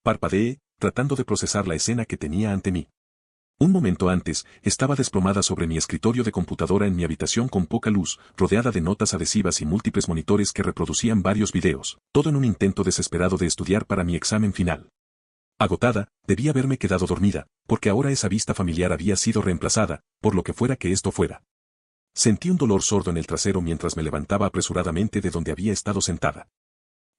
Parpadeé, tratando de procesar la escena que tenía ante mí. Un momento antes, estaba desplomada sobre mi escritorio de computadora en mi habitación con poca luz, rodeada de notas adhesivas y múltiples monitores que reproducían varios videos, todo en un intento desesperado de estudiar para mi examen final. Agotada, debía haberme quedado dormida, porque ahora esa vista familiar había sido reemplazada, por lo que fuera que esto fuera. Sentí un dolor sordo en el trasero mientras me levantaba apresuradamente de donde había estado sentada.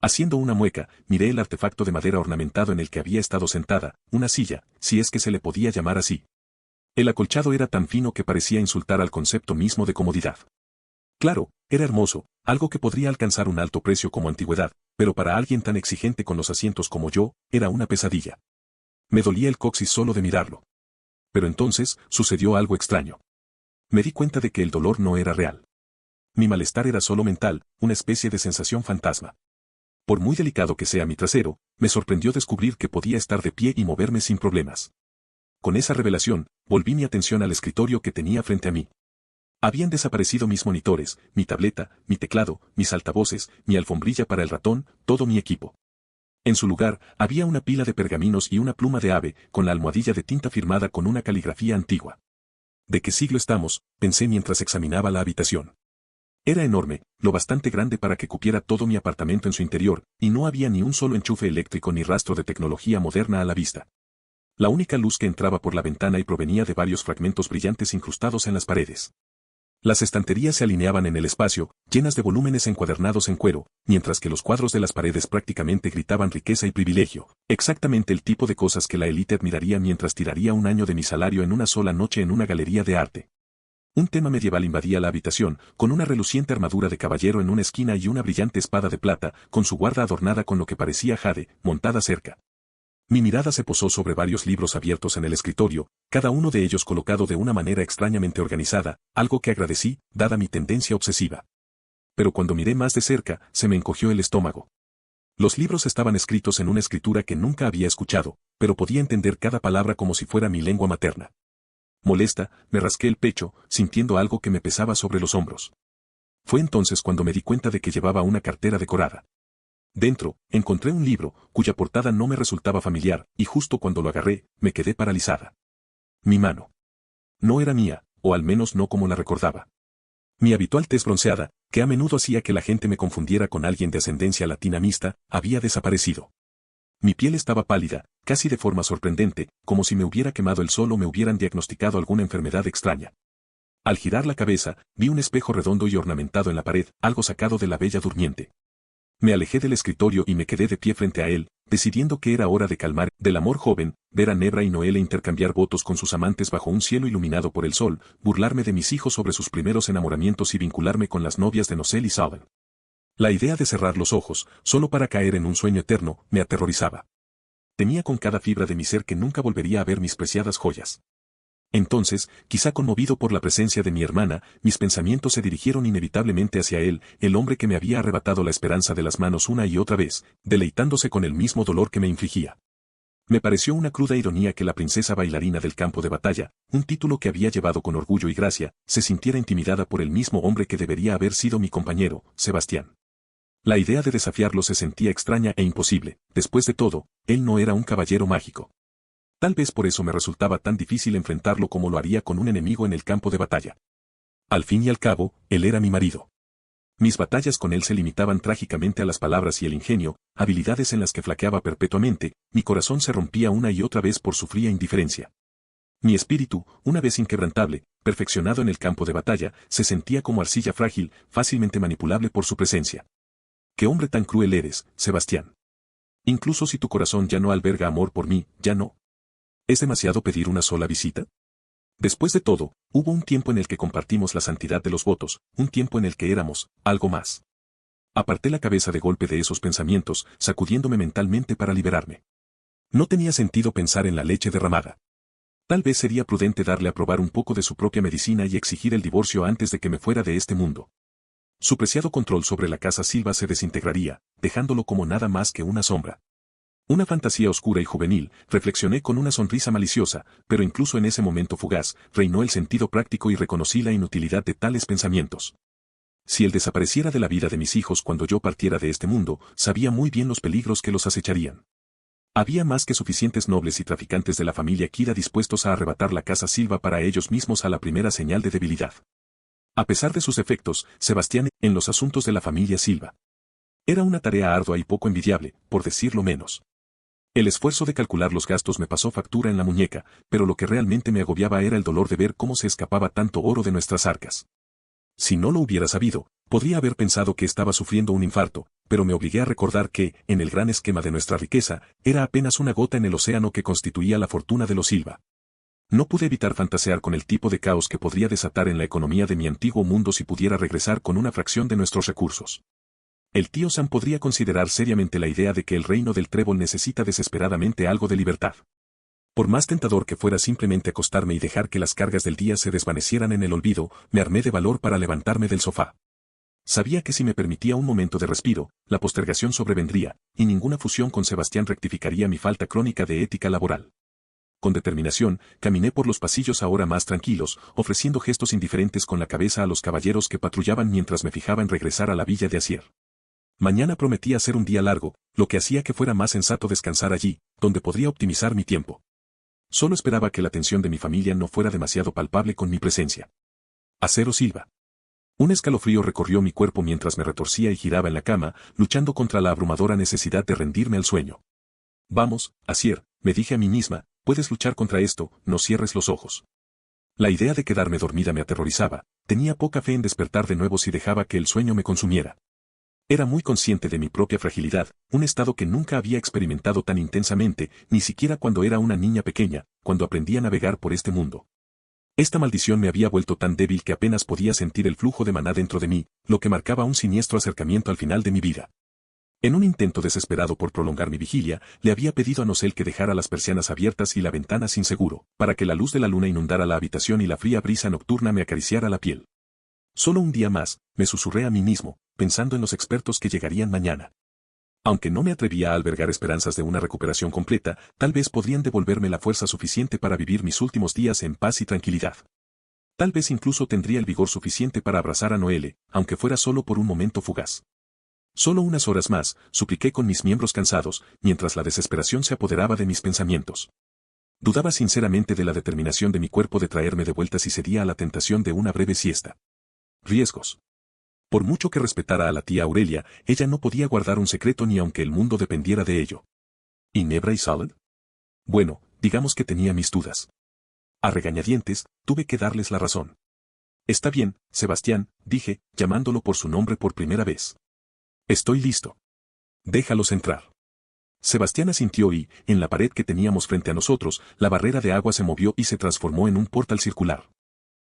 Haciendo una mueca, miré el artefacto de madera ornamentado en el que había estado sentada, una silla, si es que se le podía llamar así. El acolchado era tan fino que parecía insultar al concepto mismo de comodidad. Claro, era hermoso, algo que podría alcanzar un alto precio como antigüedad, pero para alguien tan exigente con los asientos como yo, era una pesadilla. Me dolía el coxis solo de mirarlo. Pero entonces, sucedió algo extraño. Me di cuenta de que el dolor no era real. Mi malestar era solo mental, una especie de sensación fantasma. Por muy delicado que sea mi trasero, me sorprendió descubrir que podía estar de pie y moverme sin problemas. Con esa revelación, volví mi atención al escritorio que tenía frente a mí. Habían desaparecido mis monitores, mi tableta, mi teclado, mis altavoces, mi alfombrilla para el ratón, todo mi equipo. En su lugar, había una pila de pergaminos y una pluma de ave, con la almohadilla de tinta firmada con una caligrafía antigua. ¿De qué siglo estamos?, pensé mientras examinaba la habitación. Era enorme, lo bastante grande para que cupiera todo mi apartamento en su interior, y no había ni un solo enchufe eléctrico ni rastro de tecnología moderna a la vista. La única luz que entraba por la ventana y provenía de varios fragmentos brillantes incrustados en las paredes. Las estanterías se alineaban en el espacio, llenas de volúmenes encuadernados en cuero, mientras que los cuadros de las paredes prácticamente gritaban riqueza y privilegio, exactamente el tipo de cosas que la élite admiraría mientras tiraría un año de mi salario en una sola noche en una galería de arte. Un tema medieval invadía la habitación, con una reluciente armadura de caballero en una esquina y una brillante espada de plata, con su guarda adornada con lo que parecía jade, montada cerca. Mi mirada se posó sobre varios libros abiertos en el escritorio, cada uno de ellos colocado de una manera extrañamente organizada, algo que agradecí, dada mi tendencia obsesiva. Pero cuando miré más de cerca, se me encogió el estómago. Los libros estaban escritos en una escritura que nunca había escuchado, pero podía entender cada palabra como si fuera mi lengua materna. Molesta, me rasqué el pecho, sintiendo algo que me pesaba sobre los hombros. Fue entonces cuando me di cuenta de que llevaba una cartera decorada. Dentro, encontré un libro, cuya portada no me resultaba familiar, y justo cuando lo agarré, me quedé paralizada. Mi mano. No era mía, o al menos no como la recordaba. Mi habitual tez bronceada, que a menudo hacía que la gente me confundiera con alguien de ascendencia latina mixta, había desaparecido. Mi piel estaba pálida, casi de forma sorprendente, como si me hubiera quemado el sol o me hubieran diagnosticado alguna enfermedad extraña. Al girar la cabeza, vi un espejo redondo y ornamentado en la pared, algo sacado de La Bella Durmiente. Me alejé del escritorio y me quedé de pie frente a él, decidiendo que era hora de calmar del amor joven, ver a Nebra y Noelle intercambiar votos con sus amantes bajo un cielo iluminado por el sol, burlarme de mis hijos sobre sus primeros enamoramientos y vincularme con las novias de Nocelle y Salvan. La idea de cerrar los ojos, solo para caer en un sueño eterno, me aterrorizaba. Temía con cada fibra de mi ser que nunca volvería a ver mis preciadas joyas. Entonces, quizá conmovido por la presencia de mi hermana, mis pensamientos se dirigieron inevitablemente hacia él, el hombre que me había arrebatado la esperanza de las manos una y otra vez, deleitándose con el mismo dolor que me infligía. Me pareció una cruda ironía que la princesa bailarina del campo de batalla, un título que había llevado con orgullo y gracia, se sintiera intimidada por el mismo hombre que debería haber sido mi compañero, Sebastián. La idea de desafiarlo se sentía extraña e imposible, después de todo, él no era un caballero mágico. Tal vez por eso me resultaba tan difícil enfrentarlo como lo haría con un enemigo en el campo de batalla. Al fin y al cabo, él era mi marido. Mis batallas con él se limitaban trágicamente a las palabras y el ingenio, habilidades en las que flaqueaba perpetuamente, mi corazón se rompía una y otra vez por su fría indiferencia. Mi espíritu, una vez inquebrantable, perfeccionado en el campo de batalla, se sentía como arcilla frágil, fácilmente manipulable por su presencia. ¿Qué hombre tan cruel eres, Sebastián? Incluso si tu corazón ya no alberga amor por mí, ya no. ¿Es demasiado pedir una sola visita? Después de todo, hubo un tiempo en el que compartimos la santidad de los votos, un tiempo en el que éramos, algo más. Aparté la cabeza de golpe de esos pensamientos, sacudiéndome mentalmente para liberarme. No tenía sentido pensar en la leche derramada. Tal vez sería prudente darle a probar un poco de su propia medicina y exigir el divorcio antes de que me fuera de este mundo. Su preciado control sobre la casa Silva se desintegraría, dejándolo como nada más que una sombra. Una fantasía oscura y juvenil, reflexioné con una sonrisa maliciosa, pero incluso en ese momento fugaz, reinó el sentido práctico y reconocí la inutilidad de tales pensamientos. Si él desapareciera de la vida de mis hijos cuando yo partiera de este mundo, sabía muy bien los peligros que los acecharían. Había más que suficientes nobles y traficantes de la familia Kira dispuestos a arrebatar la casa Silva para ellos mismos a la primera señal de debilidad. A pesar de sus efectos, Sebastián, en los asuntos de la familia Silva, era una tarea ardua y poco envidiable, por decirlo menos. El esfuerzo de calcular los gastos me pasó factura en la muñeca, pero lo que realmente me agobiaba era el dolor de ver cómo se escapaba tanto oro de nuestras arcas. Si no lo hubiera sabido, podría haber pensado que estaba sufriendo un infarto, pero me obligué a recordar que, en el gran esquema de nuestra riqueza, era apenas una gota en el océano que constituía la fortuna de los Silva. No pude evitar fantasear con el tipo de caos que podría desatar en la economía de mi antiguo mundo si pudiera regresar con una fracción de nuestros recursos. El tío Sam podría considerar seriamente la idea de que el reino del trébol necesita desesperadamente algo de libertad. Por más tentador que fuera simplemente acostarme y dejar que las cargas del día se desvanecieran en el olvido, me armé de valor para levantarme del sofá. Sabía que si me permitía un momento de respiro, la postergación sobrevendría, y ninguna fusión con Sebastián rectificaría mi falta crónica de ética laboral. Con determinación, caminé por los pasillos ahora más tranquilos, ofreciendo gestos indiferentes con la cabeza a los caballeros que patrullaban mientras me fijaba en regresar a la villa de Asier. Mañana prometía ser un día largo, lo que hacía que fuera más sensato descansar allí, donde podría optimizar mi tiempo. Solo esperaba que la tensión de mi familia no fuera demasiado palpable con mi presencia. Acero Silva. Un escalofrío recorrió mi cuerpo mientras me retorcía y giraba en la cama, luchando contra la abrumadora necesidad de rendirme al sueño. Vamos, Asier, me dije a mí misma, puedes luchar contra esto, no cierres los ojos. La idea de quedarme dormida me aterrorizaba, tenía poca fe en despertar de nuevo si dejaba que el sueño me consumiera. Era muy consciente de mi propia fragilidad, un estado que nunca había experimentado tan intensamente, ni siquiera cuando era una niña pequeña, cuando aprendí a navegar por este mundo. Esta maldición me había vuelto tan débil que apenas podía sentir el flujo de maná dentro de mí, lo que marcaba un siniestro acercamiento al final de mi vida. En un intento desesperado por prolongar mi vigilia, le había pedido a Nosel que dejara las persianas abiertas y la ventana sin seguro, para que la luz de la luna inundara la habitación y la fría brisa nocturna me acariciara la piel. Solo un día más, me susurré a mí mismo, pensando en los expertos que llegarían mañana. Aunque no me atrevía a albergar esperanzas de una recuperación completa, tal vez podrían devolverme la fuerza suficiente para vivir mis últimos días en paz y tranquilidad. Tal vez incluso tendría el vigor suficiente para abrazar a Noelle, aunque fuera solo por un momento fugaz. Solo unas horas más, supliqué con mis miembros cansados, mientras la desesperación se apoderaba de mis pensamientos. Dudaba sinceramente de la determinación de mi cuerpo de traerme de vuelta si cedía a la tentación de una breve siesta. Riesgos. Por mucho que respetara a la tía Aurelia, ella no podía guardar un secreto ni aunque el mundo dependiera de ello. ¿Y Nebra y Salad? Bueno, digamos que tenía mis dudas. A regañadientes, tuve que darles la razón. Está bien, Sebastián, dije, llamándolo por su nombre por primera vez. Estoy listo. Déjalos entrar. Sebastián asintió y, en la pared que teníamos frente a nosotros, la barrera de agua se movió y se transformó en un portal circular.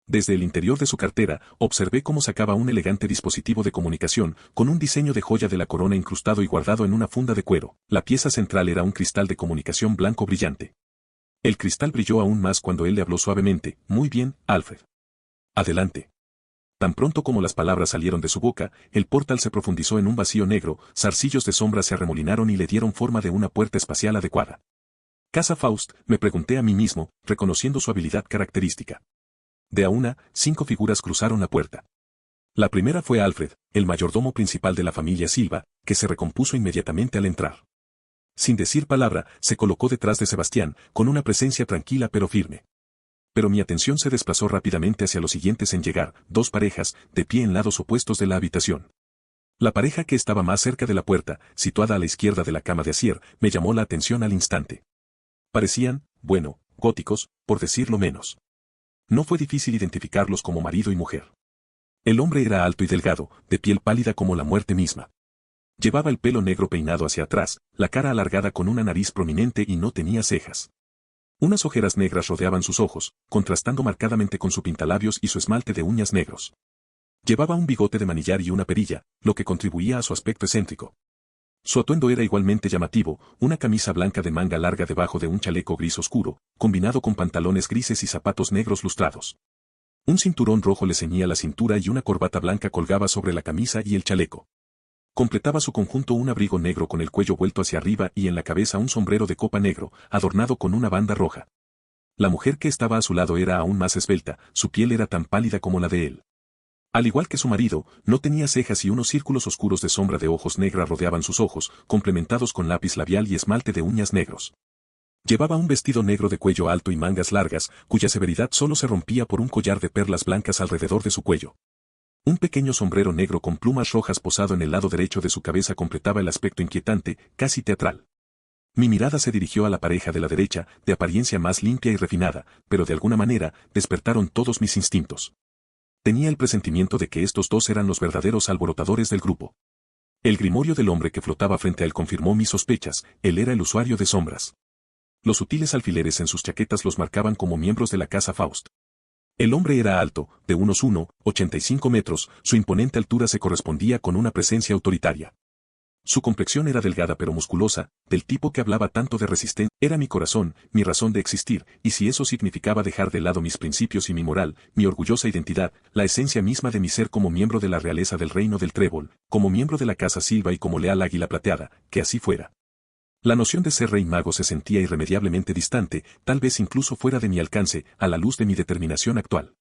Desde el interior de su cartera, observé cómo sacaba un elegante dispositivo de comunicación, con un diseño de joya de la corona incrustado y guardado en una funda de cuero. La pieza central era un cristal de comunicación blanco brillante. El cristal brilló aún más cuando él le habló suavemente. Muy bien, Alfred. Adelante. Tan pronto como las palabras salieron de su boca, el portal se profundizó en un vacío negro, zarcillos de sombra se arremolinaron y le dieron forma de una puerta espacial adecuada. ¿Casa Faust?, me pregunté a mí mismo, reconociendo su habilidad característica. De a una, 5 figuras cruzaron la puerta. La primera fue Alfred, el mayordomo principal de la familia Silva, que se recompuso inmediatamente al entrar. Sin decir palabra, se colocó detrás de Sebastián, con una presencia tranquila pero firme. Pero mi atención se desplazó rápidamente hacia los siguientes en llegar, 2 parejas, de pie en lados opuestos de la habitación. La pareja que estaba más cerca de la puerta, situada a la izquierda de la cama de Asier, me llamó la atención al instante. Parecían, bueno, góticos, por decirlo menos. No fue difícil identificarlos como marido y mujer. El hombre era alto y delgado, de piel pálida como la muerte misma. Llevaba el pelo negro peinado hacia atrás, la cara alargada con una nariz prominente y no tenía cejas. Unas ojeras negras rodeaban sus ojos, contrastando marcadamente con su pintalabios y su esmalte de uñas negros. Llevaba un bigote de manillar y una perilla, lo que contribuía a su aspecto excéntrico. Su atuendo era igualmente llamativo, una camisa blanca de manga larga debajo de un chaleco gris oscuro, combinado con pantalones grises y zapatos negros lustrados. Un cinturón rojo le ceñía la cintura y una corbata blanca colgaba sobre la camisa y el chaleco. Completaba su conjunto un abrigo negro con el cuello vuelto hacia arriba y en la cabeza un sombrero de copa negro, adornado con una banda roja. La mujer que estaba a su lado era aún más esbelta, su piel era tan pálida como la de él. Al igual que su marido, no tenía cejas y unos círculos oscuros de sombra de ojos negra rodeaban sus ojos, complementados con lápiz labial y esmalte de uñas negros. Llevaba un vestido negro de cuello alto y mangas largas, cuya severidad solo se rompía por un collar de perlas blancas alrededor de su cuello. Un pequeño sombrero negro con plumas rojas posado en el lado derecho de su cabeza completaba el aspecto inquietante, casi teatral. Mi mirada se dirigió a la pareja de la derecha, de apariencia más limpia y refinada, pero de alguna manera, despertaron todos mis instintos. Tenía el presentimiento de que estos dos eran los verdaderos alborotadores del grupo. El grimorio del hombre que flotaba frente a él confirmó mis sospechas, él era el usuario de sombras. Los sutiles alfileres en sus chaquetas los marcaban como miembros de la casa Faust. El hombre era alto, de unos 1,85 metros, su imponente altura se correspondía con una presencia autoritaria. Su complexión era delgada pero musculosa, del tipo que hablaba tanto de resistencia. Era mi corazón, mi razón de existir, y si eso significaba dejar de lado mis principios y mi moral, mi orgullosa identidad, la esencia misma de mi ser como miembro de la realeza del reino del Trébol, como miembro de la casa Silva y como leal águila plateada, que así fuera. La noción de ser rey mago se sentía irremediablemente distante, tal vez incluso fuera de mi alcance, a la luz de mi determinación actual.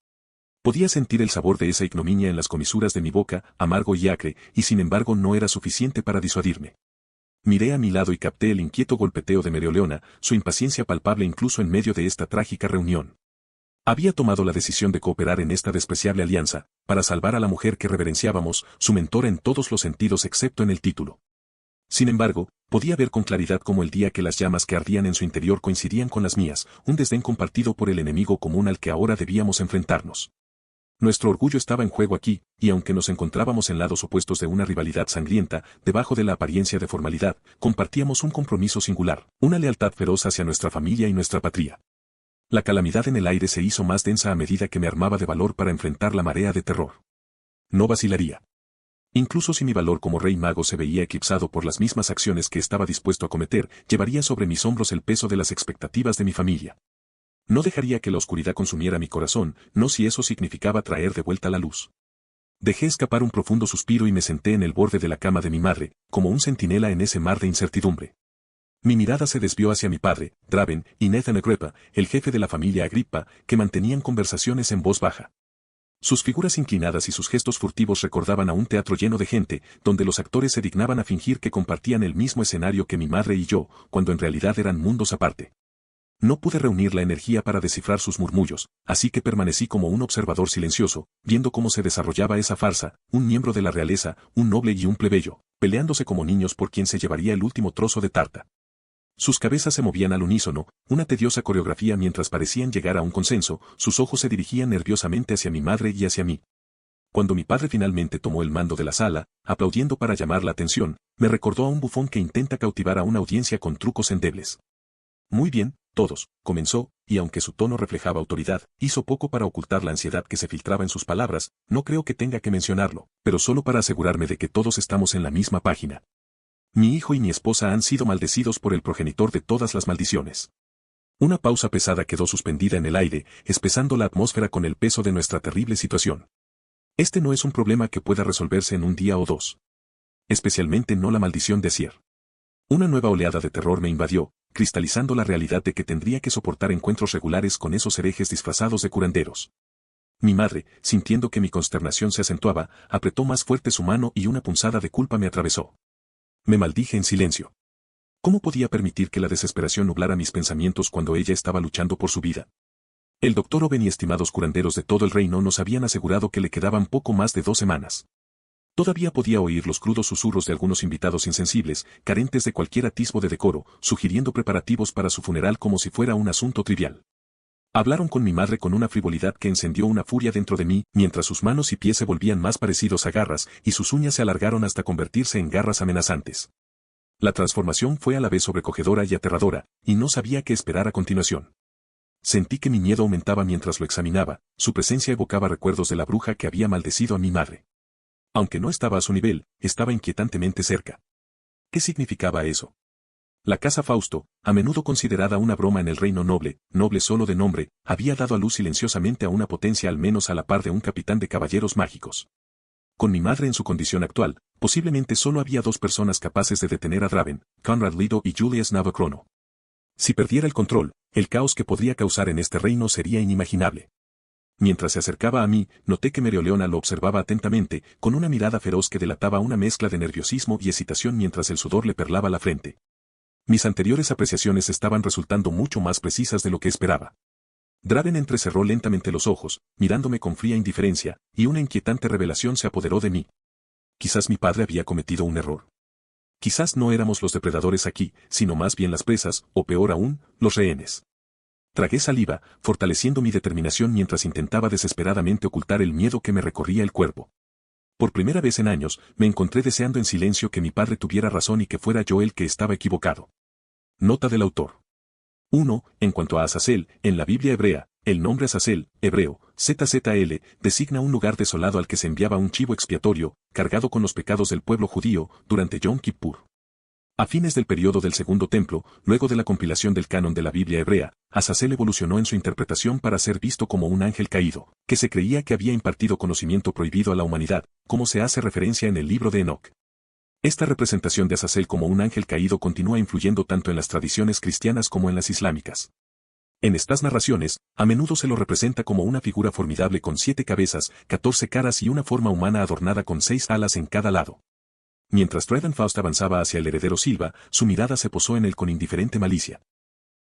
Podía sentir el sabor de esa ignominia en las comisuras de mi boca, amargo y acre, y sin embargo no era suficiente para disuadirme. Miré a mi lado y capté el inquieto golpeteo de Mereoleona, su impaciencia palpable incluso en medio de esta trágica reunión. Había tomado la decisión de cooperar en esta despreciable alianza, para salvar a la mujer que reverenciábamos, su mentora en todos los sentidos excepto en el título. Sin embargo, podía ver con claridad cómo el día que las llamas que ardían en su interior coincidían con las mías, un desdén compartido por el enemigo común al que ahora debíamos enfrentarnos. Nuestro orgullo estaba en juego aquí, y aunque nos encontrábamos en lados opuestos de una rivalidad sangrienta, debajo de la apariencia de formalidad, compartíamos un compromiso singular, una lealtad feroz hacia nuestra familia y nuestra patria. La calamidad en el aire se hizo más densa a medida que me armaba de valor para enfrentar la marea de terror. No vacilaría. Incluso si mi valor como rey mago se veía eclipsado por las mismas acciones que estaba dispuesto a cometer, llevaría sobre mis hombros el peso de las expectativas de mi familia. No dejaría que la oscuridad consumiera mi corazón, no si eso significaba traer de vuelta la luz. Dejé escapar un profundo suspiro y me senté en el borde de la cama de mi madre, como un centinela en ese mar de incertidumbre. Mi mirada se desvió hacia mi padre, Draven, y Nathan Agrippa, el jefe de la familia Agrippa, que mantenían conversaciones en voz baja. Sus figuras inclinadas y sus gestos furtivos recordaban a un teatro lleno de gente, donde los actores se dignaban a fingir que compartían el mismo escenario que mi madre y yo, cuando en realidad eran mundos aparte. No pude reunir la energía para descifrar sus murmullos, así que permanecí como un observador silencioso, viendo cómo se desarrollaba esa farsa, un miembro de la realeza, un noble y un plebeyo, peleándose como niños por quien se llevaría el último trozo de tarta. Sus cabezas se movían al unísono, una tediosa coreografía mientras parecían llegar a un consenso, sus ojos se dirigían nerviosamente hacia mi madre y hacia mí. Cuando mi padre finalmente tomó el mando de la sala, aplaudiendo para llamar la atención, me recordó a un bufón que intenta cautivar a una audiencia con trucos endebles. Muy bien, todos, comenzó, y aunque su tono reflejaba autoridad, hizo poco para ocultar la ansiedad que se filtraba en sus palabras, no creo que tenga que mencionarlo, pero solo para asegurarme de que todos estamos en la misma página. Mi hijo y mi esposa han sido maldecidos por el progenitor de todas las maldiciones. Una pausa pesada quedó suspendida en el aire, espesando la atmósfera con el peso de nuestra terrible situación. Este no es un problema que pueda resolverse en un día o dos. Especialmente no la maldición de Asier. Una nueva oleada de terror me invadió, cristalizando la realidad de que tendría que soportar encuentros regulares con esos herejes disfrazados de curanderos. Mi madre, sintiendo que mi consternación se acentuaba, apretó más fuerte su mano y una punzada de culpa me atravesó. Me maldije en silencio. ¿Cómo podía permitir que la desesperación nublara mis pensamientos cuando ella estaba luchando por su vida? El doctor Owen y estimados curanderos de todo el reino nos habían asegurado que le quedaban poco más de 2 semanas. Todavía podía oír los crudos susurros de algunos invitados insensibles, carentes de cualquier atisbo de decoro, sugiriendo preparativos para su funeral como si fuera un asunto trivial. Hablaron con mi madre con una frivolidad que encendió una furia dentro de mí, mientras sus manos y pies se volvían más parecidos a garras, y sus uñas se alargaron hasta convertirse en garras amenazantes. La transformación fue a la vez sobrecogedora y aterradora, y no sabía qué esperar a continuación. Sentí que mi miedo aumentaba mientras lo examinaba, su presencia evocaba recuerdos de la bruja que había maldecido a mi madre. Aunque no estaba a su nivel, estaba inquietantemente cerca. ¿Qué significaba eso? La casa Fausto, a menudo considerada una broma en el reino noble, noble solo de nombre, había dado a luz silenciosamente a una potencia al menos a la par de un capitán de caballeros mágicos. Con mi madre en su condición actual, posiblemente solo había 2 personas capaces de detener a Draven, Conrad Lido y Julius Navacrono. Si perdiera el control, el caos que podría causar en este reino sería inimaginable. Mientras se acercaba a mí, noté que Mereoleona lo observaba atentamente, con una mirada feroz que delataba una mezcla de nerviosismo y excitación mientras el sudor le perlaba la frente. Mis anteriores apreciaciones estaban resultando mucho más precisas de lo que esperaba. Draven entrecerró lentamente los ojos, mirándome con fría indiferencia, y una inquietante revelación se apoderó de mí. Quizás mi padre había cometido un error. Quizás no éramos los depredadores aquí, sino más bien las presas, o peor aún, los rehenes. Tragué saliva, fortaleciendo mi determinación mientras intentaba desesperadamente ocultar el miedo que me recorría el cuerpo. Por primera vez en años, me encontré deseando en silencio que mi padre tuviera razón y que fuera yo el que estaba equivocado. Nota del autor. 1. En cuanto a Azazel, en la Biblia hebrea, el nombre Azazel, hebreo, ZZL, designa un lugar desolado al que se enviaba un chivo expiatorio, cargado con los pecados del pueblo judío, durante Yom Kippur. A fines del periodo del Segundo Templo, luego de la compilación del canon de la Biblia hebrea, Azazel evolucionó en su interpretación para ser visto como un ángel caído, que se creía que había impartido conocimiento prohibido a la humanidad, como se hace referencia en el libro de Enoc. Esta representación de Azazel como un ángel caído continúa influyendo tanto en las tradiciones cristianas como en las islámicas. En estas narraciones, a menudo se lo representa como una figura formidable con 7 cabezas, 14 caras y una forma humana adornada con 6 alas en cada lado. Mientras Faust avanzaba hacia el heredero Silva, su mirada se posó en él con indiferente malicia.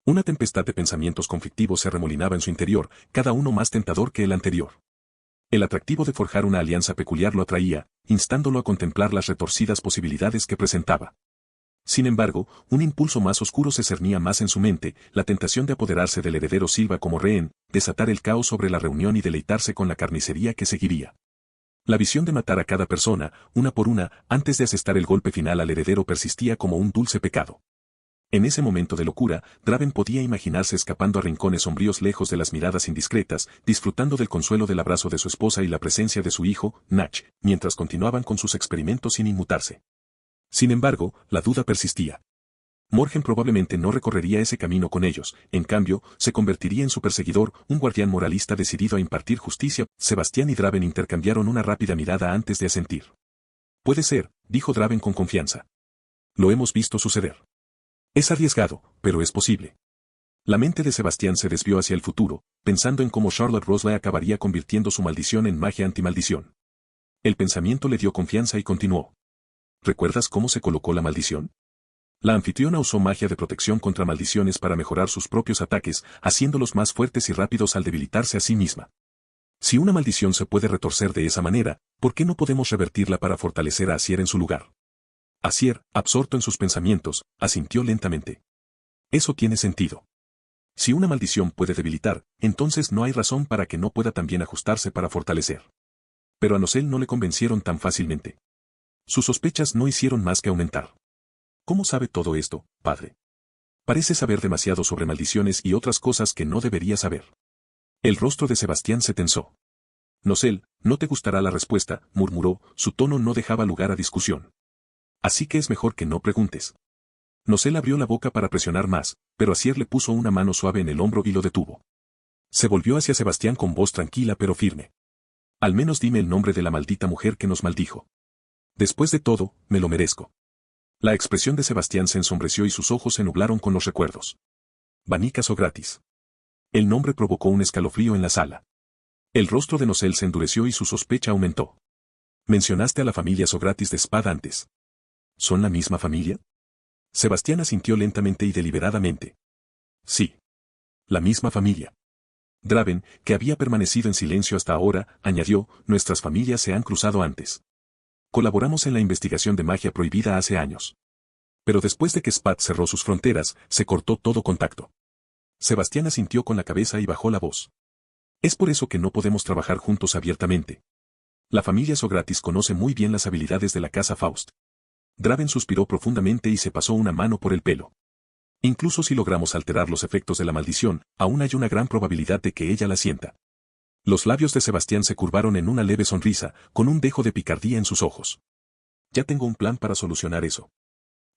Una tempestad de pensamientos conflictivos se remolinaba en su interior, cada uno más tentador que el anterior. El atractivo de forjar una alianza peculiar lo atraía, instándolo a contemplar las retorcidas posibilidades que presentaba. Sin embargo, un impulso más oscuro se cernía más en su mente, la tentación de apoderarse del heredero Silva como rehén, desatar el caos sobre la reunión y deleitarse con la carnicería que seguiría. La visión de matar a cada persona, una por una, antes de asestar el golpe final al heredero persistía como un dulce pecado. En ese momento de locura, Draven podía imaginarse escapando a rincones sombríos lejos de las miradas indiscretas, disfrutando del consuelo del abrazo de su esposa y la presencia de su hijo, Nach, mientras continuaban con sus experimentos sin inmutarse. Sin embargo, la duda persistía. Morgen probablemente no recorrería ese camino con ellos, en cambio, se convertiría en su perseguidor, un guardián moralista decidido a impartir justicia. Sebastián y Draven intercambiaron una rápida mirada antes de asentir. Puede ser, dijo Draven con confianza. Lo hemos visto suceder. Es arriesgado, pero es posible. La mente de Sebastián se desvió hacia el futuro, pensando en cómo Charlotte Rosley acabaría convirtiendo su maldición en magia antimaldición. El pensamiento le dio confianza y continuó. ¿Recuerdas cómo se colocó la maldición? La anfitriona usó magia de protección contra maldiciones para mejorar sus propios ataques, haciéndolos más fuertes y rápidos al debilitarse a sí misma. Si una maldición se puede retorcer de esa manera, ¿por qué no podemos revertirla para fortalecer a Asier en su lugar? Asier, absorto en sus pensamientos, asintió lentamente. Eso tiene sentido. Si una maldición puede debilitar, entonces no hay razón para que no pueda también ajustarse para fortalecer. Pero a Nosel no le convencieron tan fácilmente. Sus sospechas no hicieron más que aumentar. ¿Cómo sabe todo esto, padre? Parece saber demasiado sobre maldiciones y otras cosas que no debería saber. El rostro de Sebastián se tensó. Nosel, no te gustará la respuesta, murmuró, su tono no dejaba lugar a discusión. Así que es mejor que no preguntes. Nosel abrió la boca para presionar más, pero Asier le puso una mano suave en el hombro y lo detuvo. Se volvió hacia Sebastián con voz tranquila pero firme. Al menos dime el nombre de la maldita mujer que nos maldijo. Después de todo, me lo merezco. La expresión de Sebastián se ensombreció y sus ojos se nublaron con los recuerdos. Vanica Sogratis. El nombre provocó un escalofrío en la sala. El rostro de Nosel se endureció y su sospecha aumentó. Mencionaste a la familia Sogratis de Spad antes. ¿Son la misma familia? Sebastián asintió lentamente y deliberadamente. Sí. La misma familia. Draven, que había permanecido en silencio hasta ahora, añadió, nuestras familias se han cruzado antes. Colaboramos en la investigación de magia prohibida hace años. Pero después de que Spad cerró sus fronteras, se cortó todo contacto. Sebastián asintió con la cabeza y bajó la voz. Es por eso que no podemos trabajar juntos abiertamente. La familia Sogratis conoce muy bien las habilidades de la casa Faust. Draven suspiró profundamente y se pasó una mano por el pelo. Incluso si logramos alterar los efectos de la maldición, aún hay una gran probabilidad de que ella la sienta. Los labios de Sebastián se curvaron en una leve sonrisa, con un dejo de picardía en sus ojos. Ya tengo un plan para solucionar eso.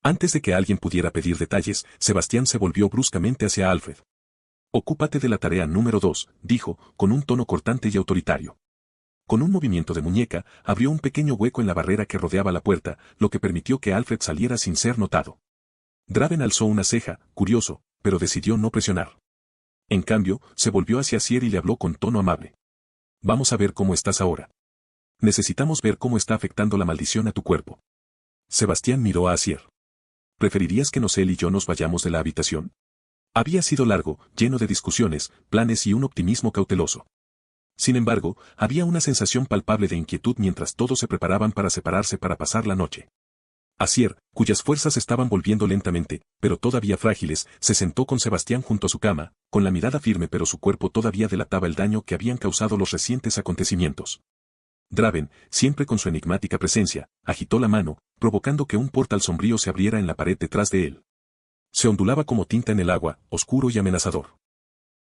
Antes de que alguien pudiera pedir detalles, Sebastián se volvió bruscamente hacia Alfred. Ocúpate de la tarea número 2, dijo, con un tono cortante y autoritario. Con un movimiento de muñeca, abrió un pequeño hueco en la barrera que rodeaba la puerta, lo que permitió que Alfred saliera sin ser notado. Draven alzó una ceja, curioso, pero decidió no presionar. En cambio, se volvió hacia Asier y le habló con tono amable. Vamos a ver cómo estás ahora. Necesitamos ver cómo está afectando la maldición a tu cuerpo. Sebastián miró a Asier. ¿Preferirías que Noel y yo nos vayamos de la habitación? Había sido largo, lleno de discusiones, planes y un optimismo cauteloso. Sin embargo, había una sensación palpable de inquietud mientras todos se preparaban para separarse para pasar la noche. Asier, cuyas fuerzas estaban volviendo lentamente, pero todavía frágiles, se sentó con Sebastián junto a su cama, con la mirada firme pero su cuerpo todavía delataba el daño que habían causado los recientes acontecimientos. Draven, siempre con su enigmática presencia, agitó la mano, provocando que un portal sombrío se abriera en la pared detrás de él. Se ondulaba como tinta en el agua, oscuro y amenazador.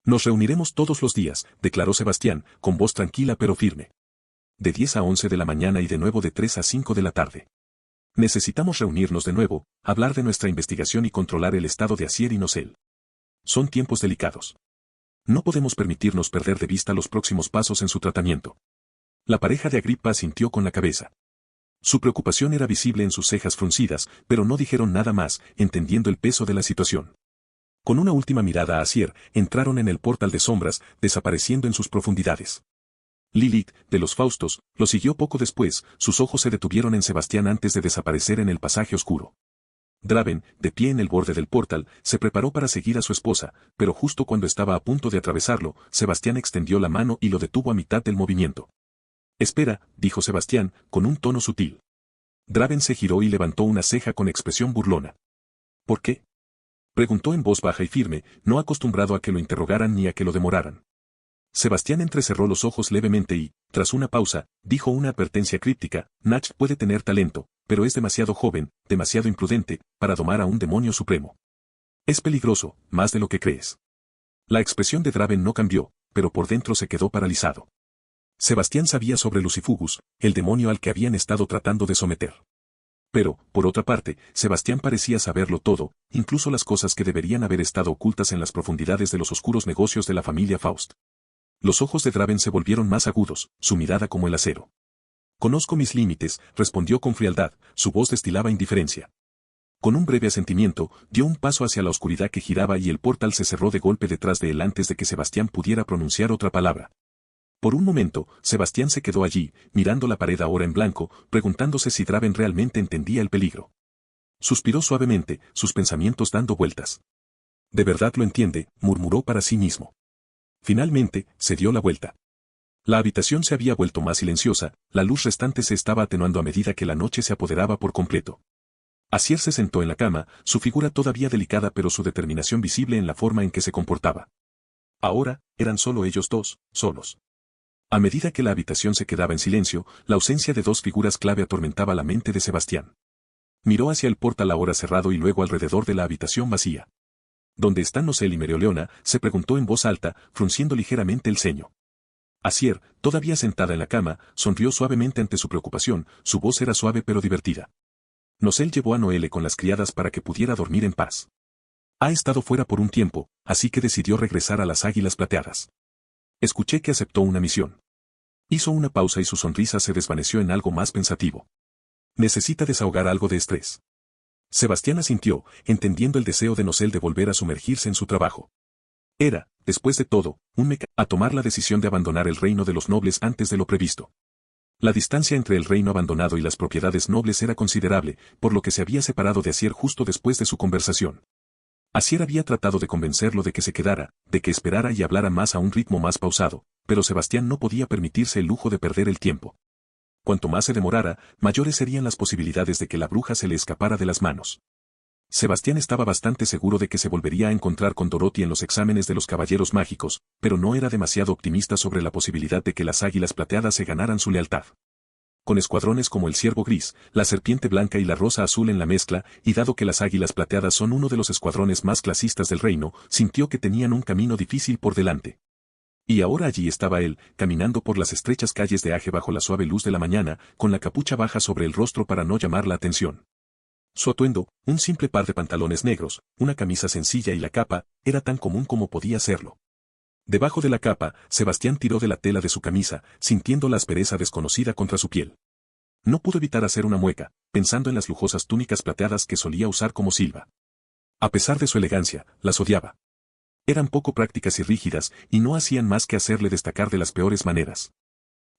Nos reuniremos todos los días, declaró Sebastián, con voz tranquila pero firme. De 10 a 11 de la mañana y de nuevo de 3 a 5 de la tarde. Necesitamos reunirnos de nuevo, hablar de nuestra investigación y controlar el estado de Asier y Noel. Son tiempos delicados. No podemos permitirnos perder de vista los próximos pasos en su tratamiento. La pareja de Agripa asintió con la cabeza. Su preocupación era visible en sus cejas fruncidas, pero no dijeron nada más, entendiendo el peso de la situación. Con una última mirada a Asier, entraron en el portal de sombras, desapareciendo en sus profundidades. Lilith, de los Faustos, lo siguió poco después, sus ojos se detuvieron en Sebastián antes de desaparecer en el pasaje oscuro. Draven, de pie en el borde del portal, se preparó para seguir a su esposa, pero justo cuando estaba a punto de atravesarlo, Sebastián extendió la mano y lo detuvo a mitad del movimiento. Espera, dijo Sebastián, con un tono sutil. Draven se giró y levantó una ceja con expresión burlona. ¿Por qué? Preguntó en voz baja y firme, no acostumbrado a que lo interrogaran ni a que lo demoraran. Sebastián entrecerró los ojos levemente y, tras una pausa, dijo una advertencia críptica: Nach puede tener talento, pero es demasiado joven, demasiado imprudente, para domar a un demonio supremo. Es peligroso, más de lo que crees. La expresión de Draven no cambió, pero por dentro se quedó paralizado. Sebastián sabía sobre Lucifugus, el demonio al que habían estado tratando de someter. Pero, por otra parte, Sebastián parecía saberlo todo, incluso las cosas que deberían haber estado ocultas en las profundidades de los oscuros negocios de la familia Faust. Los ojos de Draven se volvieron más agudos, su mirada como el acero. Conozco mis límites, respondió con frialdad, su voz destilaba indiferencia. Con un breve asentimiento, dio un paso hacia la oscuridad que giraba y el portal se cerró de golpe detrás de él antes de que Sebastián pudiera pronunciar otra palabra. Por un momento, Sebastián se quedó allí, mirando la pared ahora en blanco, preguntándose si Draven realmente entendía el peligro. Suspiró suavemente, sus pensamientos dando vueltas. De verdad lo entiende, murmuró para sí mismo. Finalmente, se dio la vuelta. La habitación se había vuelto más silenciosa, la luz restante se estaba atenuando a medida que la noche se apoderaba por completo. Asier se sentó en la cama, su figura todavía delicada pero su determinación visible en la forma en que se comportaba. Ahora, eran solo ellos dos, solos. A medida que la habitación se quedaba en silencio, la ausencia de dos figuras clave atormentaba la mente de Sebastián. Miró hacia el portal ahora cerrado y luego alrededor de la habitación vacía. ¿Dónde están Noel y Mereoleona?, se preguntó en voz alta, frunciendo ligeramente el ceño. Asier, todavía sentada en la cama, sonrió suavemente ante su preocupación, su voz era suave pero divertida. Noel llevó a Noelle con las criadas para que pudiera dormir en paz. Ha estado fuera por un tiempo, así que decidió regresar a las Águilas Plateadas. Escuché que aceptó una misión. Hizo una pausa y su sonrisa se desvaneció en algo más pensativo. Necesita desahogar algo de estrés. Sebastián asintió, entendiendo el deseo de Noel de volver a sumergirse en su trabajo. Era, después de todo, a tomar la decisión de abandonar el reino de los nobles antes de lo previsto. La distancia entre el reino abandonado y las propiedades nobles era considerable, por lo que se había separado de Asier justo después de su conversación. Asier había tratado de convencerlo de que se quedara, de que esperara y hablara más a un ritmo más pausado, pero Sebastián no podía permitirse el lujo de perder el tiempo. Cuanto más se demorara, mayores serían las posibilidades de que la bruja se le escapara de las manos. Sebastián estaba bastante seguro de que se volvería a encontrar con Dorothy en los exámenes de los caballeros mágicos, pero no era demasiado optimista sobre la posibilidad de que las Águilas Plateadas se ganaran su lealtad. Con escuadrones como el Ciervo Gris, la Serpiente Blanca y la Rosa Azul en la mezcla, y dado que las Águilas Plateadas son uno de los escuadrones más clasistas del reino, sintió que tenían un camino difícil por delante. Y ahora allí estaba él, caminando por las estrechas calles de Aje bajo la suave luz de la mañana, con la capucha baja sobre el rostro para no llamar la atención. Su atuendo, un simple par de pantalones negros, una camisa sencilla y la capa, era tan común como podía serlo. Debajo de la capa, Sebastián tiró de la tela de su camisa, sintiendo la aspereza desconocida contra su piel. No pudo evitar hacer una mueca, pensando en las lujosas túnicas plateadas que solía usar como Silva. A pesar de su elegancia, las odiaba. Eran poco prácticas y rígidas, y no hacían más que hacerle destacar de las peores maneras.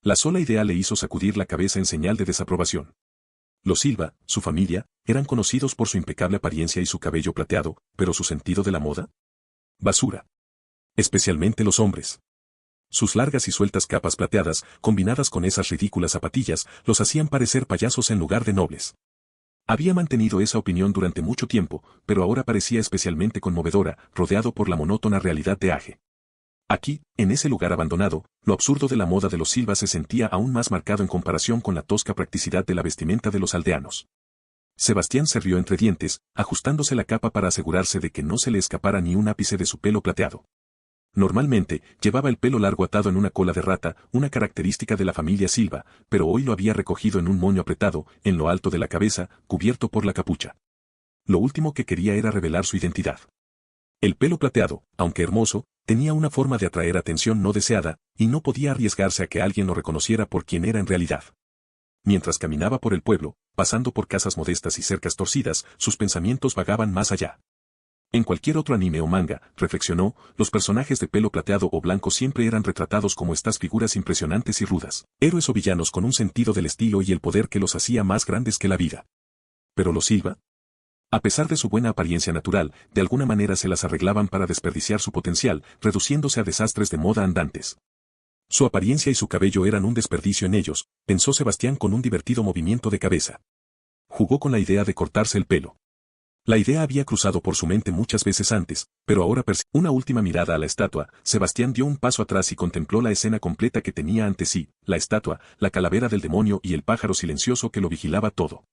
La sola idea le hizo sacudir la cabeza en señal de desaprobación. Los Silva, su familia, eran conocidos por su impecable apariencia y su cabello plateado, pero su sentido de la moda. Basura. Especialmente los hombres. Sus largas y sueltas capas plateadas, combinadas con esas ridículas zapatillas, los hacían parecer payasos en lugar de nobles. Había mantenido esa opinión durante mucho tiempo, pero ahora parecía especialmente conmovedora, rodeado por la monótona realidad de Age. Aquí, en ese lugar abandonado, lo absurdo de la moda de los Silva se sentía aún más marcado en comparación con la tosca practicidad de la vestimenta de los aldeanos. Sebastián se rió entre dientes, ajustándose la capa para asegurarse de que no se le escapara ni un ápice de su pelo plateado. Normalmente, llevaba el pelo largo atado en una cola de rata, una característica de la familia Silva, pero hoy lo había recogido en un moño apretado, en lo alto de la cabeza, cubierto por la capucha. Lo último que quería era revelar su identidad. El pelo plateado, aunque hermoso, tenía una forma de atraer atención no deseada, y no podía arriesgarse a que alguien lo reconociera por quien era en realidad. Mientras caminaba por el pueblo, pasando por casas modestas y cercas torcidas, sus pensamientos vagaban más allá. En cualquier otro anime o manga, reflexionó, los personajes de pelo plateado o blanco siempre eran retratados como estas figuras impresionantes y rudas, héroes o villanos con un sentido del estilo y el poder que los hacía más grandes que la vida. Pero los Silva, a pesar de su buena apariencia natural, de alguna manera se las arreglaban para desperdiciar su potencial, reduciéndose a desastres de moda andantes. Su apariencia y su cabello eran un desperdicio en ellos, pensó Sebastián con un divertido movimiento de cabeza. Jugó con la idea de cortarse el pelo. La idea había cruzado por su mente muchas veces antes, pero ahora una última mirada a la estatua, Sebastián dio un paso atrás y contempló la escena completa que tenía ante sí, la estatua, la calavera del demonio y el pájaro silencioso que lo vigilaba todo.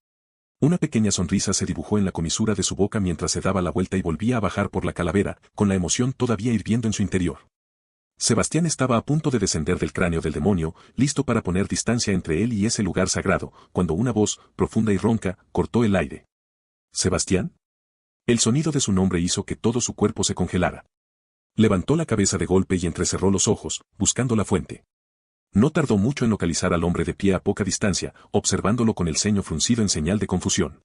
Una pequeña sonrisa se dibujó en la comisura de su boca mientras se daba la vuelta y volvía a bajar por la calavera, con la emoción todavía hirviendo en su interior. Sebastián estaba a punto de descender del cráneo del demonio, listo para poner distancia entre él y ese lugar sagrado, cuando una voz, profunda y ronca, cortó el aire. ¿Sebastián? El sonido de su nombre hizo que todo su cuerpo se congelara. Levantó la cabeza de golpe y entrecerró los ojos, buscando la fuente. No tardó mucho en localizar al hombre de pie a poca distancia, observándolo con el ceño fruncido en señal de confusión.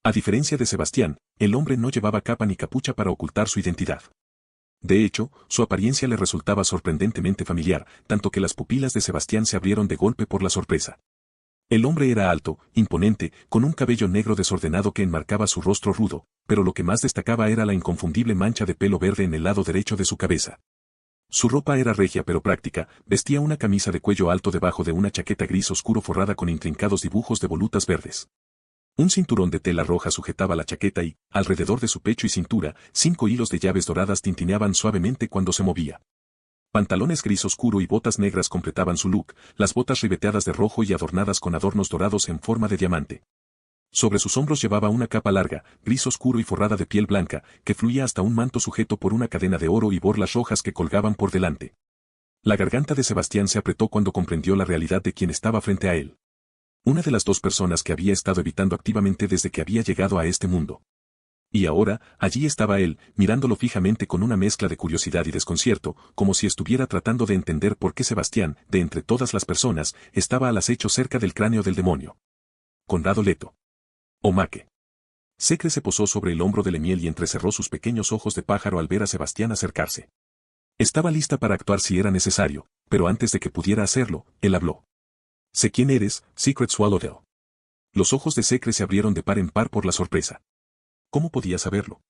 A diferencia de Sebastián, el hombre no llevaba capa ni capucha para ocultar su identidad. De hecho, su apariencia le resultaba sorprendentemente familiar, tanto que las pupilas de Sebastián se abrieron de golpe por la sorpresa. El hombre era alto, imponente, con un cabello negro desordenado que enmarcaba su rostro rudo, pero lo que más destacaba era la inconfundible mancha de pelo verde en el lado derecho de su cabeza. Su ropa era regia pero práctica, vestía una camisa de cuello alto debajo de una chaqueta gris oscuro forrada con intrincados dibujos de volutas verdes. Un cinturón de tela roja sujetaba la chaqueta y, alrededor de su pecho y cintura, 5 hilos de llaves doradas tintineaban suavemente cuando se movía. Pantalones gris oscuro y botas negras completaban su look, las botas ribeteadas de rojo y adornadas con adornos dorados en forma de diamante. Sobre sus hombros llevaba una capa larga, gris oscuro y forrada de piel blanca, que fluía hasta un manto sujeto por una cadena de oro y borlas rojas que colgaban por delante. La garganta de Sebastián se apretó cuando comprendió la realidad de quien estaba frente a él. Una de las dos personas que había estado evitando activamente desde que había llegado a este mundo. Y ahora, allí estaba él, mirándolo fijamente con una mezcla de curiosidad y desconcierto, como si estuviera tratando de entender por qué Sebastián, de entre todas las personas, estaba al acecho cerca del cráneo del demonio. Conrado Leto. Omake. Secre se posó sobre el hombro de Lemiel y entrecerró sus pequeños ojos de pájaro al ver a Sebastián acercarse. Estaba lista para actuar si era necesario, pero antes de que pudiera hacerlo, él habló. Sé quién eres, Secret Swallowtail. Los ojos de Secre se abrieron de par en par por la sorpresa. ¿Cómo podía saberlo?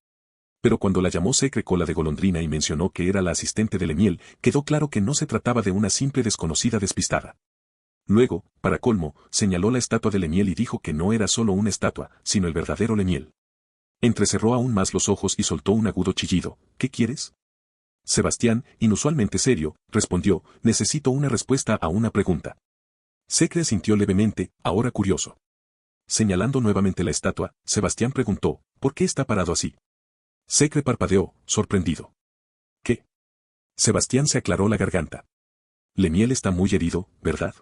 Pero cuando la llamó Secre Cola de Golondrina y mencionó que era la asistente de Lemiel, quedó claro que no se trataba de una simple desconocida despistada. Luego, para colmo, señaló la estatua de Lemiel y dijo que no era solo una estatua, sino el verdadero Lemiel. Entrecerró aún más los ojos y soltó un agudo chillido. ¿Qué quieres? Sebastián, inusualmente serio, respondió, necesito una respuesta a una pregunta. Secre asintió levemente, ahora curioso. Señalando nuevamente la estatua, Sebastián preguntó, ¿por qué está parado así? Secre parpadeó, sorprendido. ¿Qué? Sebastián se aclaró la garganta. Lemiel está muy herido, ¿verdad?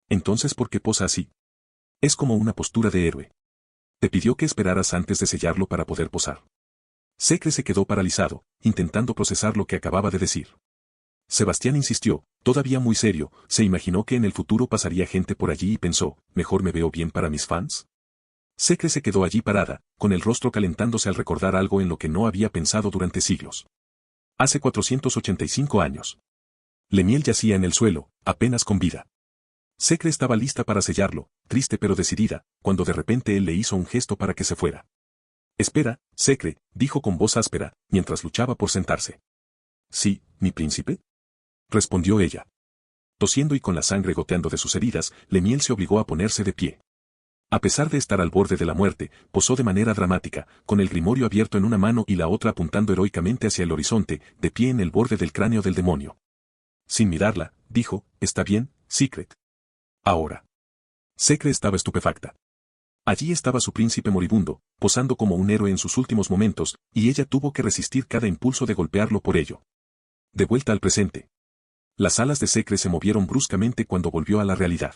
Entonces, ¿por qué posa así? Es como una postura de héroe. Te pidió que esperaras antes de sellarlo para poder posar. Secre se quedó paralizado, intentando procesar lo que acababa de decir. Sebastián insistió, todavía muy serio, se imaginó que en el futuro pasaría gente por allí y pensó, ¿mejor me veo bien para mis fans? Secre se quedó allí parada, con el rostro calentándose al recordar algo en lo que no había pensado durante siglos. Hace 485 años. Lemiel yacía en el suelo, apenas con vida. Secre estaba lista para sellarlo, triste pero decidida, cuando de repente él le hizo un gesto para que se fuera. Espera, Secre, dijo con voz áspera, mientras luchaba por sentarse. Sí, mi príncipe, respondió ella. Tosiendo y con la sangre goteando de sus heridas, Lemiel se obligó a ponerse de pie. A pesar de estar al borde de la muerte, posó de manera dramática, con el grimorio abierto en una mano y la otra apuntando heroicamente hacia el horizonte, de pie en el borde del cráneo del demonio. Sin mirarla, dijo, «Está bien, Secret. Ahora». Secre estaba estupefacta. Allí estaba su príncipe moribundo, posando como un héroe en sus últimos momentos, y ella tuvo que resistir cada impulso de golpearlo por ello. De vuelta al presente. Las alas de Secre se movieron bruscamente cuando volvió a la realidad.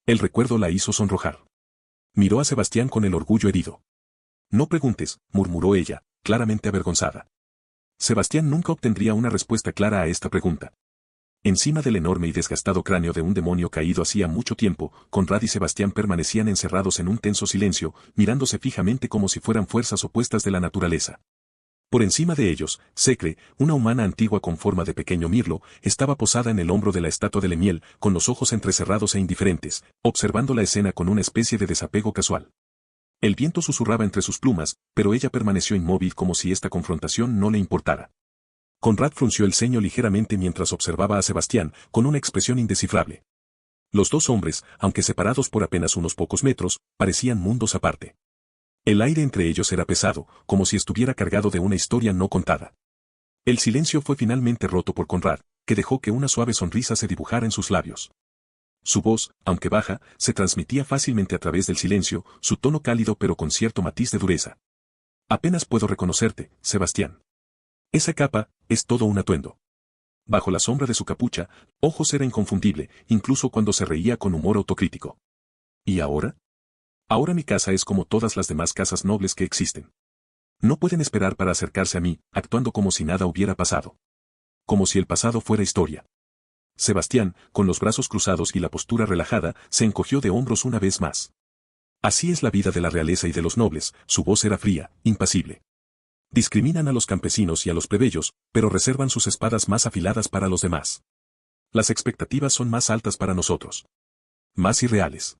El recuerdo la hizo sonrojar. Miró a Sebastián con el orgullo herido. «No preguntes», murmuró ella, claramente avergonzada. Sebastián nunca obtendría una respuesta clara a esta pregunta. Encima del enorme y desgastado cráneo de un demonio caído hacía mucho tiempo, Conrad y Sebastián permanecían encerrados en un tenso silencio, mirándose fijamente como si fueran fuerzas opuestas de la naturaleza. Por encima de ellos, Secre, una humana antigua con forma de pequeño mirlo, estaba posada en el hombro de la estatua de Lemiel, con los ojos entrecerrados e indiferentes, observando la escena con una especie de desapego casual. El viento susurraba entre sus plumas, pero ella permaneció inmóvil como si esta confrontación no le importara. Conrad frunció el ceño ligeramente mientras observaba a Sebastián, con una expresión indescifrable. Los dos hombres, aunque separados por apenas unos pocos metros, parecían mundos aparte. El aire entre ellos era pesado, como si estuviera cargado de una historia no contada. El silencio fue finalmente roto por Conrad, que dejó que una suave sonrisa se dibujara en sus labios. Su voz, aunque baja, se transmitía fácilmente a través del silencio, su tono cálido pero con cierto matiz de dureza. «Apenas puedo reconocerte, Sebastián. Esa capa, es todo un atuendo». Bajo la sombra de su capucha, ojos era inconfundible, incluso cuando se reía con humor autocrítico. «¿Y ahora? Ahora mi casa es como todas las demás casas nobles que existen. No pueden esperar para acercarse a mí, actuando como si nada hubiera pasado. Como si el pasado fuera historia». Sebastián, con los brazos cruzados y la postura relajada, se encogió de hombros una vez más. Así es la vida de la realeza y de los nobles, su voz era fría, impasible. Discriminan a los campesinos y a los plebeyos, pero reservan sus espadas más afiladas para los demás. Las expectativas son más altas para nosotros. Más irreales.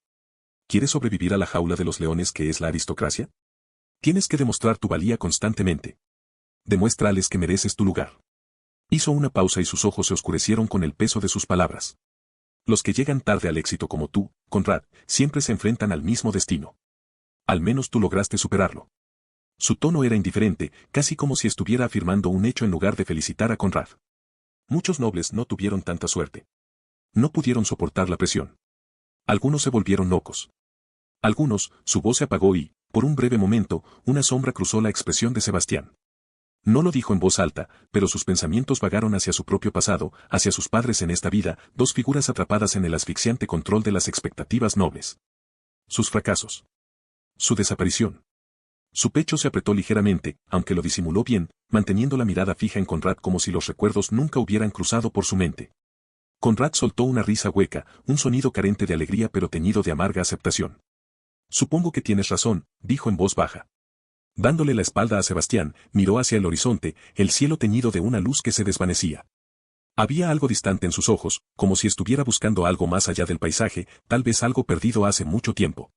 ¿Quieres sobrevivir a la jaula de los leones que es la aristocracia? Tienes que demostrar tu valía constantemente. Demuéstrales que mereces tu lugar. Hizo una pausa y sus ojos se oscurecieron con el peso de sus palabras. Los que llegan tarde al éxito como tú, Conrad, siempre se enfrentan al mismo destino. Al menos tú lograste superarlo. Su tono era indiferente, casi como si estuviera afirmando un hecho en lugar de felicitar a Conrad. Muchos nobles no tuvieron tanta suerte. No pudieron soportar la presión. Algunos se volvieron locos. Algunos, su voz se apagó y, por un breve momento, una sombra cruzó la expresión de Sebastián. No lo dijo en voz alta, pero sus pensamientos vagaron hacia su propio pasado, hacia sus padres en esta vida, dos figuras atrapadas en el asfixiante control de las expectativas nobles. Sus fracasos. Su desaparición. Su pecho se apretó ligeramente, aunque lo disimuló bien, manteniendo la mirada fija en Conrad como si los recuerdos nunca hubieran cruzado por su mente. Conrad soltó una risa hueca, un sonido carente de alegría pero teñido de amarga aceptación. «Supongo que tienes razón», dijo en voz baja. Dándole la espalda a Sebastián, miró hacia el horizonte, el cielo teñido de una luz que se desvanecía. Había algo distante en sus ojos, como si estuviera buscando algo más allá del paisaje, tal vez algo perdido hace mucho tiempo.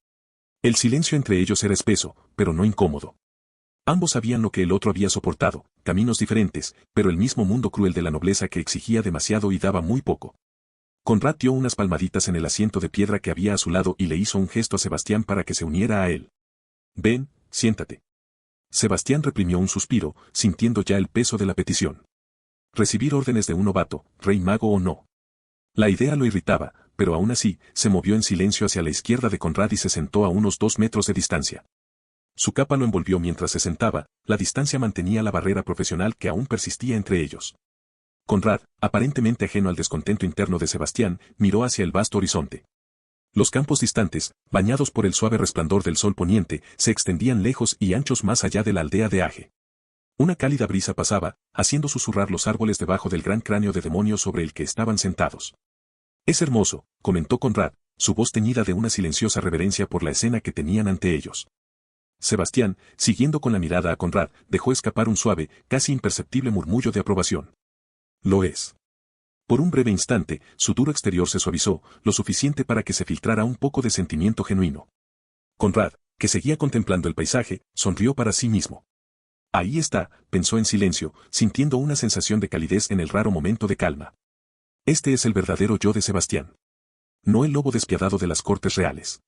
El silencio entre ellos era espeso, pero no incómodo. Ambos sabían lo que el otro había soportado, caminos diferentes, pero el mismo mundo cruel de la nobleza que exigía demasiado y daba muy poco. Conrad dio unas palmaditas en el asiento de piedra que había a su lado y le hizo un gesto a Sebastián para que se uniera a él. «Ven, siéntate». Sebastián reprimió un suspiro, sintiendo ya el peso de la petición. Recibir órdenes de un novato, rey mago o no. La idea lo irritaba, pero aún así, se movió en silencio hacia la izquierda de Conrad y se sentó a unos 2 metros de distancia. Su capa lo envolvió mientras se sentaba, la distancia mantenía la barrera profesional que aún persistía entre ellos. Conrad, aparentemente ajeno al descontento interno de Sebastián, miró hacia el vasto horizonte. Los campos distantes, bañados por el suave resplandor del sol poniente, se extendían lejos y anchos más allá de la aldea de Aje. Una cálida brisa pasaba, haciendo susurrar los árboles debajo del gran cráneo de demonio sobre el que estaban sentados. «Es hermoso», comentó Conrad, su voz teñida de una silenciosa reverencia por la escena que tenían ante ellos. Sebastián, siguiendo con la mirada a Conrad, dejó escapar un suave, casi imperceptible murmullo de aprobación. «Lo es». Por un breve instante, su duro exterior se suavizó, lo suficiente para que se filtrara un poco de sentimiento genuino. Conrad, que seguía contemplando el paisaje, sonrió para sí mismo. Ahí está, pensó en silencio, sintiendo una sensación de calidez en el raro momento de calma. Este es el verdadero yo de Sebastián. No el lobo despiadado de las cortes reales.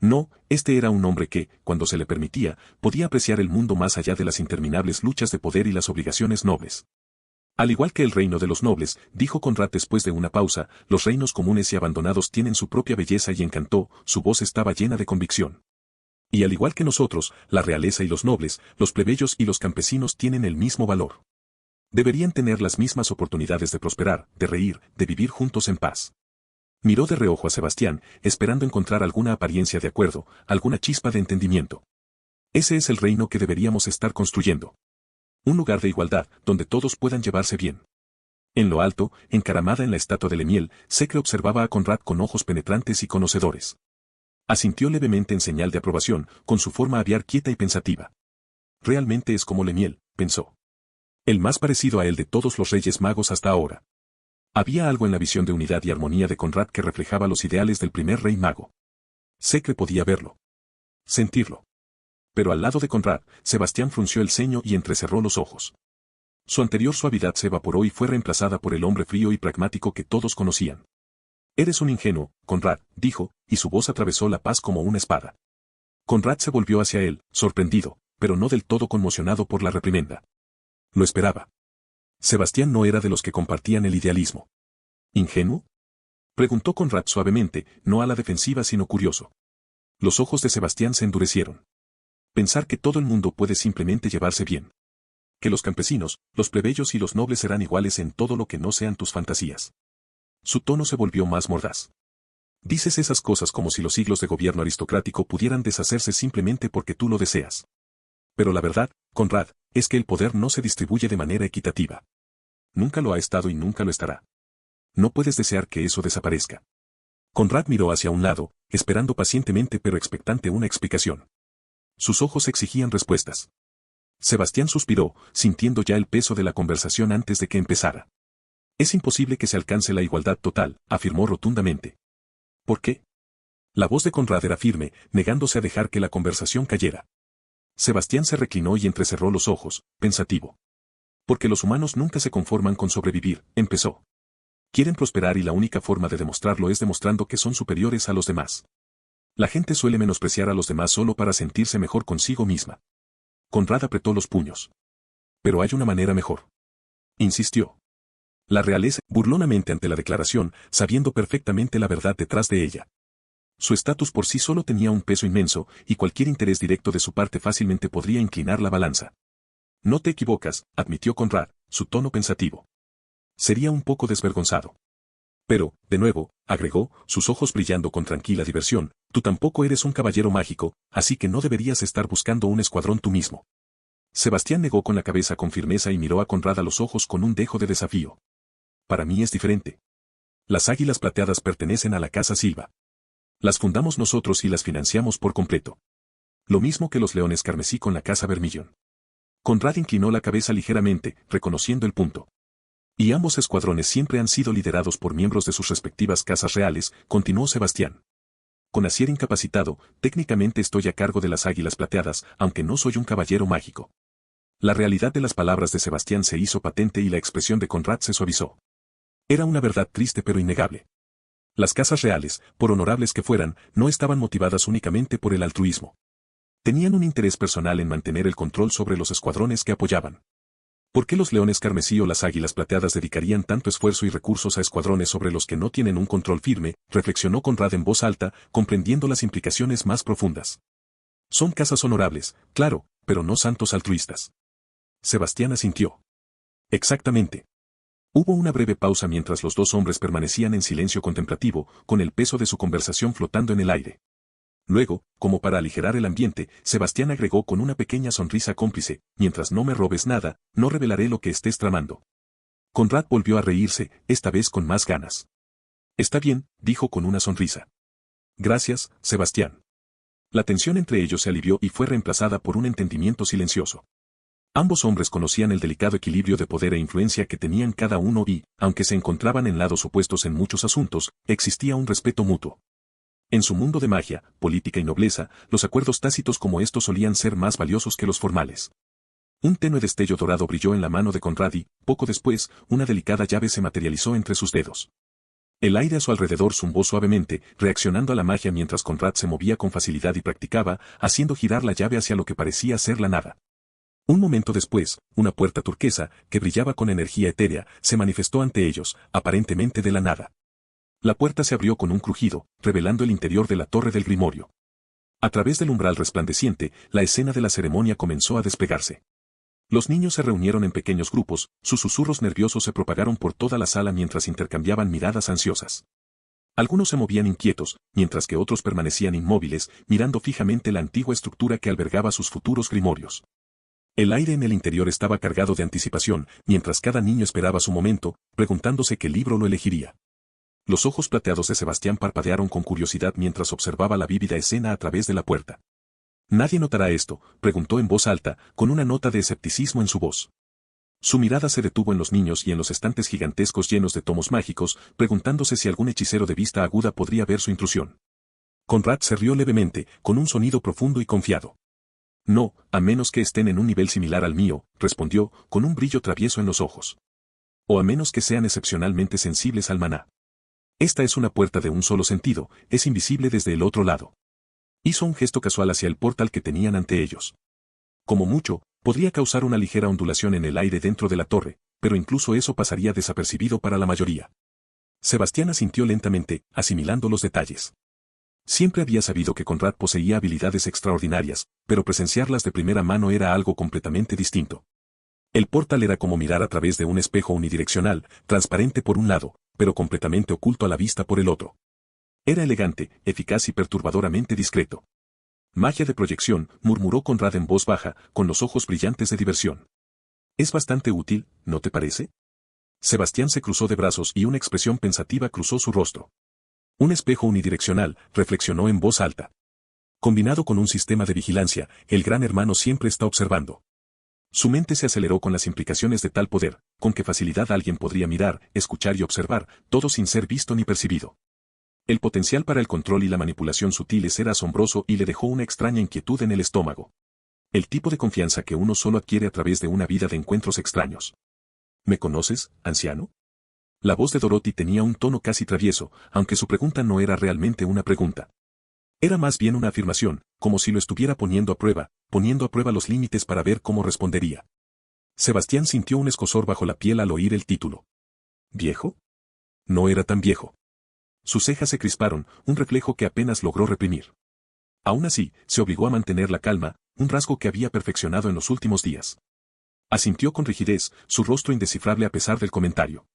No, este era un hombre que, cuando se le permitía, podía apreciar el mundo más allá de las interminables luchas de poder y las obligaciones nobles. Al igual que el reino de los nobles, dijo Conrad después de una pausa, los reinos comunes y abandonados tienen su propia belleza y encanto, su voz estaba llena de convicción. Y al igual que nosotros, la realeza y los nobles, los plebeyos y los campesinos tienen el mismo valor. Deberían tener las mismas oportunidades de prosperar, de reír, de vivir juntos en paz. Miró de reojo a Sebastián, esperando encontrar alguna apariencia de acuerdo, alguna chispa de entendimiento. Ese es el reino que deberíamos estar construyendo. Un lugar de igualdad, donde todos puedan llevarse bien. En lo alto, encaramada en la estatua de Lemiel, Secre observaba a Conrad con ojos penetrantes y conocedores. Asintió levemente en señal de aprobación, con su forma aviar quieta y pensativa. Realmente es como Lemiel, pensó. El más parecido a él de todos los reyes magos hasta ahora. Había algo en la visión de unidad y armonía de Conrad que reflejaba los ideales del primer rey mago. Secre podía verlo. Sentirlo. Pero al lado de Conrad, Sebastián frunció el ceño y entrecerró los ojos. Su anterior suavidad se evaporó y fue reemplazada por el hombre frío y pragmático que todos conocían. Eres un ingenuo, Conrad, dijo, y su voz atravesó la paz como una espada. Conrad se volvió hacia él, sorprendido, pero no del todo conmocionado por la reprimenda. Lo esperaba. Sebastián no era de los que compartían el idealismo. ¿Ingenuo? Preguntó Conrad suavemente, no a la defensiva sino curioso. Los ojos de Sebastián se endurecieron. Pensar que todo el mundo puede simplemente llevarse bien. Que los campesinos, los plebeyos y los nobles serán iguales en todo lo que no sean tus fantasías. Su tono se volvió más mordaz. Dices esas cosas como si los siglos de gobierno aristocrático pudieran deshacerse simplemente porque tú lo deseas. Pero la verdad, Conrad, es que el poder no se distribuye de manera equitativa. Nunca lo ha estado y nunca lo estará. No puedes desear que eso desaparezca. Conrad miró hacia un lado, esperando pacientemente pero expectante una explicación. Sus ojos exigían respuestas. Sebastián suspiró, sintiendo ya el peso de la conversación antes de que empezara. Es imposible que se alcance la igualdad total, afirmó rotundamente. ¿Por qué? La voz de Conrad era firme, negándose a dejar que la conversación cayera. Sebastián se reclinó y entrecerró los ojos, pensativo. Porque los humanos nunca se conforman con sobrevivir, empezó. Quieren prosperar y la única forma de demostrarlo es demostrando que son superiores a los demás. La gente suele menospreciar a los demás solo para sentirse mejor consigo misma. Conrad apretó los puños. Pero hay una manera mejor. Insistió. La realeza, burlonamente ante la declaración, sabiendo perfectamente la verdad detrás de ella. Su estatus por sí solo tenía un peso inmenso, y cualquier interés directo de su parte fácilmente podría inclinar la balanza. No te equivocas, admitió Conrad, su tono pensativo. Sería un poco desvergonzado. Pero, de nuevo, agregó, sus ojos brillando con tranquila diversión, tú tampoco eres un caballero mágico, así que no deberías estar buscando un escuadrón tú mismo. Sebastián negó con la cabeza con firmeza y miró a Conrad a los ojos con un dejo de desafío. Para mí es diferente. Las águilas plateadas pertenecen a la casa Silva. Las fundamos nosotros y las financiamos por completo. Lo mismo que los leones carmesí con la casa Vermillon. Conrad inclinó la cabeza ligeramente, reconociendo el punto. Y ambos escuadrones siempre han sido liderados por miembros de sus respectivas casas reales, continuó Sebastián. Con Asier incapacitado, técnicamente estoy a cargo de las águilas plateadas, aunque no soy un caballero mágico. La realidad de las palabras de Sebastián se hizo patente y la expresión de Conrad se suavizó. Era una verdad triste pero innegable. Las casas reales, por honorables que fueran, no estaban motivadas únicamente por el altruismo. Tenían un interés personal en mantener el control sobre los escuadrones que apoyaban. ¿Por qué los leones carmesí o las águilas plateadas dedicarían tanto esfuerzo y recursos a escuadrones sobre los que no tienen un control firme? Reflexionó Conrad en voz alta, comprendiendo las implicaciones más profundas. Son casas honorables, claro, pero no santos altruistas. Sebastián asintió. Exactamente. Hubo una breve pausa mientras los dos hombres permanecían en silencio contemplativo, con el peso de su conversación flotando en el aire. Luego, como para aligerar el ambiente, Sebastián agregó con una pequeña sonrisa cómplice, mientras no me robes nada, no revelaré lo que estés tramando. Conrad volvió a reírse, esta vez con más ganas. Está bien, dijo con una sonrisa. Gracias, Sebastián. La tensión entre ellos se alivió y fue reemplazada por un entendimiento silencioso. Ambos hombres conocían el delicado equilibrio de poder e influencia que tenían cada uno y, aunque se encontraban en lados opuestos en muchos asuntos, existía un respeto mutuo. En su mundo de magia, política y nobleza, los acuerdos tácitos como estos solían ser más valiosos que los formales. Un tenue destello dorado brilló en la mano de Conrad y, poco después, una delicada llave se materializó entre sus dedos. El aire a su alrededor zumbó suavemente, reaccionando a la magia mientras Conrad se movía con facilidad y practicaba, haciendo girar la llave hacia lo que parecía ser la nada. Un momento después, una puerta turquesa, que brillaba con energía etérea, se manifestó ante ellos, aparentemente de la nada. La puerta se abrió con un crujido, revelando el interior de la torre del Grimorio. A través del umbral resplandeciente, la escena de la ceremonia comenzó a desplegarse. Los niños se reunieron en pequeños grupos, sus susurros nerviosos se propagaron por toda la sala mientras intercambiaban miradas ansiosas. Algunos se movían inquietos, mientras que otros permanecían inmóviles, mirando fijamente la antigua estructura que albergaba sus futuros grimorios. El aire en el interior estaba cargado de anticipación, mientras cada niño esperaba su momento, preguntándose qué libro lo elegiría. Los ojos plateados de Sebastián parpadearon con curiosidad mientras observaba la vívida escena a través de la puerta. «¿Nadie notará esto?», preguntó en voz alta, con una nota de escepticismo en su voz. Su mirada se detuvo en los niños y en los estantes gigantescos llenos de tomos mágicos, preguntándose si algún hechicero de vista aguda podría ver su intrusión. Conrad se rió levemente, con un sonido profundo y confiado. «No, a menos que estén en un nivel similar al mío», respondió, con un brillo travieso en los ojos. «O a menos que sean excepcionalmente sensibles al maná. Esta es una puerta de un solo sentido, es invisible desde el otro lado». Hizo un gesto casual hacia el portal que tenían ante ellos. Como mucho, podría causar una ligera ondulación en el aire dentro de la torre, pero incluso eso pasaría desapercibido para la mayoría. Sebastián asintió lentamente, asimilando los detalles. Siempre había sabido que Conrad poseía habilidades extraordinarias, pero presenciarlas de primera mano era algo completamente distinto. El portal era como mirar a través de un espejo unidireccional, transparente por un lado, pero completamente oculto a la vista por el otro. Era elegante, eficaz y perturbadoramente discreto. «Magia de proyección», murmuró Conrad en voz baja, con los ojos brillantes de diversión. «Es bastante útil, ¿no te parece?». Sebastián se cruzó de brazos y una expresión pensativa cruzó su rostro. «Un espejo unidireccional», reflexionó en voz alta. «Combinado con un sistema de vigilancia, el gran hermano siempre está observando». Su mente se aceleró con las implicaciones de tal poder, con qué facilidad alguien podría mirar, escuchar y observar, todo sin ser visto ni percibido. El potencial para el control y la manipulación sutiles era asombroso y le dejó una extraña inquietud en el estómago. El tipo de confianza que uno solo adquiere a través de una vida de encuentros extraños. «¿Me conoces, anciano?». La voz de Dorothy tenía un tono casi travieso, aunque su pregunta no era realmente una pregunta. Era más bien una afirmación, como si lo estuviera poniendo a prueba los límites para ver cómo respondería. Sebastián sintió un escozor bajo la piel al oír el título. ¿Viejo? No era tan viejo. Sus cejas se crisparon, un reflejo que apenas logró reprimir. Aún así, se obligó a mantener la calma, un rasgo que había perfeccionado en los últimos días. Asintió con rigidez, su rostro indescifrable a pesar del comentario.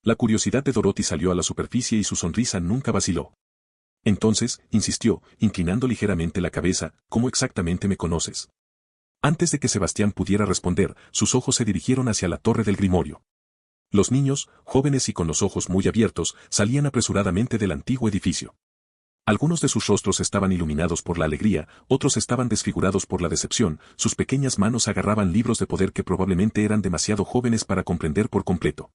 La curiosidad de Dorothy salió a la superficie y su sonrisa nunca vaciló. Entonces, insistió, inclinando ligeramente la cabeza, ¿cómo exactamente me conoces? Antes de que Sebastián pudiera responder, sus ojos se dirigieron hacia la torre del Grimorio. Los niños, jóvenes y con los ojos muy abiertos, salían apresuradamente del antiguo edificio. Algunos de sus rostros estaban iluminados por la alegría, otros estaban desfigurados por la decepción, sus pequeñas manos agarraban libros de poder que probablemente eran demasiado jóvenes para comprender por completo.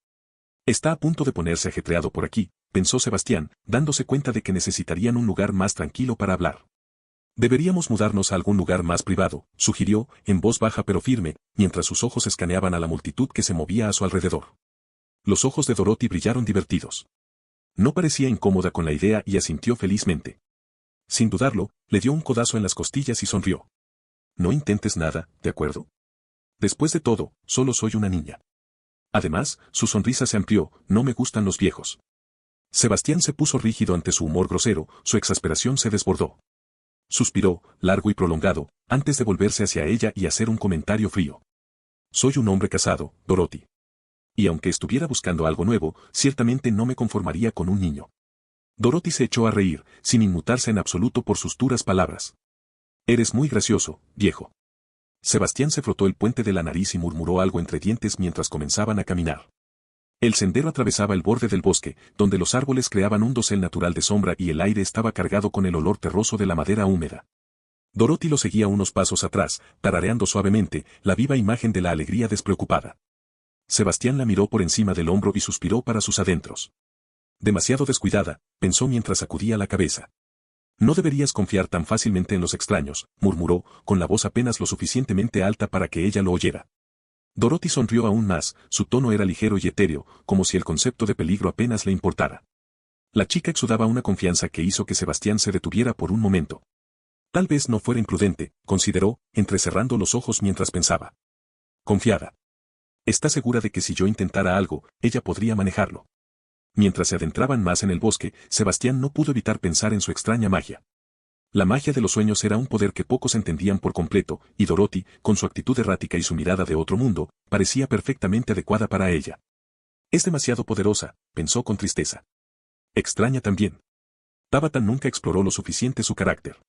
«Está a punto de ponerse ajetreado por aquí», pensó Sebastián, dándose cuenta de que necesitarían un lugar más tranquilo para hablar. «Deberíamos mudarnos a algún lugar más privado», sugirió, en voz baja pero firme, mientras sus ojos escaneaban a la multitud que se movía a su alrededor. Los ojos de Dorothy brillaron divertidos. No parecía incómoda con la idea y asintió felizmente. Sin dudarlo, le dio un codazo en las costillas y sonrió. «No intentes nada, ¿de acuerdo? Después de todo, solo soy una niña». Además, su sonrisa se amplió, «no me gustan los viejos». Sebastián se puso rígido ante su humor grosero, su exasperación se desbordó. Suspiró, largo y prolongado, antes de volverse hacia ella y hacer un comentario frío. «Soy un hombre casado, Dorothy. Y aunque estuviera buscando algo nuevo, ciertamente no me conformaría con un niño». Dorothy se echó a reír, sin inmutarse en absoluto por sus duras palabras. «Eres muy gracioso, viejo». Sebastián se frotó el puente de la nariz y murmuró algo entre dientes mientras comenzaban a caminar. El sendero atravesaba el borde del bosque, donde los árboles creaban un dosel natural de sombra y el aire estaba cargado con el olor terroso de la madera húmeda. Dorothy lo seguía unos pasos atrás, tarareando suavemente, la viva imagen de la alegría despreocupada. Sebastián la miró por encima del hombro y suspiró para sus adentros. Demasiado descuidada, pensó mientras sacudía la cabeza. No deberías confiar tan fácilmente en los extraños, murmuró, con la voz apenas lo suficientemente alta para que ella lo oyera. Dorothy sonrió aún más, su tono era ligero y etéreo, como si el concepto de peligro apenas le importara. La chica exudaba una confianza que hizo que Sebastián se detuviera por un momento. Tal vez no fuera imprudente, consideró, entrecerrando los ojos mientras pensaba. Confiada. Está segura de que si yo intentara algo, ella podría manejarlo. Mientras se adentraban más en el bosque, Sebastián no pudo evitar pensar en su extraña magia. La magia de los sueños era un poder que pocos entendían por completo, y Dorothy, con su actitud errática y su mirada de otro mundo, parecía perfectamente adecuada para ella. Es demasiado poderosa, pensó con tristeza. Extraña también. Tabitha nunca exploró lo suficiente su carácter.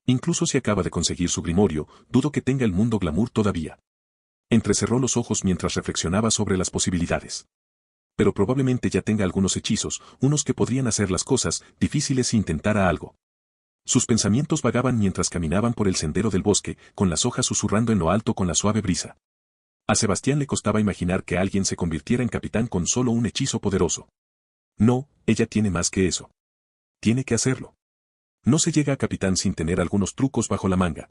Incluso si acaba de conseguir su grimorio, dudo que tenga el mundo glamour todavía. Entrecerró los ojos mientras reflexionaba sobre las posibilidades. Pero probablemente ya tenga algunos hechizos, unos que podrían hacer las cosas difíciles si intentara algo. Sus pensamientos vagaban mientras caminaban por el sendero del bosque, con las hojas susurrando en lo alto con la suave brisa. A Sebastián le costaba imaginar que alguien se convirtiera en capitán con solo un hechizo poderoso. No, ella tiene más que eso. Tiene que hacerlo. No se llega a capitán sin tener algunos trucos bajo la manga.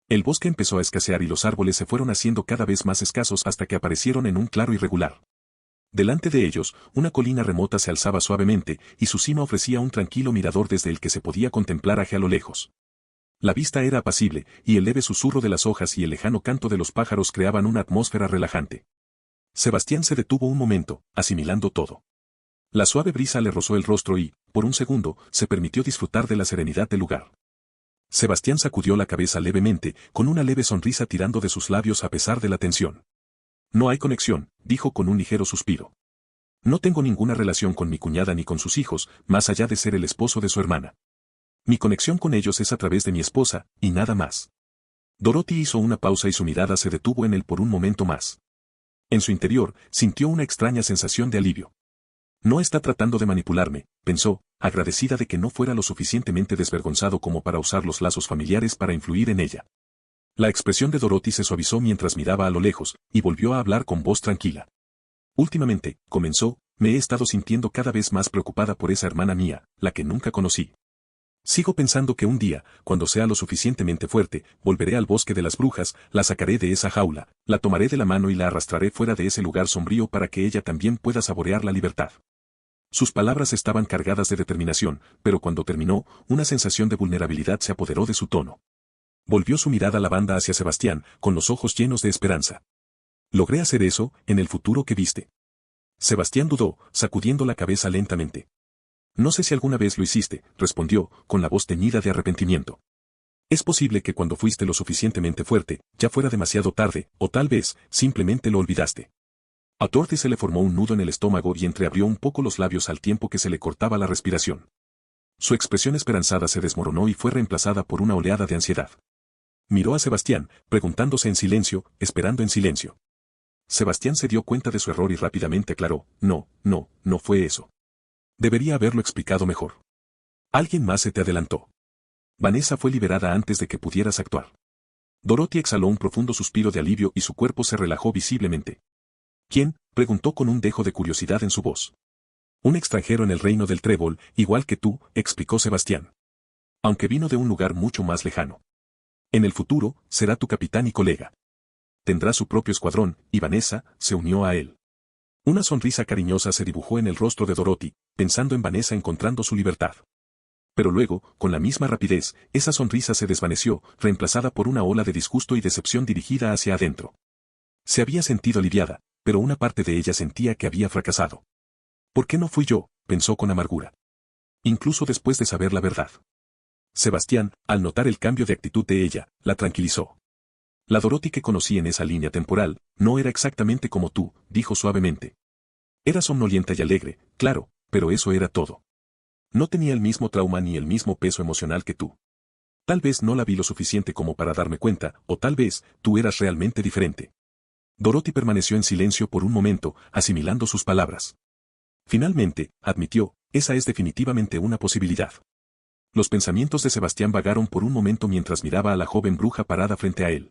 El bosque empezó a escasear y los árboles se fueron haciendo cada vez más escasos hasta que aparecieron en un claro irregular. Delante de ellos, una colina remota se alzaba suavemente, y su cima ofrecía un tranquilo mirador desde el que se podía contemplar hacia lo lejos. La vista era apacible, y el leve susurro de las hojas y el lejano canto de los pájaros creaban una atmósfera relajante. Sebastián se detuvo un momento, asimilando todo. La suave brisa le rozó el rostro y, por un segundo, se permitió disfrutar de la serenidad del lugar. Sebastián sacudió la cabeza levemente, con una leve sonrisa tirando de sus labios a pesar de la tensión. No hay conexión, dijo con un ligero suspiro. No tengo ninguna relación con mi cuñada ni con sus hijos, más allá de ser el esposo de su hermana. Mi conexión con ellos es a través de mi esposa, y nada más. Dorothy hizo una pausa y su mirada se detuvo en él por un momento más. En su interior, sintió una extraña sensación de alivio. No está tratando de manipularme, pensó, agradecida de que no fuera lo suficientemente desvergonzado como para usar los lazos familiares para influir en ella. La expresión de Dorothy se suavizó mientras miraba a lo lejos, y volvió a hablar con voz tranquila. Últimamente, comenzó, me he estado sintiendo cada vez más preocupada por esa hermana mía, la que nunca conocí. Sigo pensando que un día, cuando sea lo suficientemente fuerte, volveré al bosque de las brujas, la sacaré de esa jaula, la tomaré de la mano y la arrastraré fuera de ese lugar sombrío para que ella también pueda saborear la libertad. Sus palabras estaban cargadas de determinación, pero cuando terminó, una sensación de vulnerabilidad se apoderó de su tono. Volvió su mirada lavanda hacia Sebastián, con los ojos llenos de esperanza. Logré hacer eso, en el futuro que viste. Sebastián dudó, sacudiendo la cabeza lentamente. No sé si alguna vez lo hiciste, respondió, con la voz teñida de arrepentimiento. Es posible que cuando fuiste lo suficientemente fuerte, ya fuera demasiado tarde, o tal vez, simplemente lo olvidaste. A Dorothy se le formó un nudo en el estómago y entreabrió un poco los labios al tiempo que se le cortaba la respiración. Su expresión esperanzada se desmoronó y fue reemplazada por una oleada de ansiedad. Miró a Sebastián, preguntándose en silencio, esperando en silencio. Sebastián se dio cuenta de su error y rápidamente aclaró, no fue eso. Debería haberlo explicado mejor. Alguien más se te adelantó. Vanessa fue liberada antes de que pudieras actuar. Dorothy exhaló un profundo suspiro de alivio y su cuerpo se relajó visiblemente. ¿Quién? Preguntó con un dejo de curiosidad en su voz. Un extranjero en el reino del trébol, igual que tú, explicó Sebastián. Aunque vino de un lugar mucho más lejano. En el futuro, será tu capitán y colega. Tendrá su propio escuadrón, y Vanessa se unió a él. Una sonrisa cariñosa se dibujó en el rostro de Dorothy, pensando en Vanessa encontrando su libertad. Pero luego, con la misma rapidez, esa sonrisa se desvaneció, reemplazada por una ola de disgusto y decepción dirigida hacia adentro. Se había sentido aliviada, pero una parte de ella sentía que había fracasado. ¿Por qué no fui yo?, pensó con amargura. Incluso después de saber la verdad. Sebastián, al notar el cambio de actitud de ella, la tranquilizó. La Dorothy que conocí en esa línea temporal, no era exactamente como tú, dijo suavemente. Era somnolienta y alegre, claro, pero eso era todo. No tenía el mismo trauma ni el mismo peso emocional que tú. Tal vez no la vi lo suficiente como para darme cuenta, o tal vez, tú eras realmente diferente. Dorothy permaneció en silencio por un momento, asimilando sus palabras. Finalmente, admitió, esa es definitivamente una posibilidad. Los pensamientos de Sebastián vagaron por un momento mientras miraba a la joven bruja parada frente a él.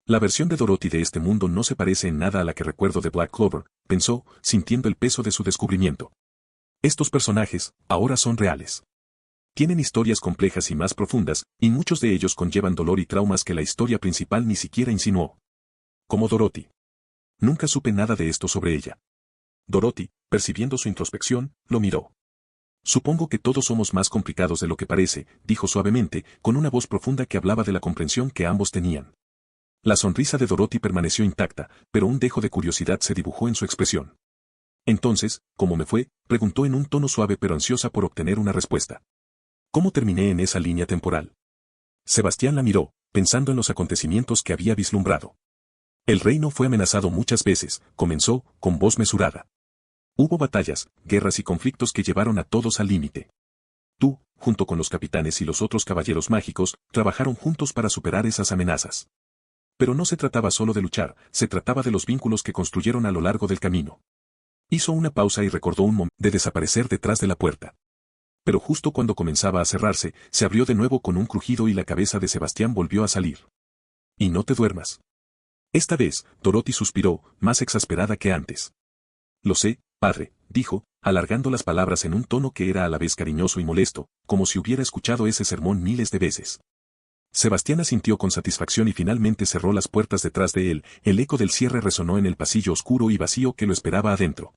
La versión de Dorothy de este mundo no se parece en nada a la que recuerdo de Black Clover, pensó, sintiendo el peso de su descubrimiento. Estos personajes, ahora son reales. Tienen historias complejas y más profundas, y muchos de ellos conllevan dolor y traumas que la historia principal ni siquiera insinuó. Como Dorothy. Nunca supe nada de esto sobre ella. Dorothy, percibiendo su introspección, lo miró. Supongo que todos somos más complicados de lo que parece, dijo suavemente, con una voz profunda que hablaba de la comprensión que ambos tenían. La sonrisa de Dorothy permaneció intacta, pero un dejo de curiosidad se dibujó en su expresión. Entonces, ¿cómo me fue?, preguntó en un tono suave pero ansiosa por obtener una respuesta. ¿Cómo terminé en esa línea temporal? Sebastián la miró, pensando en los acontecimientos que había vislumbrado. El reino fue amenazado muchas veces, comenzó, con voz mesurada. Hubo batallas, guerras y conflictos que llevaron a todos al límite. Tú, junto con los capitanes y los otros caballeros mágicos, trabajaron juntos para superar esas amenazas. Pero no se trataba solo de luchar, se trataba de los vínculos que construyeron a lo largo del camino. Hizo una pausa y recordó un momento de desaparecer detrás de la puerta. Pero justo cuando comenzaba a cerrarse, se abrió de nuevo con un crujido y la cabeza de Sebastián volvió a salir. Y no te duermas. Esta vez, Dorothy suspiró, más exasperada que antes. Lo sé, padre, dijo, alargando las palabras en un tono que era a la vez cariñoso y molesto, como si hubiera escuchado ese sermón miles de veces. Sebastián asintió con satisfacción y finalmente cerró las puertas detrás de él, el eco del cierre resonó en el pasillo oscuro y vacío que lo esperaba adentro.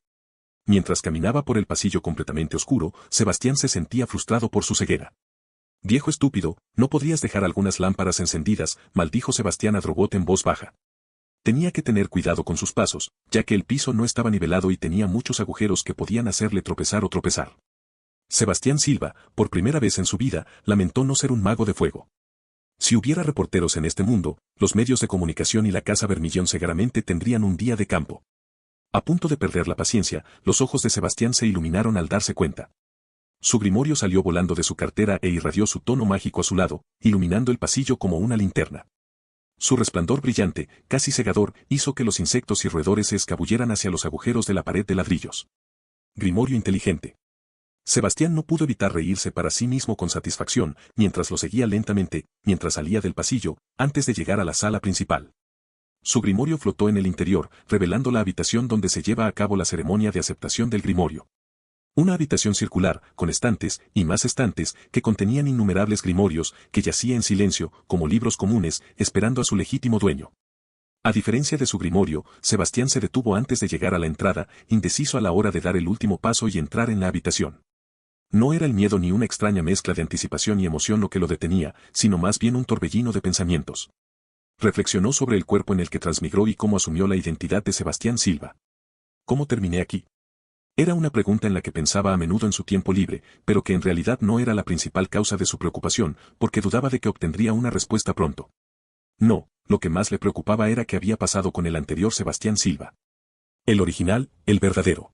Mientras caminaba por el pasillo completamente oscuro, Sebastián se sentía frustrado por su ceguera. Viejo estúpido, ¿no podrías dejar algunas lámparas encendidas?, maldijo Sebastián a Drogot en voz baja. Tenía que tener cuidado con sus pasos, ya que el piso no estaba nivelado y tenía muchos agujeros que podían hacerle tropezar o tropezar. Sebastián Silva, por primera vez en su vida, lamentó no ser un mago de fuego. Si hubiera reporteros en este mundo, los medios de comunicación y la Casa Vermillón seguramente tendrían un día de campo. A punto de perder la paciencia, los ojos de Sebastián se iluminaron al darse cuenta. Su grimorio salió volando de su cartera e irradió su tono mágico a su lado, iluminando el pasillo como una linterna. Su resplandor brillante, casi cegador, hizo que los insectos y roedores se escabulleran hacia los agujeros de la pared de ladrillos. Grimorio inteligente. Sebastián no pudo evitar reírse para sí mismo con satisfacción, mientras lo seguía lentamente, mientras salía del pasillo, antes de llegar a la sala principal. Su grimorio flotó en el interior, revelando la habitación donde se lleva a cabo la ceremonia de aceptación del grimorio. Una habitación circular, con estantes, y más estantes, que contenían innumerables grimorios, que yacía en silencio, como libros comunes, esperando a su legítimo dueño. A diferencia de su grimorio, Sebastián se detuvo antes de llegar a la entrada, indeciso a la hora de dar el último paso y entrar en la habitación. No era el miedo ni una extraña mezcla de anticipación y emoción lo que lo detenía, sino más bien un torbellino de pensamientos. Reflexionó sobre el cuerpo en el que transmigró y cómo asumió la identidad de Sebastián Silva. ¿Cómo terminé aquí? Era una pregunta en la que pensaba a menudo en su tiempo libre, pero que en realidad no era la principal causa de su preocupación, porque dudaba de que obtendría una respuesta pronto. No, lo que más le preocupaba era qué había pasado con el anterior Sebastián Silva. El original, el verdadero.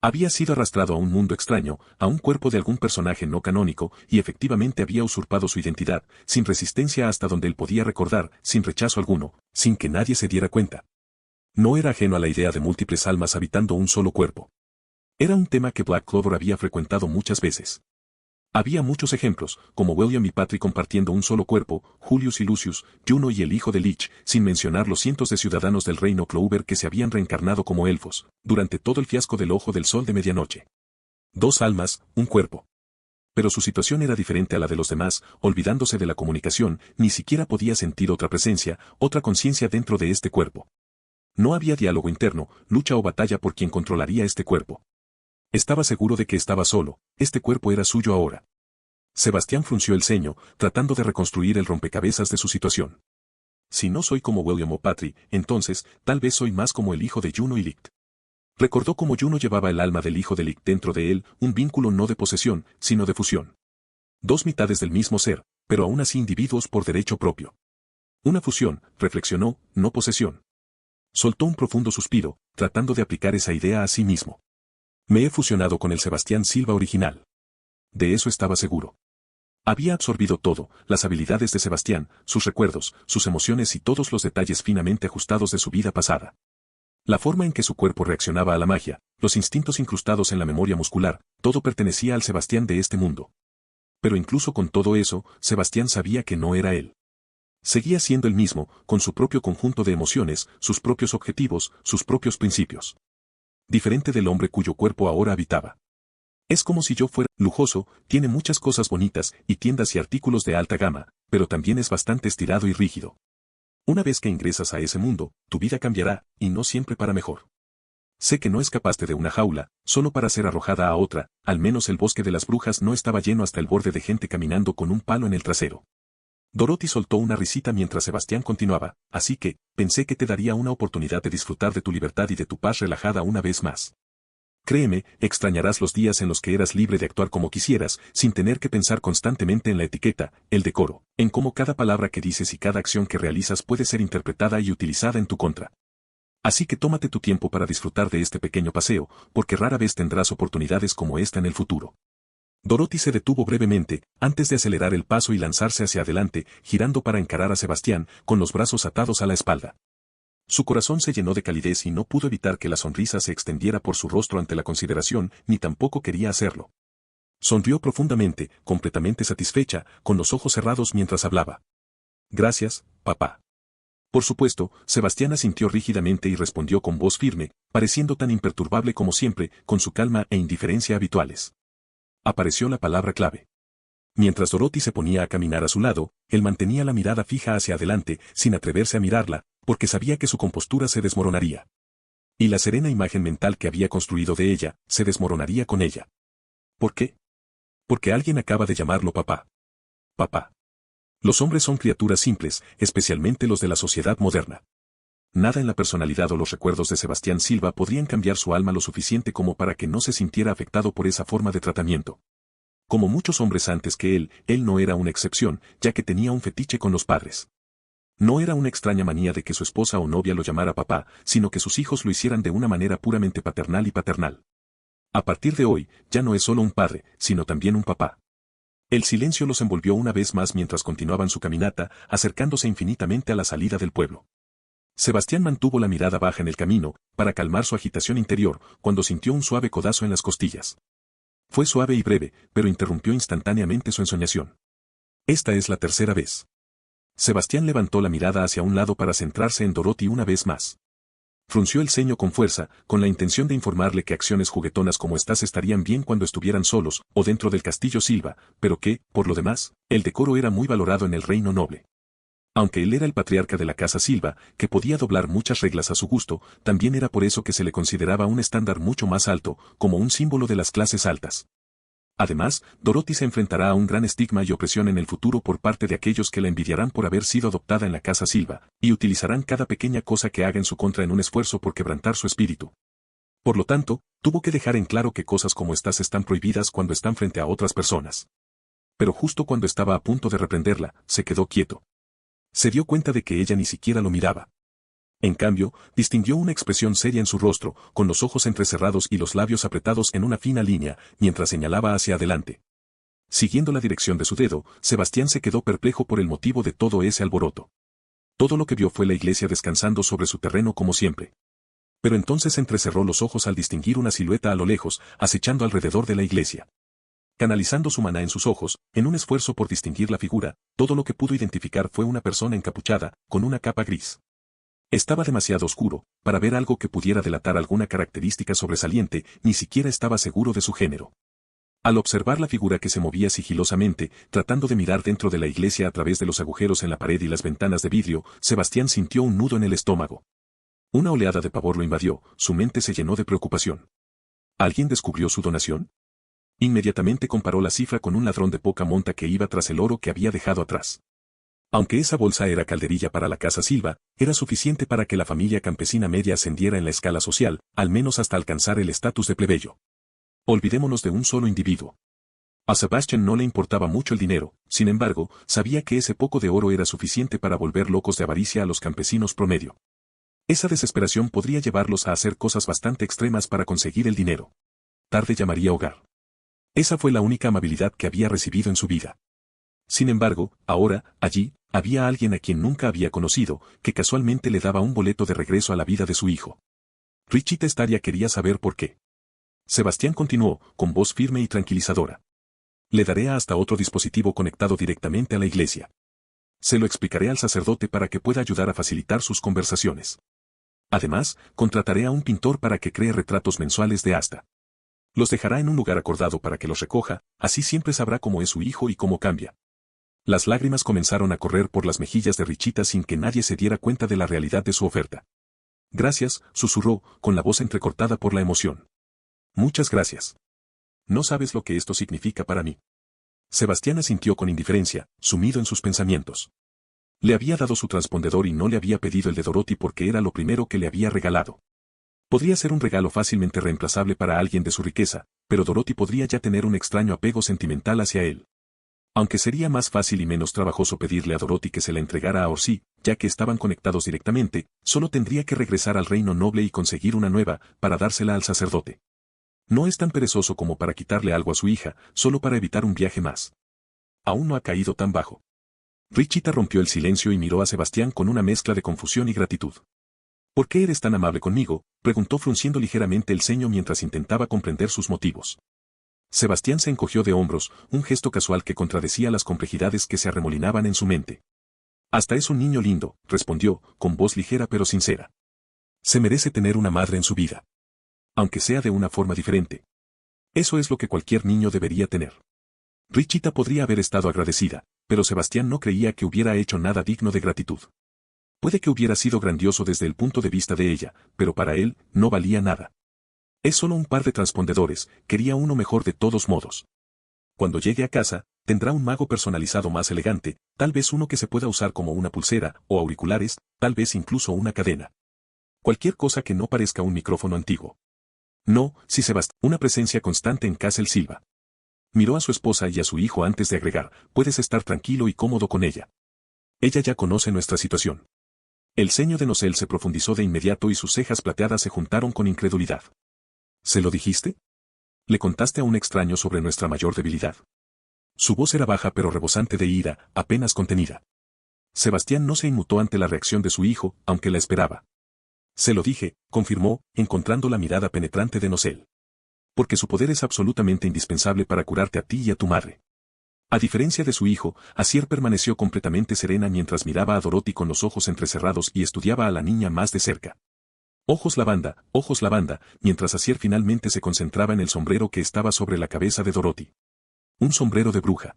Había sido arrastrado a un mundo extraño, a un cuerpo de algún personaje no canónico, y efectivamente había usurpado su identidad, sin resistencia hasta donde él podía recordar, sin rechazo alguno, sin que nadie se diera cuenta. No era ajeno a la idea de múltiples almas habitando un solo cuerpo. Era un tema que Black Clover había frecuentado muchas veces. Había muchos ejemplos, como William y Patrick compartiendo un solo cuerpo, Julius y Lucius, Juno y el hijo de Lich, sin mencionar los cientos de ciudadanos del reino Clover que se habían reencarnado como elfos, durante todo el fiasco del Ojo del Sol de Medianoche. 2 almas, un cuerpo. Pero su situación era diferente a la de los demás, olvidándose de la comunicación, ni siquiera podía sentir otra presencia, otra conciencia dentro de este cuerpo. No había diálogo interno, lucha o batalla por quien controlaría este cuerpo. Estaba seguro de que estaba solo, este cuerpo era suyo ahora. Sebastián frunció el ceño, tratando de reconstruir el rompecabezas de su situación. Si no soy como William o Patrick, entonces, tal vez soy más como el hijo de Juno y Licht. Recordó cómo Juno llevaba el alma del hijo de Licht dentro de él, un vínculo no de posesión, sino de fusión. 2 mitades del mismo ser, pero aún así individuos por derecho propio. Una fusión, reflexionó, no posesión. Soltó un profundo suspiro, tratando de aplicar esa idea a sí mismo. Me he fusionado con el Sebastián Silva original. De eso estaba seguro. Había absorbido todo, las habilidades de Sebastián, sus recuerdos, sus emociones y todos los detalles finamente ajustados de su vida pasada. La forma en que su cuerpo reaccionaba a la magia, los instintos incrustados en la memoria muscular, todo pertenecía al Sebastián de este mundo. Pero incluso con todo eso, Sebastián sabía que no era él. Seguía siendo el mismo, con su propio conjunto de emociones, sus propios objetivos, sus propios principios. Diferente del hombre cuyo cuerpo ahora habitaba. Es como si yo fuera lujoso, tiene muchas cosas bonitas y tiendas y artículos de alta gama, pero también es bastante estirado y rígido. Una vez que ingresas a ese mundo, tu vida cambiará, y no siempre para mejor. Sé que no escapaste de una jaula, solo para ser arrojada a otra, al menos el bosque de las brujas no estaba lleno hasta el borde de gente caminando con un palo en el trasero. Dorothy soltó una risita mientras Sebastián continuaba, así que, pensé que te daría una oportunidad de disfrutar de tu libertad y de tu paz relajada una vez más. Créeme, extrañarás los días en los que eras libre de actuar como quisieras, sin tener que pensar constantemente en la etiqueta, el decoro, en cómo cada palabra que dices y cada acción que realizas puede ser interpretada y utilizada en tu contra. Así que tómate tu tiempo para disfrutar de este pequeño paseo, porque rara vez tendrás oportunidades como esta en el futuro. Dorothy se detuvo brevemente, antes de acelerar el paso y lanzarse hacia adelante, girando para encarar a Sebastián, con los brazos atados a la espalda. Su corazón se llenó de calidez y no pudo evitar que la sonrisa se extendiera por su rostro ante la consideración, ni tampoco quería hacerlo. Sonrió profundamente, completamente satisfecha, con los ojos cerrados mientras hablaba. Gracias, papá. Por supuesto, Sebastián asintió rígidamente y respondió con voz firme, pareciendo tan imperturbable como siempre, con su calma e indiferencia habituales. Apareció la palabra clave. Mientras Dorothy se ponía a caminar a su lado, él mantenía la mirada fija hacia adelante, sin atreverse a mirarla, porque sabía que su compostura se desmoronaría. Y la serena imagen mental que había construido de ella, se desmoronaría con ella. ¿Por qué? Porque alguien acaba de llamarlo papá. Papá. Los hombres son criaturas simples, especialmente los de la sociedad moderna. Nada en la personalidad o los recuerdos de Sebastián Silva podrían cambiar su alma lo suficiente como para que no se sintiera afectado por esa forma de tratamiento. Como muchos hombres antes que él no era una excepción, ya que tenía un fetiche con los padres. No era una extraña manía de que su esposa o novia lo llamara papá, sino que sus hijos lo hicieran de una manera puramente paternal y paternal. A partir de hoy, ya no es solo un padre, sino también un papá. El silencio los envolvió una vez más mientras continuaban su caminata, acercándose infinitamente a la salida del pueblo. Sebastián mantuvo la mirada baja en el camino, para calmar su agitación interior, cuando sintió un suave codazo en las costillas. Fue suave y breve, pero interrumpió instantáneamente su ensoñación. Esta es la tercera vez. Sebastián levantó la mirada hacia un lado para centrarse en Dorothy una vez más. Frunció el ceño con fuerza, con la intención de informarle que acciones juguetonas como estas estarían bien cuando estuvieran solos, o dentro del castillo Silva, pero que, por lo demás, el decoro era muy valorado en el reino noble. Aunque él era el patriarca de la casa Silva, que podía doblar muchas reglas a su gusto, también era por eso que se le consideraba un estándar mucho más alto, como un símbolo de las clases altas. Además, Dorothy se enfrentará a un gran estigma y opresión en el futuro por parte de aquellos que la envidiarán por haber sido adoptada en la casa Silva, y utilizarán cada pequeña cosa que haga en su contra en un esfuerzo por quebrantar su espíritu. Por lo tanto, tuvo que dejar en claro que cosas como estas están prohibidas cuando están frente a otras personas. Pero justo cuando estaba a punto de reprenderla, se quedó quieto. Se dio cuenta de que ella ni siquiera lo miraba. En cambio, distinguió una expresión seria en su rostro, con los ojos entrecerrados y los labios apretados en una fina línea, mientras señalaba hacia adelante. Siguiendo la dirección de su dedo, Sebastián se quedó perplejo por el motivo de todo ese alboroto. Todo lo que vio fue la iglesia descansando sobre su terreno como siempre. Pero entonces entrecerró los ojos al distinguir una silueta a lo lejos, acechando alrededor de la iglesia. Canalizando su maná en sus ojos, en un esfuerzo por distinguir la figura, todo lo que pudo identificar fue una persona encapuchada, con una capa gris. Estaba demasiado oscuro, para ver algo que pudiera delatar alguna característica sobresaliente, ni siquiera estaba seguro de su género. Al observar la figura que se movía sigilosamente, tratando de mirar dentro de la iglesia a través de los agujeros en la pared y las ventanas de vidrio, Sebastián sintió un nudo en el estómago. Una oleada de pavor lo invadió, su mente se llenó de preocupación. ¿Alguien descubrió su donación? Inmediatamente comparó la cifra con un ladrón de poca monta que iba tras el oro que había dejado atrás. Aunque esa bolsa era calderilla para la casa Silva, era suficiente para que la familia campesina media ascendiera en la escala social, al menos hasta alcanzar el estatus de plebeyo. Olvidémonos de un solo individuo. A Sebastian no le importaba mucho el dinero, sin embargo, sabía que ese poco de oro era suficiente para volver locos de avaricia a los campesinos promedio. Esa desesperación podría llevarlos a hacer cosas bastante extremas para conseguir el dinero. Tarde llamaría hogar. Esa fue la única amabilidad que había recibido en su vida. Sin embargo, ahora, allí, había alguien a quien nunca había conocido, que casualmente le daba un boleto de regreso a la vida de su hijo. Richie Testaria quería saber por qué. Sebastián continuó, con voz firme y tranquilizadora. Le daré hasta otro dispositivo conectado directamente a la iglesia. Se lo explicaré al sacerdote para que pueda ayudar a facilitar sus conversaciones. Además, contrataré a un pintor para que cree retratos mensuales de Asta. Los dejará en un lugar acordado para que los recoja, así siempre sabrá cómo es su hijo y cómo cambia. Las lágrimas comenzaron a correr por las mejillas de Richita sin que nadie se diera cuenta de la realidad de su oferta. Gracias, susurró, con la voz entrecortada por la emoción. Muchas gracias. No sabes lo que esto significa para mí. Sebastián asintió con indiferencia, sumido en sus pensamientos. Le había dado su transpondedor y no le había pedido el de Dorothy porque era lo primero que le había regalado. Podría ser un regalo fácilmente reemplazable para alguien de su riqueza, pero Dorothy podría ya tener un extraño apego sentimental hacia él. Aunque sería más fácil y menos trabajoso pedirle a Dorothy que se la entregara a Orsi, ya que estaban conectados directamente, solo tendría que regresar al reino noble y conseguir una nueva, para dársela al sacerdote. No es tan perezoso como para quitarle algo a su hija, solo para evitar un viaje más. Aún no ha caído tan bajo. Richita rompió el silencio y miró a Sebastián con una mezcla de confusión y gratitud. ¿Por qué eres tan amable conmigo?, preguntó frunciendo ligeramente el ceño mientras intentaba comprender sus motivos. Sebastián se encogió de hombros, un gesto casual que contradecía las complejidades que se arremolinaban en su mente. Hasta es un niño lindo, respondió, con voz ligera pero sincera. Se merece tener una madre en su vida. Aunque sea de una forma diferente. Eso es lo que cualquier niño debería tener. Richita podría haber estado agradecida, pero Sebastián no creía que hubiera hecho nada digno de gratitud. Puede que hubiera sido grandioso desde el punto de vista de ella, pero para él, no valía nada. Es solo un par de transpondedores, quería uno mejor de todos modos. Cuando llegue a casa, tendrá un mago personalizado más elegante, tal vez uno que se pueda usar como una pulsera, o auriculares, tal vez incluso una cadena. Cualquier cosa que no parezca un micrófono antiguo. No, si Sebastián, una presencia constante en Castle Silva. Miró a su esposa y a su hijo antes de agregar, puedes estar tranquilo y cómodo con ella. Ella ya conoce nuestra situación. El ceño de Nosel se profundizó de inmediato y sus cejas plateadas se juntaron con incredulidad. ¿Se lo dijiste? ¿Le contaste a un extraño sobre nuestra mayor debilidad? Su voz era baja pero rebosante de ira, apenas contenida. Sebastián no se inmutó ante la reacción de su hijo, aunque la esperaba. Se lo dije, confirmó, encontrando la mirada penetrante de Nosel. Porque su poder es absolutamente indispensable para curarte a ti y a tu madre. A diferencia de su hijo, Asier permaneció completamente serena mientras miraba a Dorothy con los ojos entrecerrados y estudiaba a la niña más de cerca. Ojos lavanda, mientras Asier finalmente se concentraba en el sombrero que estaba sobre la cabeza de Dorothy. Un sombrero de bruja.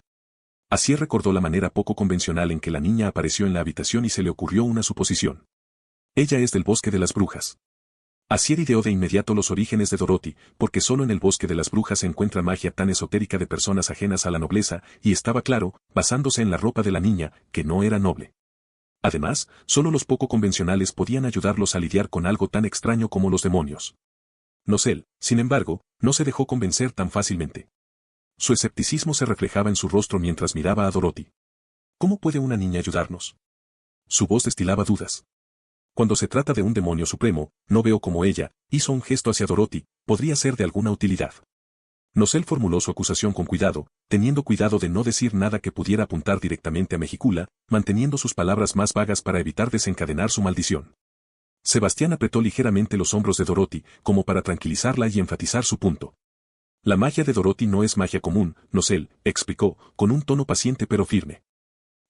Asier recordó la manera poco convencional en que la niña apareció en la habitación y se le ocurrió una suposición. Ella es del bosque de las brujas. Asier ideó de inmediato los orígenes de Dorothy, porque solo en el bosque de las brujas se encuentra magia tan esotérica de personas ajenas a la nobleza, y estaba claro, basándose en la ropa de la niña, que no era noble. Además, solo los poco convencionales podían ayudarlos a lidiar con algo tan extraño como los demonios. Nosel, sin embargo, no se dejó convencer tan fácilmente. Su escepticismo se reflejaba en su rostro mientras miraba a Dorothy. ¿Cómo puede una niña ayudarnos? Su voz destilaba dudas. Cuando se trata de un demonio supremo, no veo cómo ella, hizo un gesto hacia Dorothy, podría ser de alguna utilidad. Nosel formuló su acusación con cuidado, teniendo cuidado de no decir nada que pudiera apuntar directamente a Mejicula, manteniendo sus palabras más vagas para evitar desencadenar su maldición. Sebastián apretó ligeramente los hombros de Dorothy, como para tranquilizarla y enfatizar su punto. La magia de Dorothy no es magia común, Nosel, explicó, con un tono paciente pero firme.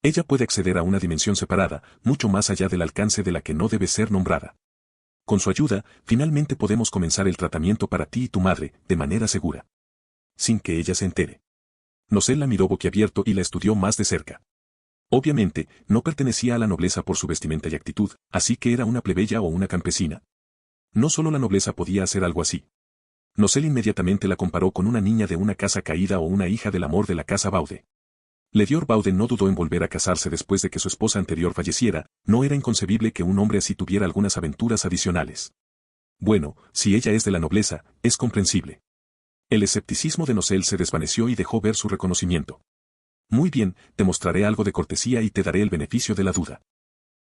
Ella puede acceder a una dimensión separada, mucho más allá del alcance de la que no debe ser nombrada. Con su ayuda, finalmente podemos comenzar el tratamiento para ti y tu madre, de manera segura. Sin que ella se entere. Nosel la miró boquiabierto y la estudió más de cerca. Obviamente, no pertenecía a la nobleza por su vestimenta y actitud, así que era una plebeya o una campesina. No solo la nobleza podía hacer algo así. Nosel inmediatamente la comparó con una niña de una casa caída o una hija del amor de la casa Baude. Ledior Baude no dudó en volver a casarse después de que su esposa anterior falleciera, no era inconcebible que un hombre así tuviera algunas aventuras adicionales. Bueno, si ella es de la nobleza, es comprensible. El escepticismo de Nosel se desvaneció y dejó ver su reconocimiento. Muy bien, te mostraré algo de cortesía y te daré el beneficio de la duda.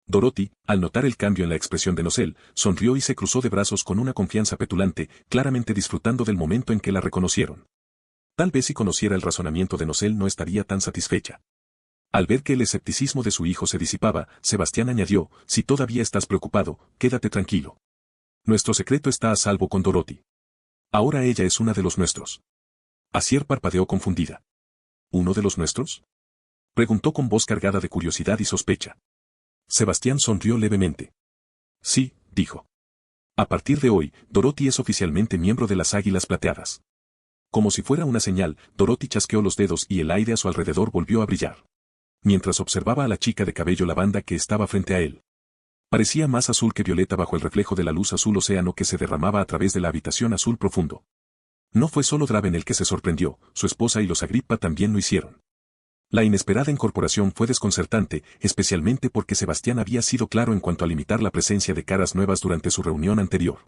Dorothy, al notar el cambio en la expresión de Nosel, sonrió y se cruzó de brazos con una confianza petulante, claramente disfrutando del momento en que la reconocieron. Tal vez si conociera el razonamiento de Nosel no estaría tan satisfecha. Al ver que el escepticismo de su hijo se disipaba, Sebastián añadió, si todavía estás preocupado, quédate tranquilo. Nuestro secreto está a salvo con Dorothy. Ahora ella es una de los nuestros. Asier parpadeó confundida. ¿Uno de los nuestros? Preguntó con voz cargada de curiosidad y sospecha. Sebastián sonrió levemente. Sí, dijo. A partir de hoy, Dorothy es oficialmente miembro de las Águilas Plateadas. Como si fuera una señal, Dorothy chasqueó los dedos y el aire a su alrededor volvió a brillar. Mientras observaba a la chica de cabello lavanda que estaba frente a él. Parecía más azul que violeta bajo el reflejo de la luz azul océano que se derramaba a través de la habitación azul profundo. No fue solo Draven el que se sorprendió, su esposa y los Agrippa también lo hicieron. La inesperada incorporación fue desconcertante, especialmente porque Sebastián había sido claro en cuanto a limitar la presencia de caras nuevas durante su reunión anterior.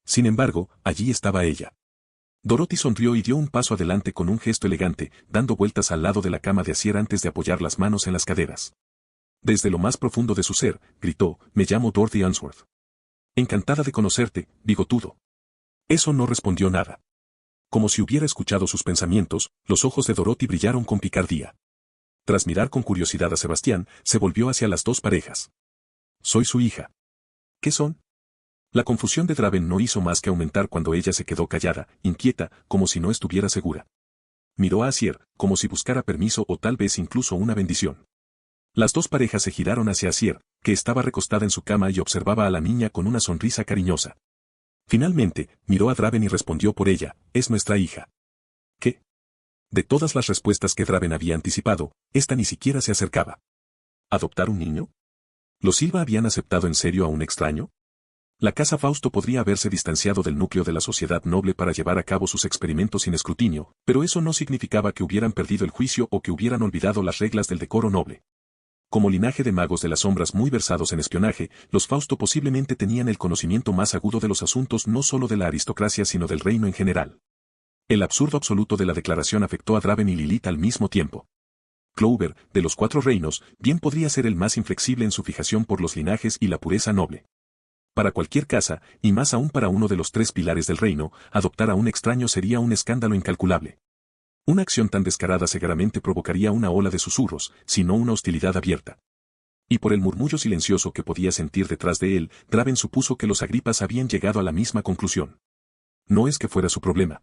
Sin embargo, allí estaba ella. Dorothy sonrió y dio un paso adelante con un gesto elegante, dando vueltas al lado de la cama de Asier antes de apoyar las manos en las caderas. Desde lo más profundo de su ser, gritó, me llamo Dorothy Unsworth. Encantada de conocerte, bigotudo. Eso no respondió nada. Como si hubiera escuchado sus pensamientos, los ojos de Dorothy brillaron con picardía. Tras mirar con curiosidad a Sebastián, se volvió hacia las dos parejas. Soy su hija. ¿Qué son? La confusión de Draven no hizo más que aumentar cuando ella se quedó callada, inquieta, como si no estuviera segura. Miró a Asier, como si buscara permiso o tal vez incluso una bendición. Las dos parejas se giraron hacia Asier, que estaba recostada en su cama y observaba a la niña con una sonrisa cariñosa. Finalmente, miró a Draven y respondió por ella, es nuestra hija. ¿Qué? De todas las respuestas que Draven había anticipado, esta ni siquiera se acercaba. ¿Adoptar un niño? ¿Los Silva habían aceptado en serio a un extraño? La casa Fausto podría haberse distanciado del núcleo de la sociedad noble para llevar a cabo sus experimentos sin escrutinio, pero eso no significaba que hubieran perdido el juicio o que hubieran olvidado las reglas del decoro noble. Como linaje de magos de las sombras muy versados en espionaje, los Fausto posiblemente tenían el conocimiento más agudo de los asuntos no solo de la aristocracia sino del reino en general. El absurdo absoluto de la declaración afectó a Draven y Lilith al mismo tiempo. Clover, de los 4 reinos, bien podría ser el más inflexible en su fijación por los linajes y la pureza noble. Para cualquier casa, y más aún para uno de los 3 pilares del reino, adoptar a un extraño sería un escándalo incalculable. Una acción tan descarada seguramente provocaría una ola de susurros, si no una hostilidad abierta. Y por el murmullo silencioso que podía sentir detrás de él, Draven supuso que los Agrippas habían llegado a la misma conclusión. No es que fuera su problema.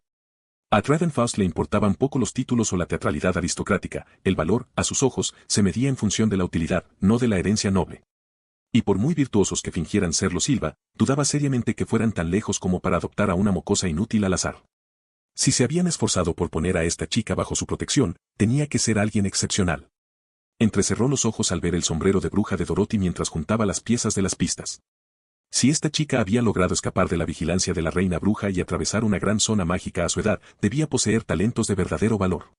A Dravenfaust le importaban poco los títulos o la teatralidad aristocrática, el valor, a sus ojos, se medía en función de la utilidad, no de la herencia noble. Y por muy virtuosos que fingieran ser los Silva, dudaba seriamente que fueran tan lejos como para adoptar a una mocosa inútil al azar. Si se habían esforzado por poner a esta chica bajo su protección, tenía que ser alguien excepcional. Entrecerró los ojos al ver el sombrero de bruja de Dorothy mientras juntaba las piezas de las pistas. Si esta chica había logrado escapar de la vigilancia de la reina bruja y atravesar una gran zona mágica a su edad, debía poseer talentos de verdadero valor.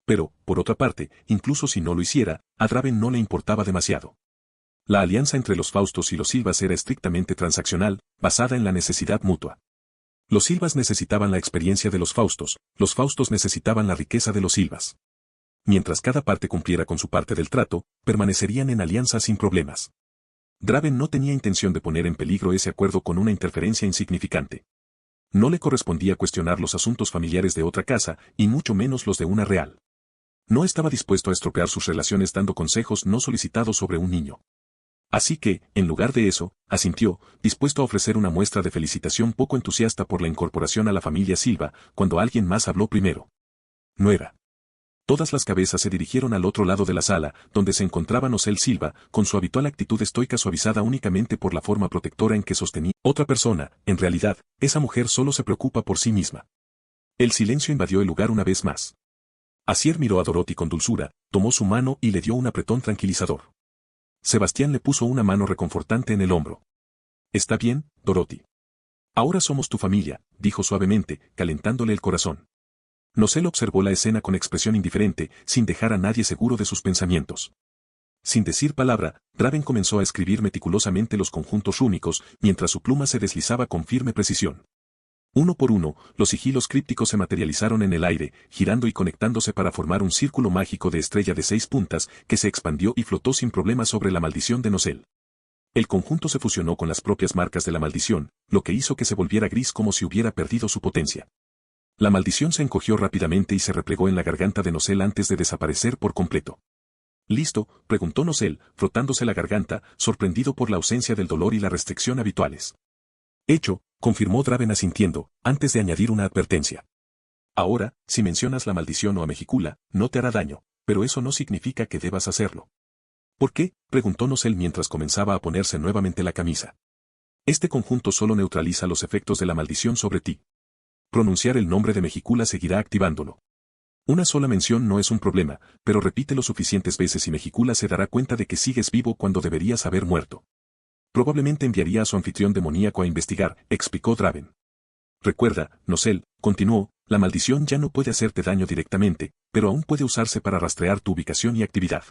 Pero, por otra parte, incluso si no lo hiciera, a Draven no le importaba demasiado. La alianza entre los Faustos y los Silvas era estrictamente transaccional, basada en la necesidad mutua. Los Silvas necesitaban la experiencia de los Faustos necesitaban la riqueza de los Silvas. Mientras cada parte cumpliera con su parte del trato, permanecerían en alianza sin problemas. Draven no tenía intención de poner en peligro ese acuerdo con una interferencia insignificante. No le correspondía cuestionar los asuntos familiares de otra casa, y mucho menos los de una real. No estaba dispuesto a estropear sus relaciones dando consejos no solicitados sobre un niño. Así que, en lugar de eso, asintió, dispuesto a ofrecer una muestra de felicitación poco entusiasta por la incorporación a la familia Silva, cuando alguien más habló primero. No era. Todas las cabezas se dirigieron al otro lado de la sala, donde se encontraba Nosel Silva, con su habitual actitud estoica suavizada únicamente por la forma protectora en que sostenía otra persona. En realidad, esa mujer solo se preocupa por sí misma. El silencio invadió el lugar una vez más. Asier miró a Dorothy con dulzura, tomó su mano y le dio un apretón tranquilizador. Sebastián le puso una mano reconfortante en el hombro. «Está bien, Dorothy. Ahora somos tu familia», dijo suavemente, calentándole el corazón. Nosel observó la escena con expresión indiferente, sin dejar a nadie seguro de sus pensamientos. Sin decir palabra, Draven comenzó a escribir meticulosamente los conjuntos rúnicos, mientras su pluma se deslizaba con firme precisión. Uno por uno, los sigilos crípticos se materializaron en el aire, girando y conectándose para formar un círculo mágico de estrella de 6 puntas, que se expandió y flotó sin problema sobre la maldición de Nosel. El conjunto se fusionó con las propias marcas de la maldición, lo que hizo que se volviera gris como si hubiera perdido su potencia. La maldición se encogió rápidamente y se replegó en la garganta de Nosel antes de desaparecer por completo. «¿Listo?», preguntó Nosel, frotándose la garganta, sorprendido por la ausencia del dolor y la restricción habituales. «Hecho», confirmó Draven asintiendo, antes de añadir una advertencia. Ahora, si mencionas la maldición o a Mejicula, no te hará daño, pero eso no significa que debas hacerlo. ¿Por qué?, preguntó Nosel mientras comenzaba a ponerse nuevamente la camisa. Este conjunto solo neutraliza los efectos de la maldición sobre ti. Pronunciar el nombre de Mejicula seguirá activándolo. Una sola mención no es un problema, pero repítelo suficientes veces y Mejicula se dará cuenta de que sigues vivo cuando deberías haber muerto. Probablemente enviaría a su anfitrión demoníaco a investigar, explicó Draven. Recuerda, Nosel, continuó, la maldición ya no puede hacerte daño directamente, pero aún puede usarse para rastrear tu ubicación y actividad.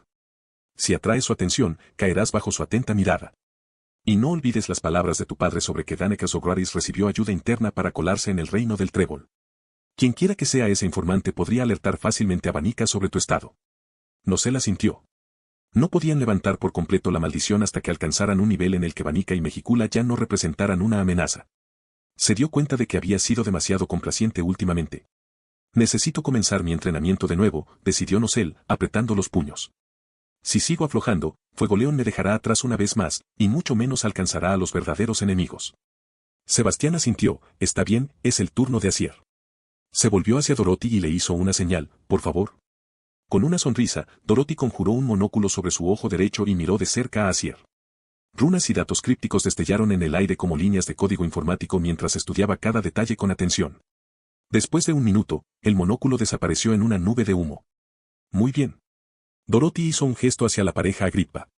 Si atraes su atención, caerás bajo su atenta mirada. Y no olvides las palabras de tu padre sobre que Danekas Ograris recibió ayuda interna para colarse en el reino del trébol. Quienquiera que sea ese informante podría alertar fácilmente a Vanica sobre tu estado. Nosel asintió. No podían levantar por completo la maldición hasta que alcanzaran un nivel en el que Vanica y Mejicula ya no representaran una amenaza. Se dio cuenta de que había sido demasiado complaciente últimamente. Necesito comenzar mi entrenamiento de nuevo, decidió Nosel, apretando los puños. Si sigo aflojando, Fuegoleón me dejará atrás una vez más, y mucho menos alcanzará a los verdaderos enemigos. Sebastián asintió, está bien, es el turno de Asier. Se volvió hacia Dorothy y le hizo una señal, por favor. Con una sonrisa, Dorothy conjuró un monóculo sobre su ojo derecho y miró de cerca a Asier. Runas y datos crípticos destellaron en el aire como líneas de código informático mientras estudiaba cada detalle con atención. Después de un minuto, el monóculo desapareció en una nube de humo. Muy bien. Dorothy hizo un gesto hacia la pareja Agrippa.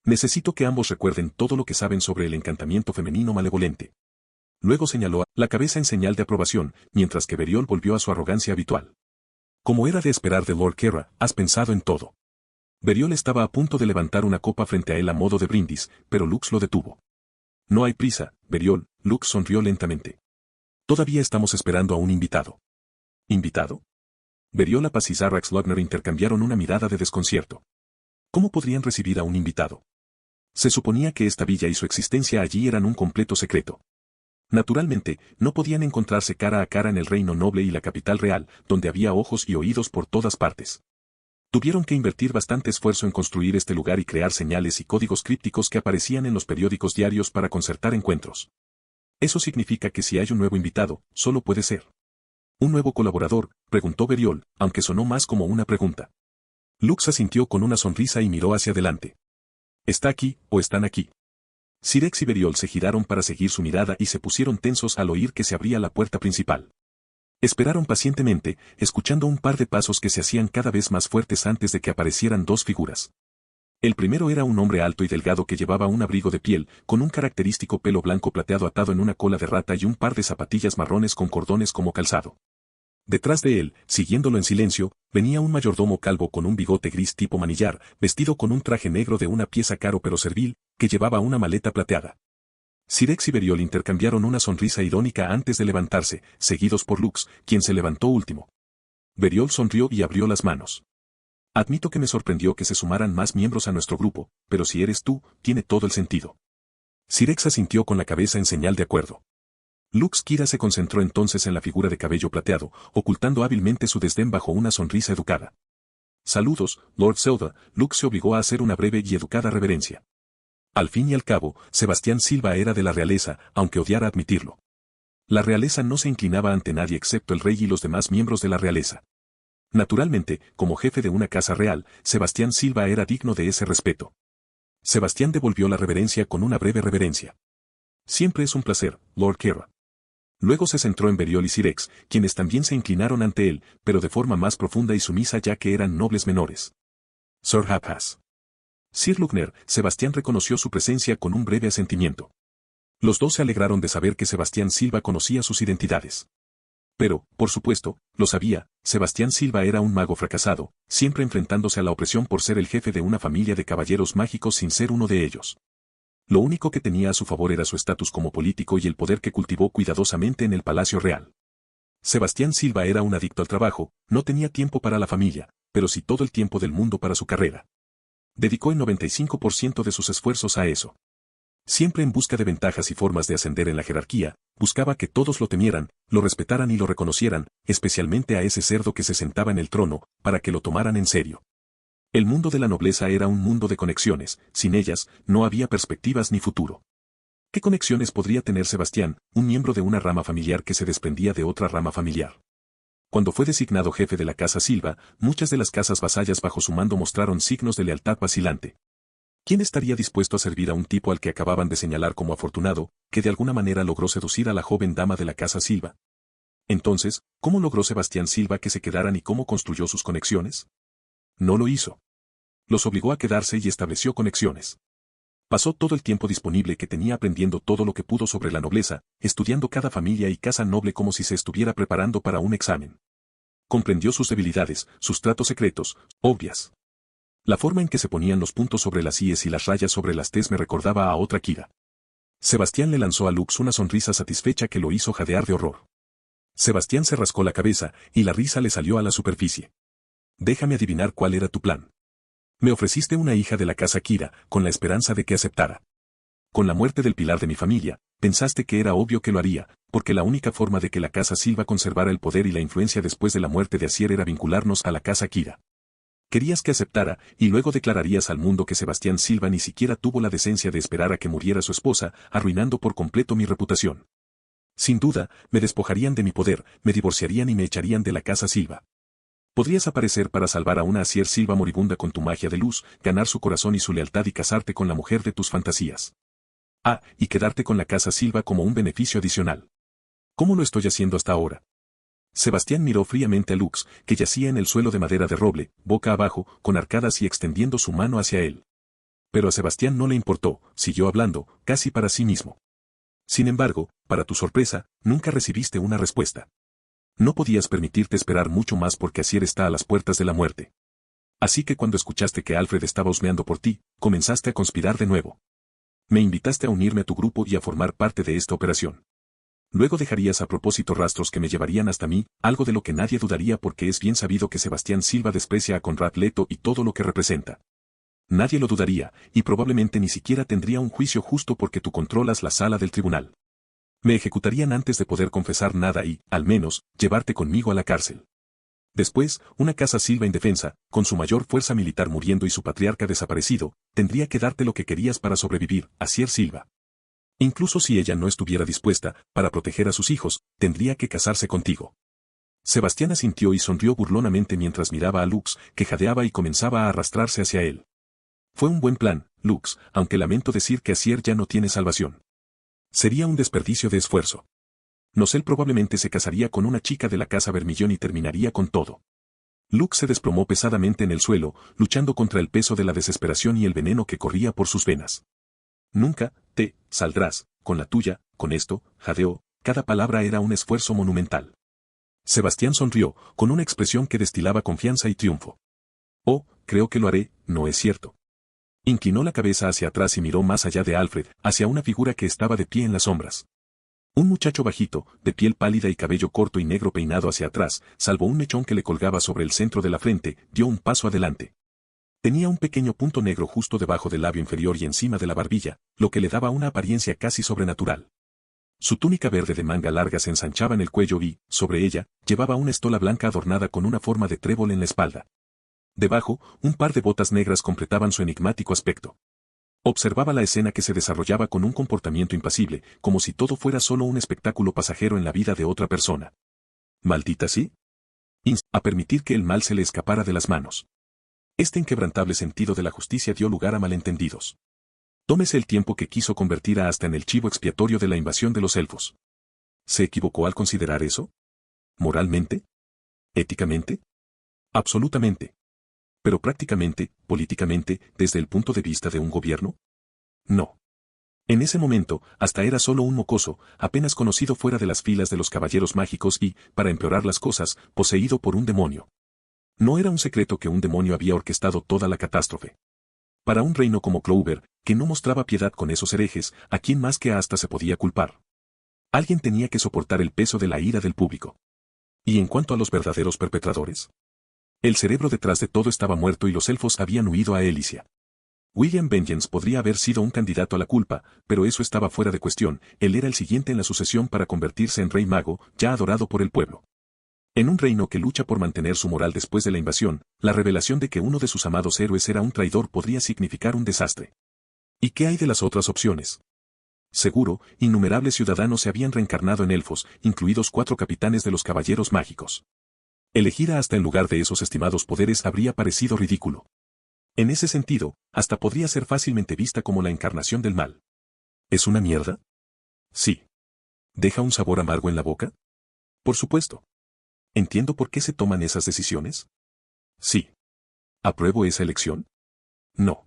Necesito que ambos recuerden todo lo que saben sobre el encantamiento femenino malevolente. Luego señaló la cabeza en señal de aprobación, mientras que Beriol volvió a su arrogancia habitual. Como era de esperar de Lord Kerra, has pensado en todo. Beriol estaba a punto de levantar una copa frente a él a modo de brindis, pero Lux lo detuvo. No hay prisa, Beriol, Lux sonrió lentamente. Todavía estamos esperando a un invitado. ¿Invitado? Beriol y Zarrax Logner intercambiaron una mirada de desconcierto. ¿Cómo podrían recibir a un invitado? Se suponía que esta villa y su existencia allí eran un completo secreto. Naturalmente, no podían encontrarse cara a cara en el reino noble y la capital real, donde había ojos y oídos por todas partes. Tuvieron que invertir bastante esfuerzo en construir este lugar y crear señales y códigos crípticos que aparecían en los periódicos diarios para concertar encuentros. Eso significa que si hay un nuevo invitado, solo puede ser ¿un nuevo colaborador?, preguntó Beriol, aunque sonó más como una pregunta. Lux asintió con una sonrisa y miró hacia adelante. ¿Está aquí, o están aquí? Sirex y Beriol se giraron para seguir su mirada y se pusieron tensos al oír que se abría la puerta principal. Esperaron pacientemente, escuchando un par de pasos que se hacían cada vez más fuertes antes de que aparecieran dos figuras. El primero era un hombre alto y delgado que llevaba un abrigo de piel, con un característico pelo blanco plateado atado en una cola de rata y un par de zapatillas marrones con cordones como calzado. Detrás de él, siguiéndolo en silencio, venía un mayordomo calvo con un bigote gris tipo manillar, vestido con un traje negro de una pieza caro pero servil, que llevaba una maleta plateada. Sirex y Beriol intercambiaron una sonrisa irónica antes de levantarse, seguidos por Lux, quien se levantó último. Beriol sonrió y abrió las manos. Admito que me sorprendió que se sumaran más miembros a nuestro grupo, pero si eres tú, tiene todo el sentido. Sirex asintió con la cabeza en señal de acuerdo. Lux Kira se concentró entonces en la figura de cabello plateado, ocultando hábilmente su desdén bajo una sonrisa educada. Saludos, Lord Zelda, Lux se obligó a hacer una breve y educada reverencia. Al fin y al cabo, Sebastián Silva era de la realeza, aunque odiara admitirlo. La realeza no se inclinaba ante nadie excepto el rey y los demás miembros de la realeza. Naturalmente, como jefe de una casa real, Sebastián Silva era digno de ese respeto. Sebastián devolvió la reverencia con una breve reverencia. Siempre es un placer, Lord Kerra. Luego se centró en Beriol y Sirex, quienes también se inclinaron ante él, pero de forma más profunda y sumisa ya que eran nobles menores. Sir Hapaz. Sir Lugner, Sebastián reconoció su presencia con un breve asentimiento. Los dos se alegraron de saber que Sebastián Silva conocía sus identidades. Pero, por supuesto, lo sabía, Sebastián Silva era un mago fracasado, siempre enfrentándose a la opresión por ser el jefe de una familia de caballeros mágicos sin ser uno de ellos. Lo único que tenía a su favor era su estatus como político y el poder que cultivó cuidadosamente en el Palacio Real. Sebastián Silva era un adicto al trabajo, no tenía tiempo para la familia, pero sí todo el tiempo del mundo para su carrera. Dedicó el 95% de sus esfuerzos a eso. Siempre en busca de ventajas y formas de ascender en la jerarquía, buscaba que todos lo temieran, lo respetaran y lo reconocieran, especialmente a ese cerdo que se sentaba en el trono, para que lo tomaran en serio. El mundo de la nobleza era un mundo de conexiones, sin ellas, no había perspectivas ni futuro. ¿Qué conexiones podría tener Sebastián, un miembro de una rama familiar que se desprendía de otra rama familiar? Cuando fue designado jefe de la Casa Silva, muchas de las casas vasallas bajo su mando mostraron signos de lealtad vacilante. ¿Quién estaría dispuesto a servir a un tipo al que acababan de señalar como afortunado, que de alguna manera logró seducir a la joven dama de la Casa Silva? Entonces, ¿cómo logró Sebastián Silva que se quedaran y cómo construyó sus conexiones? No lo hizo. Los obligó a quedarse y estableció conexiones. Pasó todo el tiempo disponible que tenía aprendiendo todo lo que pudo sobre la nobleza, estudiando cada familia y casa noble como si se estuviera preparando para un examen. Comprendió sus debilidades, sus tratos secretos, obvias. La forma en que se ponían los puntos sobre las íes y las rayas sobre las tes me recordaba a otra Kira. Sebastián le lanzó a Lux una sonrisa satisfecha que lo hizo jadear de horror. Sebastián se rascó la cabeza, y la risa le salió a la superficie. Déjame adivinar cuál era tu plan. Me ofreciste una hija de la casa Kira, con la esperanza de que aceptara. Con la muerte del pilar de mi familia, pensaste que era obvio que lo haría, porque la única forma de que la casa Silva conservara el poder y la influencia después de la muerte de Asier era vincularnos a la casa Kira. Querías que aceptara, y luego declararías al mundo que Sebastián Silva ni siquiera tuvo la decencia de esperar a que muriera su esposa, arruinando por completo mi reputación. Sin duda, me despojarían de mi poder, me divorciarían y me echarían de la casa Silva. Podrías aparecer para salvar a una Asier Silva moribunda con tu magia de luz, ganar su corazón y su lealtad y casarte con la mujer de tus fantasías. Ah, y quedarte con la casa Silva como un beneficio adicional. ¿Cómo lo estoy haciendo hasta ahora? Sebastián miró fríamente a Lux, que yacía en el suelo de madera de roble, boca abajo, con arcadas y extendiendo su mano hacia él. Pero a Sebastián no le importó, siguió hablando, casi para sí mismo. Sin embargo, para tu sorpresa, nunca recibiste una respuesta. No podías permitirte esperar mucho más porque Asier está a las puertas de la muerte. Así que cuando escuchaste que Alfred estaba husmeando por ti, comenzaste a conspirar de nuevo. Me invitaste a unirme a tu grupo y a formar parte de esta operación. Luego dejarías a propósito rastros que me llevarían hasta mí, algo de lo que nadie dudaría porque es bien sabido que Sebastián Silva desprecia a Conrad Leto y todo lo que representa. Nadie lo dudaría, y probablemente ni siquiera tendría un juicio justo porque tú controlas la sala del tribunal. Me ejecutarían antes de poder confesar nada y, al menos, llevarte conmigo a la cárcel. Después, una casa Silva indefensa, con su mayor fuerza militar muriendo y su patriarca desaparecido, tendría que darte lo que querías para sobrevivir, Asier Silva. Incluso si ella no estuviera dispuesta, para proteger a sus hijos, tendría que casarse contigo. Sebastián asintió y sonrió burlonamente mientras miraba a Lux, que jadeaba y comenzaba a arrastrarse hacia él. Fue un buen plan, Lux, aunque lamento decir que Asier ya no tiene salvación. Sería un desperdicio de esfuerzo. Nosel probablemente se casaría con una chica de la casa Vermillón y terminaría con todo. Lux se desplomó pesadamente en el suelo, luchando contra el peso de la desesperación y el veneno que corría por sus venas. Nunca te saldrás con la tuya, con esto, jadeó, cada palabra era un esfuerzo monumental. Sebastián sonrió, con una expresión que destilaba confianza y triunfo. Oh, creo que lo haré, ¿no es cierto? Inclinó la cabeza hacia atrás y miró más allá de Alfred, hacia una figura que estaba de pie en las sombras. Un muchacho bajito, de piel pálida y cabello corto y negro peinado hacia atrás, salvo un mechón que le colgaba sobre el centro de la frente, dio un paso adelante. Tenía un pequeño punto negro justo debajo del labio inferior y encima de la barbilla, lo que le daba una apariencia casi sobrenatural. Su túnica verde de manga larga se ensanchaba en el cuello y, sobre ella, llevaba una estola blanca adornada con una forma de trébol en la espalda. Debajo, un par de botas negras completaban su enigmático aspecto. Observaba la escena que se desarrollaba con un comportamiento impasible, como si todo fuera solo un espectáculo pasajero en la vida de otra persona. ¿Maldita sí? A permitir que el mal se le escapara de las manos. Este inquebrantable sentido de la justicia dio lugar a malentendidos. Tómese el tiempo que quiso convertir a hasta en el chivo expiatorio de la invasión de los elfos. ¿Se equivocó al considerar eso? ¿Moralmente? ¿Éticamente? Absolutamente. Pero prácticamente, políticamente, desde el punto de vista de un gobierno? No. En ese momento, hasta era solo un mocoso, apenas conocido fuera de las filas de los caballeros mágicos y, para empeorar las cosas, poseído por un demonio. No era un secreto que un demonio había orquestado toda la catástrofe. Para un reino como Clover, que no mostraba piedad con esos herejes, ¿a quién más que hasta se podía culpar? Alguien tenía que soportar el peso de la ira del público. ¿Y en cuanto a los verdaderos perpetradores? El cerebro detrás de todo estaba muerto y los elfos habían huido a Elysia. William Vengeance podría haber sido un candidato a la culpa, pero eso estaba fuera de cuestión, él era el siguiente en la sucesión para convertirse en rey mago, ya adorado por el pueblo. En un reino que lucha por mantener su moral después de la invasión, la revelación de que uno de sus amados héroes era un traidor podría significar un desastre. ¿Y qué hay de las otras opciones? Seguro, innumerables ciudadanos se habían reencarnado en elfos, incluidos 4 capitanes de los caballeros mágicos. Elegida hasta en lugar de esos estimados poderes habría parecido ridículo. En ese sentido, hasta podría ser fácilmente vista como la encarnación del mal. ¿Es una mierda? Sí. ¿Deja un sabor amargo en la boca? Por supuesto. ¿Entiendo por qué se toman esas decisiones? Sí. ¿Apruebo esa elección? No.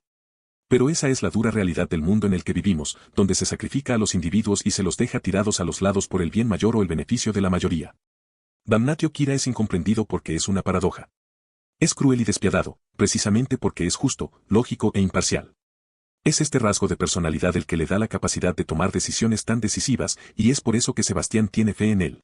Pero esa es la dura realidad del mundo en el que vivimos, donde se sacrifica a los individuos y se los deja tirados a los lados por el bien mayor o el beneficio de la mayoría. Damnatio Kira es incomprendido porque es una paradoja. Es cruel y despiadado, precisamente porque es justo, lógico e imparcial. Es este rasgo de personalidad el que le da la capacidad de tomar decisiones tan decisivas, y es por eso que Sebastián tiene fe en él.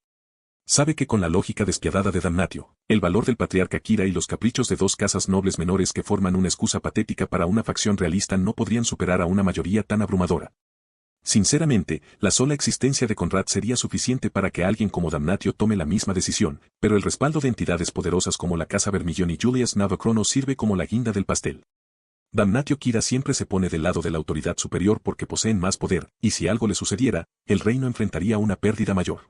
Sabe que con la lógica despiadada de Damnatio, el valor del patriarca Kira y los caprichos de dos casas nobles menores que forman una excusa patética para una facción realista no podrían superar a una mayoría tan abrumadora. Sinceramente, la sola existencia de Conrad sería suficiente para que alguien como Damnatio tome la misma decisión, pero el respaldo de entidades poderosas como la Casa Vermillon y Julius Navacrono sirve como la guinda del pastel. Damnatio Kira siempre se pone del lado de la autoridad superior porque poseen más poder, y si algo le sucediera, el reino enfrentaría una pérdida mayor.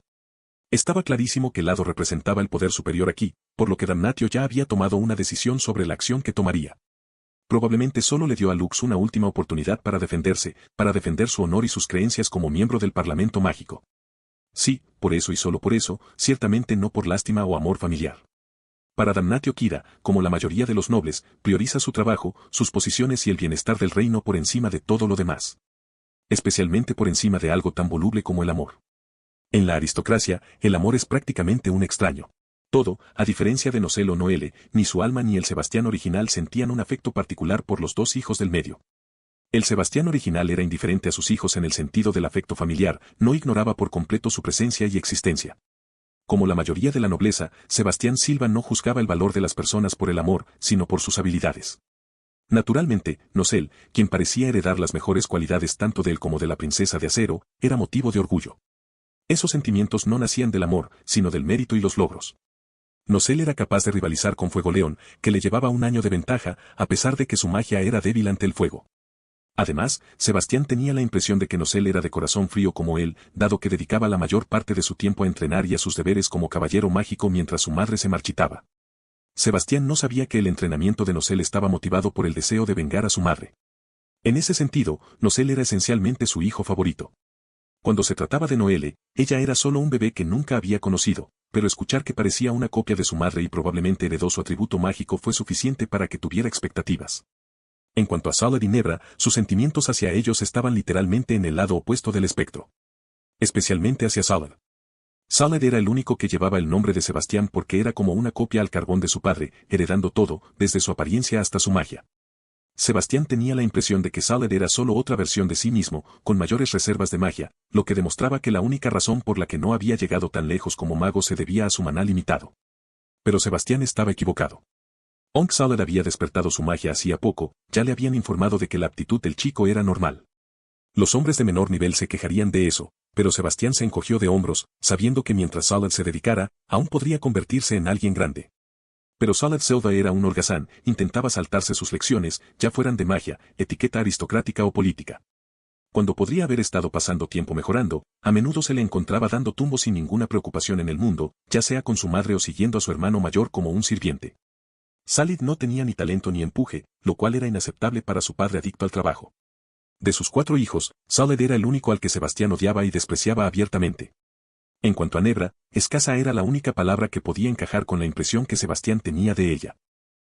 Estaba clarísimo que el lado representaba el poder superior aquí, por lo que Damnatio ya había tomado una decisión sobre la acción que tomaría. Probablemente solo le dio a Lux una última oportunidad para defenderse, para defender su honor y sus creencias como miembro del Parlamento Mágico. Sí, por eso y solo por eso, ciertamente no por lástima o amor familiar. Para Damnatio Kira, como la mayoría de los nobles, prioriza su trabajo, sus posiciones y el bienestar del reino por encima de todo lo demás. Especialmente por encima de algo tan voluble como el amor. En la aristocracia, el amor es prácticamente un extraño. Todo, a diferencia de Nocel o Noelle, ni su alma ni el Sebastián original sentían un afecto particular por los dos hijos del medio. El Sebastián original era indiferente a sus hijos en el sentido del afecto familiar, no ignoraba por completo su presencia y existencia. Como la mayoría de la nobleza, Sebastián Silva no juzgaba el valor de las personas por el amor, sino por sus habilidades. Naturalmente, Nocel, quien parecía heredar las mejores cualidades tanto de él como de la princesa de acero, era motivo de orgullo. Esos sentimientos no nacían del amor, sino del mérito y los logros. Nocel era capaz de rivalizar con Fuego León, que le llevaba un año de ventaja, a pesar de que su magia era débil ante el fuego. Además, Sebastián tenía la impresión de que Nocel era de corazón frío como él, dado que dedicaba la mayor parte de su tiempo a entrenar y a sus deberes como caballero mágico mientras su madre se marchitaba. Sebastián no sabía que el entrenamiento de Nocel estaba motivado por el deseo de vengar a su madre. En ese sentido, Nocel era esencialmente su hijo favorito. Cuando se trataba de Noelle, ella era solo un bebé que nunca había conocido, pero escuchar que parecía una copia de su madre y probablemente heredó su atributo mágico fue suficiente para que tuviera expectativas. En cuanto a Salad y Nebra, sus sentimientos hacia ellos estaban literalmente en el lado opuesto del espectro. Especialmente hacia Salad. Salad era el único que llevaba el nombre de Sebastián porque era como una copia al carbón de su padre, heredando todo, desde su apariencia hasta su magia. Sebastián tenía la impresión de que Salad era solo otra versión de sí mismo, con mayores reservas de magia, lo que demostraba que la única razón por la que no había llegado tan lejos como mago se debía a su maná limitado. Pero Sebastián estaba equivocado. Aunque Salad había despertado su magia hacía poco, ya le habían informado de que la aptitud del chico era normal. Los hombres de menor nivel se quejarían de eso, pero Sebastián se encogió de hombros, sabiendo que mientras Salad se dedicara, aún podría convertirse en alguien grande. Pero Salad Silva era un holgazán, intentaba saltarse sus lecciones, ya fueran de magia, etiqueta aristocrática o política. Cuando podría haber estado pasando tiempo mejorando, a menudo se le encontraba dando tumbos sin ninguna preocupación en el mundo, ya sea con su madre o siguiendo a su hermano mayor como un sirviente. Salid no tenía ni talento ni empuje, lo cual era inaceptable para su padre adicto al trabajo. De sus 4 hijos, Salid era el único al que Sebastián odiaba y despreciaba abiertamente. En cuanto a Nebra, escasa era la única palabra que podía encajar con la impresión que Sebastián tenía de ella.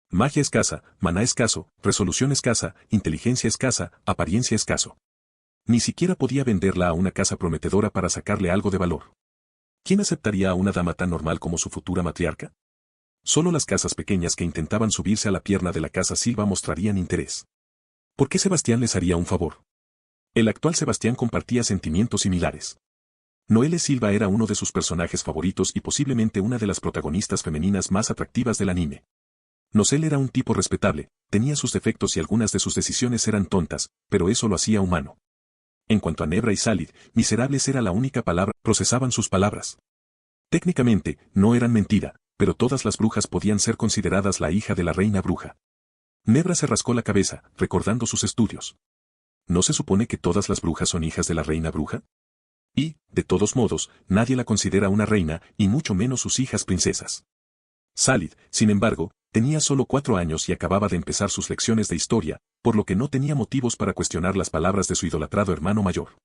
Magia escasa, maná escaso, resolución escasa, inteligencia escasa, apariencia escaso. Ni siquiera podía venderla a una casa prometedora para sacarle algo de valor. ¿Quién aceptaría a una dama tan normal como su futura matriarca? Solo las casas pequeñas que intentaban subirse a la pierna de la casa Silva mostrarían interés. ¿Por qué Sebastián les haría un favor? El actual Sebastián compartía sentimientos similares. Noelle Silva era uno de sus personajes favoritos y posiblemente una de las protagonistas femeninas más atractivas del anime. Nocel era un tipo respetable, tenía sus defectos y algunas de sus decisiones eran tontas, pero eso lo hacía humano. En cuanto a Nebra y Salid, miserables era la única palabra, procesaban sus palabras. Técnicamente, no eran mentira, pero todas las brujas podían ser consideradas la hija de la reina bruja. Nebra se rascó la cabeza, recordando sus estudios. ¿No se supone que todas las brujas son hijas de la reina bruja? Y, de todos modos, nadie la considera una reina, y mucho menos sus hijas princesas. Salid, sin embargo, tenía solo 4 años y acababa de empezar sus lecciones de historia, por lo que no tenía motivos para cuestionar las palabras de su idolatrado hermano mayor.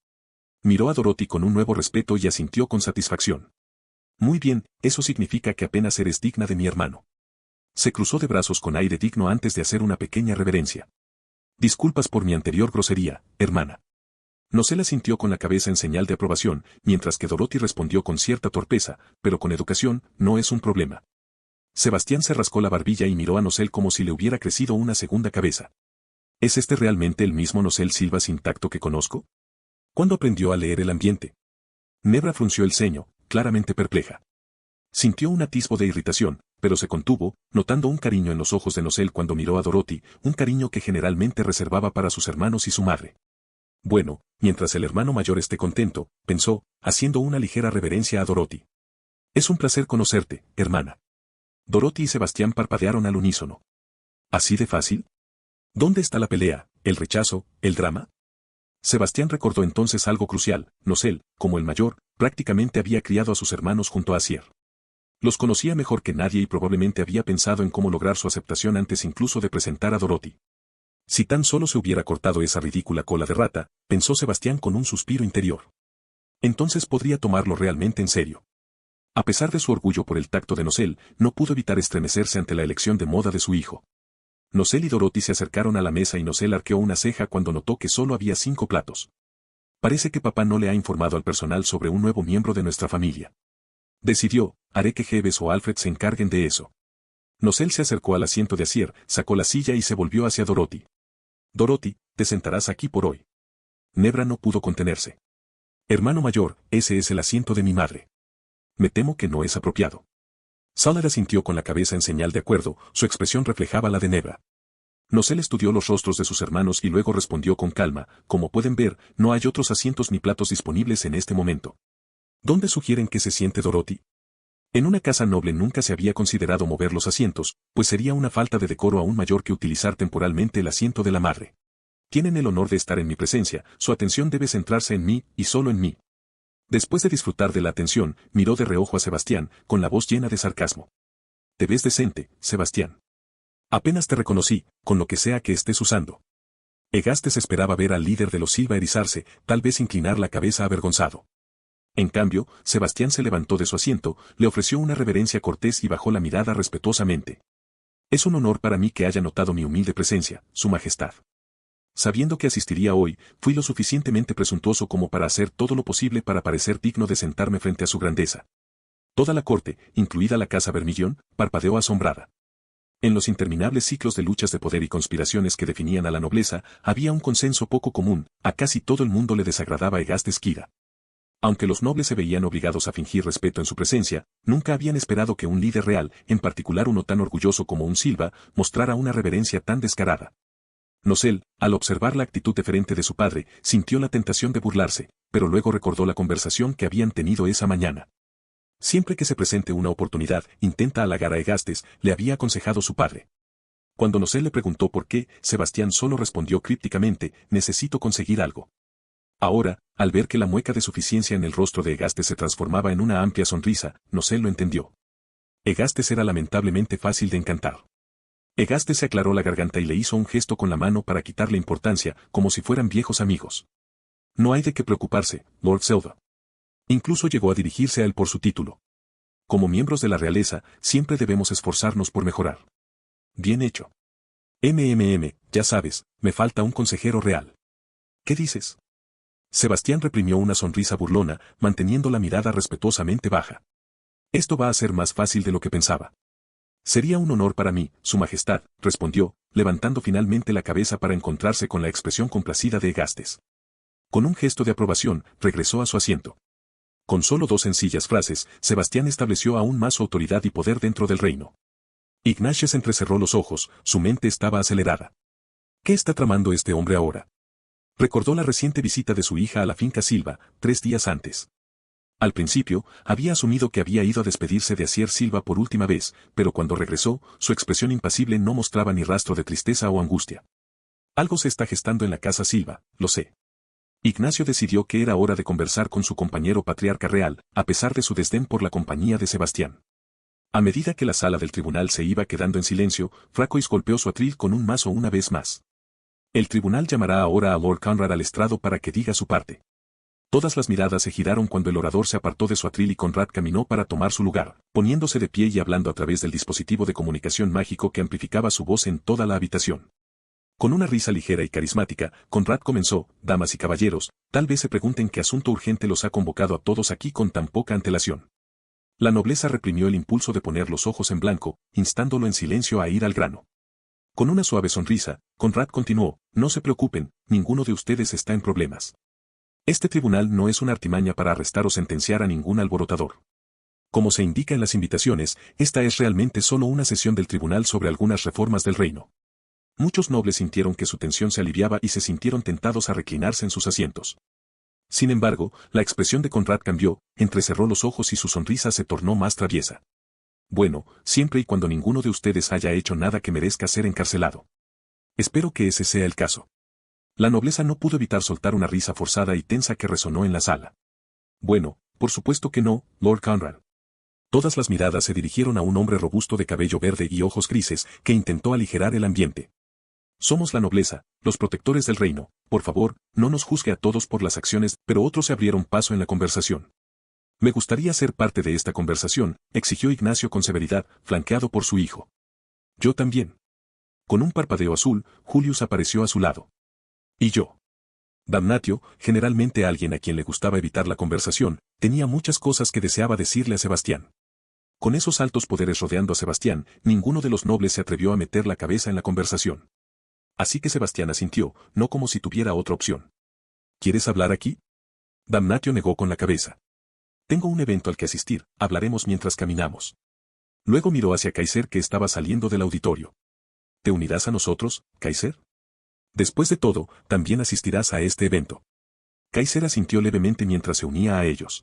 Miró a Dorothy con un nuevo respeto y asintió con satisfacción. Muy bien, eso significa que apenas eres digna de mi hermano. Se cruzó de brazos con aire digno antes de hacer una pequeña reverencia. Disculpas por mi anterior grosería, hermana. Nosel asintió con la cabeza en señal de aprobación, mientras que Dorothy respondió con cierta torpeza, pero con educación, no es un problema. Sebastián se rascó la barbilla y miró a Nosel como si le hubiera crecido una segunda cabeza. ¿Es este realmente el mismo Nosel Silvas intacto que conozco? ¿Cuándo aprendió a leer el ambiente? Nebra frunció el ceño, claramente perpleja. Sintió un atisbo de irritación, pero se contuvo, notando un cariño en los ojos de Nosel cuando miró a Dorothy, un cariño que generalmente reservaba para sus hermanos y su madre. Bueno, mientras el hermano mayor esté contento, pensó, haciendo una ligera reverencia a Dorothy. Es un placer conocerte, hermana. Dorothy y Sebastián parpadearon al unísono. ¿Así de fácil? ¿Dónde está la pelea, el rechazo, el drama? Sebastián recordó entonces algo crucial. Nosel, como el mayor, prácticamente había criado a sus hermanos junto a Asier. Los conocía mejor que nadie y probablemente había pensado en cómo lograr su aceptación antes incluso de presentar a Dorothy. Si tan solo se hubiera cortado esa ridícula cola de rata, pensó Sebastián con un suspiro interior. Entonces podría tomarlo realmente en serio. A pesar de su orgullo por el tacto de Nosel, no pudo evitar estremecerse ante la elección de moda de su hijo. Nosel y Dorothy se acercaron a la mesa y Nosel arqueó una ceja cuando notó que solo había 5 platos. Parece que papá no le ha informado al personal sobre un nuevo miembro de nuestra familia. Decidió, haré que Jeeves o Alfred se encarguen de eso. Nosel se acercó al asiento de Asier, sacó la silla y se volvió hacia Dorothy. Dorothy, te sentarás aquí por hoy. Nebra no pudo contenerse. Hermano mayor, ese es el asiento de mi madre. Me temo que no es apropiado. Salad asintió con la cabeza en señal de acuerdo, su expresión reflejaba la de Nebra. Nosel estudió los rostros de sus hermanos y luego respondió con calma, como pueden ver, no hay otros asientos ni platos disponibles en este momento. ¿Dónde sugieren que se siente Dorothy? En una casa noble nunca se había considerado mover los asientos, pues sería una falta de decoro aún mayor que utilizar temporalmente el asiento de la madre. Tienen el honor de estar en mi presencia, su atención debe centrarse en mí, y solo en mí. Después de disfrutar de la atención, miró de reojo a Sebastián, con la voz llena de sarcasmo. Te ves decente, Sebastián. Apenas te reconocí, con lo que sea que estés usando. Egastes esperaba ver al líder de los Silva erizarse, tal vez inclinar la cabeza avergonzado. En cambio, Sebastián se levantó de su asiento, le ofreció una reverencia cortés y bajó la mirada respetuosamente. Es un honor para mí que haya notado mi humilde presencia, Su Majestad. Sabiendo que asistiría hoy, fui lo suficientemente presuntuoso como para hacer todo lo posible para parecer digno de sentarme frente a su grandeza. Toda la corte, incluida la casa Vermillón, parpadeó asombrada. En los interminables ciclos de luchas de poder y conspiraciones que definían a la nobleza, había un consenso poco común, a casi todo el mundo le desagradaba Egastes Kira. Aunque los nobles se veían obligados a fingir respeto en su presencia, nunca habían esperado que un líder real, en particular uno tan orgulloso como un Silva, mostrara una reverencia tan descarada. Nosel, al observar la actitud deferente de su padre, sintió la tentación de burlarse, pero luego recordó la conversación que habían tenido esa mañana. Siempre que se presente una oportunidad, intenta halagar a Egastes, le había aconsejado su padre. Cuando Nosel le preguntó por qué, Sebastián solo respondió crípticamente, necesito conseguir algo. Ahora, al ver que la mueca de suficiencia en el rostro de Egastes se transformaba en una amplia sonrisa, Nosel lo entendió. Egastes era lamentablemente fácil de encantar. Egastes se aclaró la garganta y le hizo un gesto con la mano para quitarle importancia, como si fueran viejos amigos. No hay de qué preocuparse, Lord Selva. Incluso llegó a dirigirse a él por su título. Como miembros de la realeza, siempre debemos esforzarnos por mejorar. Bien hecho. Ya sabes, me falta un consejero real. ¿Qué dices? Sebastián reprimió una sonrisa burlona, manteniendo la mirada respetuosamente baja. Esto va a ser más fácil de lo que pensaba. Sería un honor para mí, Su Majestad, respondió, levantando finalmente la cabeza para encontrarse con la expresión complacida de Egastes. Con un gesto de aprobación, regresó a su asiento. Con solo 2 sencillas frases, Sebastián estableció aún más su autoridad y poder dentro del reino. Ignatius entrecerró los ojos, su mente estaba acelerada. ¿Qué está tramando este hombre ahora? Recordó la reciente visita de su hija a la finca Silva, 3 días antes. Al principio, había asumido que había ido a despedirse de Asier Silva por última vez, pero cuando regresó, su expresión impasible no mostraba ni rastro de tristeza o angustia. Algo se está gestando en la casa Silva, lo sé. Ignacio decidió que era hora de conversar con su compañero patriarca real, a pesar de su desdén por la compañía de Sebastián. A medida que la sala del tribunal se iba quedando en silencio, Francois golpeó su atril con un mazo una vez más. El tribunal llamará ahora a Lord Conrad al estrado para que diga su parte. Todas las miradas se giraron cuando el orador se apartó de su atril y Conrad caminó para tomar su lugar, poniéndose de pie y hablando a través del dispositivo de comunicación mágico que amplificaba su voz en toda la habitación. Con una risa ligera y carismática, Conrad comenzó: damas y caballeros, tal vez se pregunten qué asunto urgente los ha convocado a todos aquí con tan poca antelación. La nobleza reprimió el impulso de poner los ojos en blanco, instándolo en silencio a ir al grano. Con una suave sonrisa, Conrad continuó: no se preocupen, ninguno de ustedes está en problemas. Este tribunal no es una artimaña para arrestar o sentenciar a ningún alborotador. Como se indica en las invitaciones, esta es realmente solo una sesión del tribunal sobre algunas reformas del reino. Muchos nobles sintieron que su tensión se aliviaba y se sintieron tentados a reclinarse en sus asientos. Sin embargo, la expresión de Conrad cambió, entrecerró los ojos y su sonrisa se tornó más traviesa. Bueno, siempre y cuando ninguno de ustedes haya hecho nada que merezca ser encarcelado. Espero que ese sea el caso. La nobleza no pudo evitar soltar una risa forzada y tensa que resonó en la sala. Bueno, por supuesto que no, Lord Conrad. Todas las miradas se dirigieron a un hombre robusto de cabello verde y ojos grises, que intentó aligerar el ambiente. Somos la nobleza, los protectores del reino, por favor, no nos juzgue a todos por las acciones, pero otros se abrieron paso en la conversación. Me gustaría ser parte de esta conversación, exigió Ignacio con severidad, flanqueado por su hijo. Yo también. Con un parpadeo azul, Julius apareció a su lado. ¿Y yo? Damnatio, generalmente alguien a quien le gustaba evitar la conversación, tenía muchas cosas que deseaba decirle a Sebastián. Con esos altos poderes rodeando a Sebastián, ninguno de los nobles se atrevió a meter la cabeza en la conversación. Así que Sebastián asintió, no como si tuviera otra opción. ¿Quieres hablar aquí? Damnatio negó con la cabeza. Tengo un evento al que asistir, hablaremos mientras caminamos. Luego miró hacia Kaiser que estaba saliendo del auditorio. ¿Te unirás a nosotros, Kaiser? Después de todo, también asistirás a este evento. Kaiser asintió levemente mientras se unía a ellos.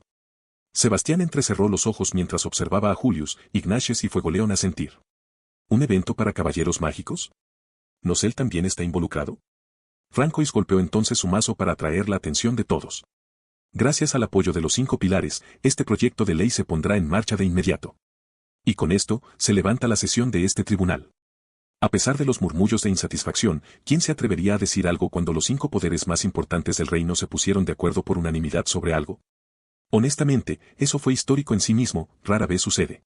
Sebastián entrecerró los ojos mientras observaba a Julius, Ignacius y Fuegoleón asentir. ¿Un evento para caballeros mágicos? ¿Nosel también está involucrado? Francois golpeó entonces su mazo para atraer la atención de todos. Gracias al apoyo de los 5 pilares, este proyecto de ley se pondrá en marcha de inmediato. Y con esto, se levanta la sesión de este tribunal. A pesar de los murmullos de insatisfacción, ¿quién se atrevería a decir algo cuando los 5 poderes más importantes del reino se pusieron de acuerdo por unanimidad sobre algo? Honestamente, eso fue histórico en sí mismo, rara vez sucede.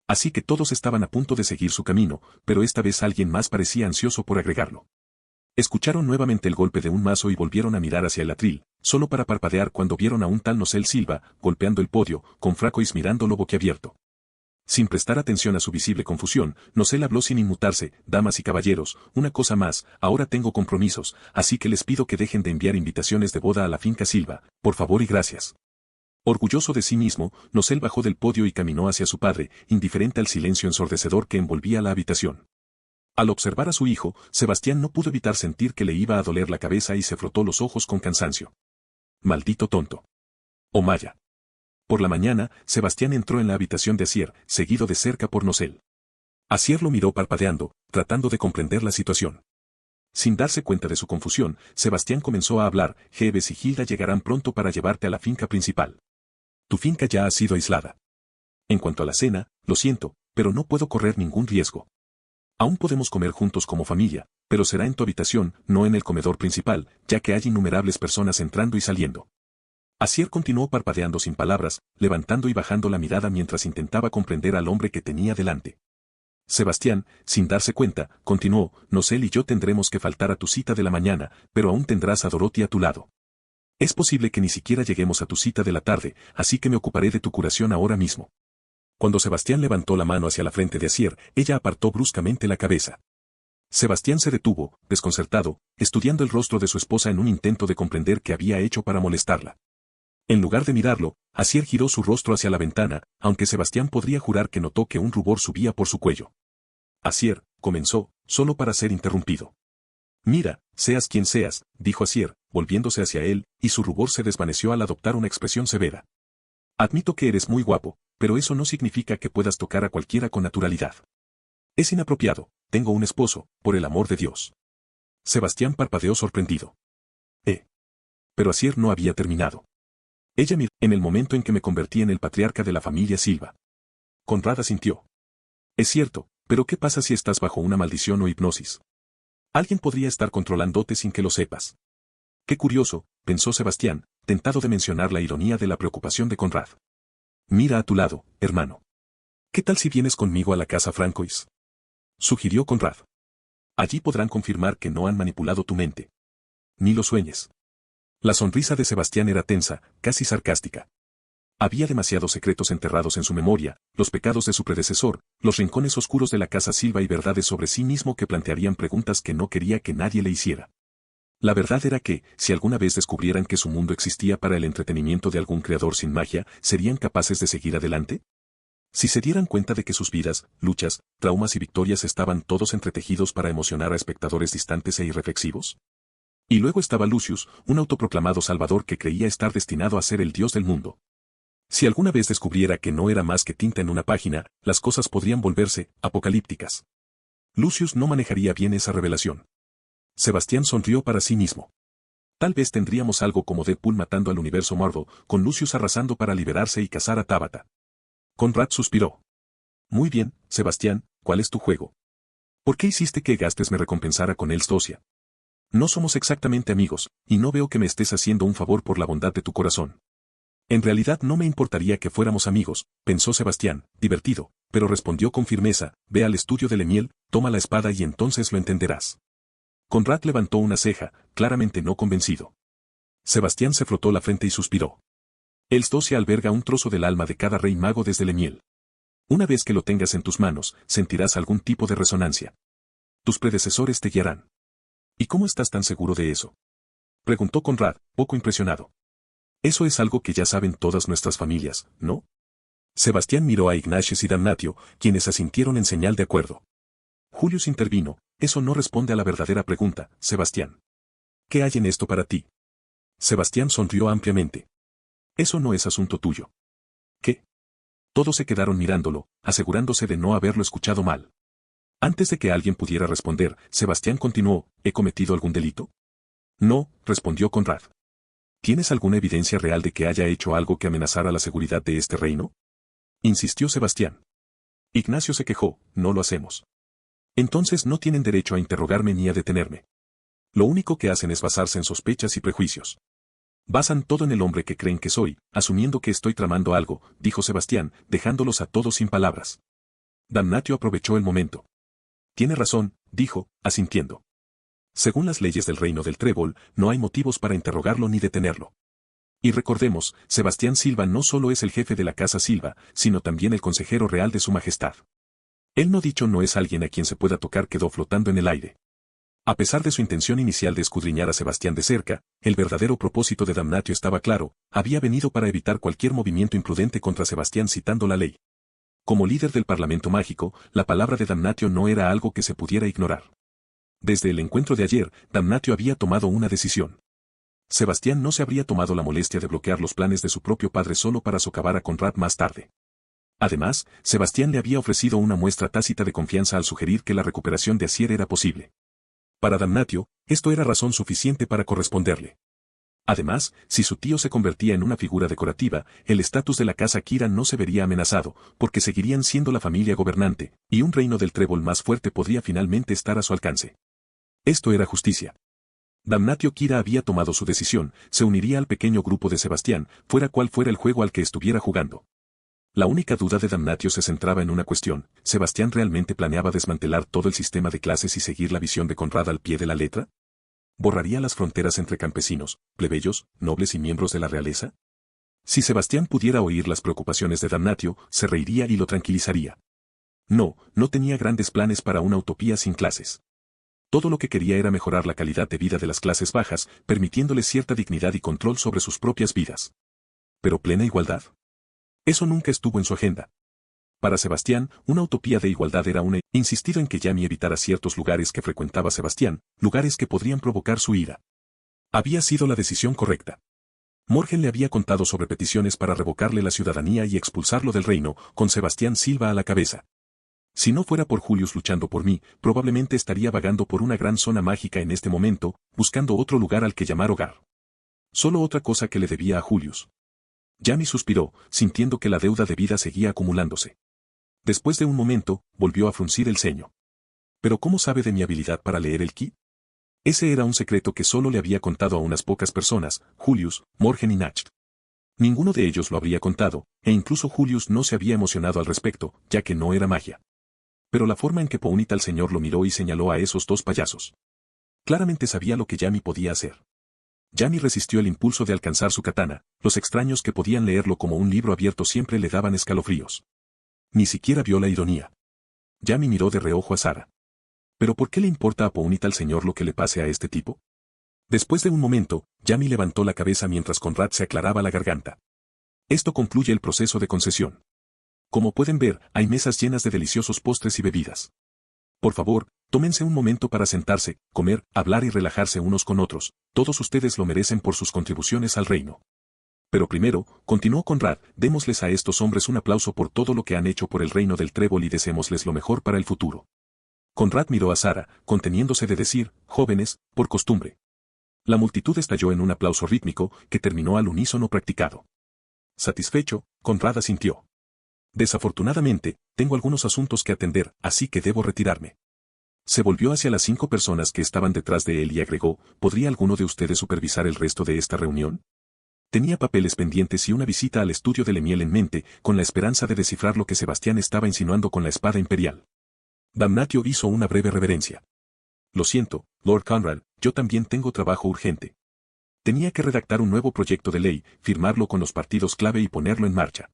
Así que todos estaban a punto de seguir su camino, pero esta vez alguien más parecía ansioso por agregarlo. Escucharon nuevamente el golpe de un mazo y volvieron a mirar hacia el atril, solo para parpadear cuando vieron a un tal Nosel Silva, golpeando el podio, con Francois mirándolo boquiabierto. Sin prestar atención a su visible confusión, Nosel habló sin inmutarse: damas y caballeros, una cosa más, ahora tengo compromisos, así que les pido que dejen de enviar invitaciones de boda a la finca Silva, por favor y gracias. Orgulloso de sí mismo, Nosel bajó del podio y caminó hacia su padre, indiferente al silencio ensordecedor que envolvía la habitación. Al observar a su hijo, Sebastián no pudo evitar sentir que le iba a doler la cabeza y se frotó los ojos con cansancio. Maldito tonto. Omaya. Por la mañana, Sebastián entró en la habitación de Asier, seguido de cerca por Nosel. Asier lo miró parpadeando, tratando de comprender la situación. Sin darse cuenta de su confusión, Sebastián comenzó a hablar: Jebes y Hilda llegarán pronto para llevarte a la finca principal. Tu finca ya ha sido aislada. En cuanto a la cena, lo siento, pero no puedo correr ningún riesgo. Aún podemos comer juntos como familia, pero será en tu habitación, no en el comedor principal, ya que hay innumerables personas entrando y saliendo. Asier continuó parpadeando sin palabras, levantando y bajando la mirada mientras intentaba comprender al hombre que tenía delante. Sebastián, sin darse cuenta, continuó: Nosel y yo tendremos que faltar a tu cita de la mañana, pero aún tendrás a Dorothy a tu lado. Es posible que ni siquiera lleguemos a tu cita de la tarde, así que me ocuparé de tu curación ahora mismo. Cuando Sebastián levantó la mano hacia la frente de Asier, ella apartó bruscamente la cabeza. Sebastián se detuvo, desconcertado, estudiando el rostro de su esposa en un intento de comprender qué había hecho para molestarla. En lugar de mirarlo, Asier giró su rostro hacia la ventana, aunque Sebastián podría jurar que notó que un rubor subía por su cuello. Asier, comenzó, solo para ser interrumpido. Mira, seas quien seas, dijo Asier, volviéndose hacia él, y su rubor se desvaneció al adoptar una expresión severa. Admito que eres muy guapo, pero eso no significa que puedas tocar a cualquiera con naturalidad. Es inapropiado, tengo un esposo, por el amor de Dios. Sebastián parpadeó sorprendido. Pero Asier no había terminado. Ella miró: en el momento en que me convertí en el patriarca de la familia Silva. Conrad asintió. Es cierto, pero ¿qué pasa si estás bajo una maldición o hipnosis? Alguien podría estar controlándote sin que lo sepas. Qué curioso, pensó Sebastián, tentado de mencionar la ironía de la preocupación de Conrad. Mira a tu lado, hermano. ¿Qué tal si vienes conmigo a la casa Francois? Sugirió Conrad. Allí podrán confirmar que no han manipulado tu mente. Ni lo sueñes. La sonrisa de Sebastián era tensa, casi sarcástica. Había demasiados secretos enterrados en su memoria, los pecados de su predecesor, los rincones oscuros de la casa Silva y verdades sobre sí mismo que plantearían preguntas que no quería que nadie le hiciera. La verdad era que, si alguna vez descubrieran que su mundo existía para el entretenimiento de algún creador sin magia, ¿serían capaces de seguir adelante? Si se dieran cuenta de que sus vidas, luchas, traumas y victorias estaban todos entretejidos para emocionar a espectadores distantes e irreflexivos. Y luego estaba Lucius, un autoproclamado salvador que creía estar destinado a ser el dios del mundo. Si alguna vez descubriera que no era más que tinta en una página, las cosas podrían volverse apocalípticas. Lucius no manejaría bien esa revelación. Sebastián sonrió para sí mismo. Tal vez tendríamos algo como Deadpool matando al universo Marvel, con Lucius arrasando para liberarse y cazar a Tabitha. Conrad suspiró. Muy bien, Sebastián, ¿cuál es tu juego? ¿Por qué hiciste que Gastes me recompensara con Elsdosia? No somos exactamente amigos, y no veo que me estés haciendo un favor por la bondad de tu corazón. En realidad no me importaría que fuéramos amigos, pensó Sebastián, divertido, pero respondió con firmeza, ve al estudio de Lemiel, toma la espada y entonces lo entenderás. Conrad levantó una ceja, claramente no convencido. Sebastián se frotó la frente y suspiró. Elsdosia alberga un trozo del alma de cada rey mago desde Lemiel. Una vez que lo tengas en tus manos, sentirás algún tipo de resonancia. Tus predecesores te guiarán. ¿Y cómo estás tan seguro de eso? Preguntó Conrad, poco impresionado. Eso es algo que ya saben todas nuestras familias, ¿no? Sebastián miró a Ignatius y Damnatio, quienes asintieron en señal de acuerdo. Julius intervino, eso no responde a la verdadera pregunta, Sebastián. ¿Qué hay en esto para ti? Sebastián sonrió ampliamente. Eso no es asunto tuyo. ¿Qué? Todos se quedaron mirándolo, asegurándose de no haberlo escuchado mal. Antes de que alguien pudiera responder, Sebastián continuó, ¿he cometido algún delito? No, respondió Conrad. ¿Tienes alguna evidencia real de que haya hecho algo que amenazara la seguridad de este reino? Insistió Sebastián. Ignacio se quejó, no lo hacemos. Entonces no tienen derecho a interrogarme ni a detenerme. Lo único que hacen es basarse en sospechas y prejuicios. Basan todo en el hombre que creen que soy, asumiendo que estoy tramando algo, dijo Sebastián, dejándolos a todos sin palabras. Damnatio aprovechó el momento. Tiene razón, dijo, asintiendo. Según las leyes del reino del Trébol, no hay motivos para interrogarlo ni detenerlo. Y recordemos, Sebastián Silva no solo es el jefe de la casa Silva, sino también el consejero real de su majestad. Él no dicho no es alguien a quien se pueda tocar, quedó flotando en el aire. A pesar de su intención inicial de escudriñar a Sebastián de cerca, el verdadero propósito de Damnatio estaba claro, había venido para evitar cualquier movimiento imprudente contra Sebastián citando la ley. Como líder del Parlamento Mágico, la palabra de Damnatio no era algo que se pudiera ignorar. Desde el encuentro de ayer, Damnatio había tomado una decisión. Sebastián no se habría tomado la molestia de bloquear los planes de su propio padre solo para socavar a Conrad más tarde. Además, Sebastián le había ofrecido una muestra tácita de confianza al sugerir que la recuperación de Asier era posible. Para Damnatio, esto era razón suficiente para corresponderle. Además, si su tío se convertía en una figura decorativa, el estatus de la casa Kira no se vería amenazado, porque seguirían siendo la familia gobernante, y un reino del Trébol más fuerte podría finalmente estar a su alcance. Esto era justicia. Damnatio Kira había tomado su decisión, se uniría al pequeño grupo de Sebastián, fuera cual fuera el juego al que estuviera jugando. La única duda de Damnatio se centraba en una cuestión, ¿Sebastián realmente planeaba desmantelar todo el sistema de clases y seguir la visión de Conrad al pie de la letra? ¿Borraría las fronteras entre campesinos, plebeyos, nobles y miembros de la realeza? Si Sebastián pudiera oír las preocupaciones de Damnatio, se reiría y lo tranquilizaría. No, no tenía grandes planes para una utopía sin clases. Todo lo que quería era mejorar la calidad de vida de las clases bajas, permitiéndoles cierta dignidad y control sobre sus propias vidas. ¿Pero plena igualdad? Eso nunca estuvo en su agenda. Para Sebastián, una utopía de igualdad era una, insistido en que Jamie evitara ciertos lugares que frecuentaba Sebastián, lugares que podrían provocar su ira. Había sido la decisión correcta. Morgen le había contado sobre peticiones para revocarle la ciudadanía y expulsarlo del reino, con Sebastián Silva a la cabeza. Si no fuera por Julius luchando por mí, probablemente estaría vagando por una gran zona mágica en este momento, buscando otro lugar al que llamar hogar. Solo otra cosa que le debía a Julius. Jamie suspiró, sintiendo que la deuda de vida seguía acumulándose. Después de un momento, volvió a fruncir el ceño. ¿Pero cómo sabe de mi habilidad para leer el ki? Ese era un secreto que solo le había contado a unas pocas personas, Julius, Morgen y Nacht. Ninguno de ellos lo habría contado, e incluso Julius no se había emocionado al respecto, ya que no era magia. Pero la forma en que Ponyta señor lo miró y señaló a esos dos payasos. Claramente sabía lo que Yami podía hacer. Yami resistió el impulso de alcanzar su katana, los extraños que podían leerlo como un libro abierto siempre le daban escalofríos. Ni siquiera vio la ironía. Yami miró de reojo a Sara. ¿Pero por qué le importa a Ponyta señor lo que le pase a este tipo? Después de un momento, Yami levantó la cabeza mientras Conrad se aclaraba la garganta. Esto concluye el proceso de concesión. Como pueden ver, hay mesas llenas de deliciosos postres y bebidas. Por favor, tómense un momento para sentarse, comer, hablar y relajarse unos con otros, todos ustedes lo merecen por sus contribuciones al reino. Pero primero, continuó Conrad, démosles a estos hombres un aplauso por todo lo que han hecho por el reino del Trébol y deseémosles lo mejor para el futuro. Conrad miró a Sara, conteniéndose de decir, jóvenes, por costumbre. La multitud estalló en un aplauso rítmico, que terminó al unísono practicado. Satisfecho, Conrad asintió. Desafortunadamente, tengo algunos asuntos que atender, así que debo retirarme. Se volvió hacia las 5 personas que estaban detrás de él y agregó, ¿podría alguno de ustedes supervisar el resto de esta reunión? Tenía papeles pendientes y una visita al estudio de Lemiel en mente, con la esperanza de descifrar lo que Sebastián estaba insinuando con la espada imperial. Damnatio hizo una breve reverencia. Lo siento, Lord Conrad, yo también tengo trabajo urgente. Tenía que redactar un nuevo proyecto de ley, firmarlo con los partidos clave y ponerlo en marcha.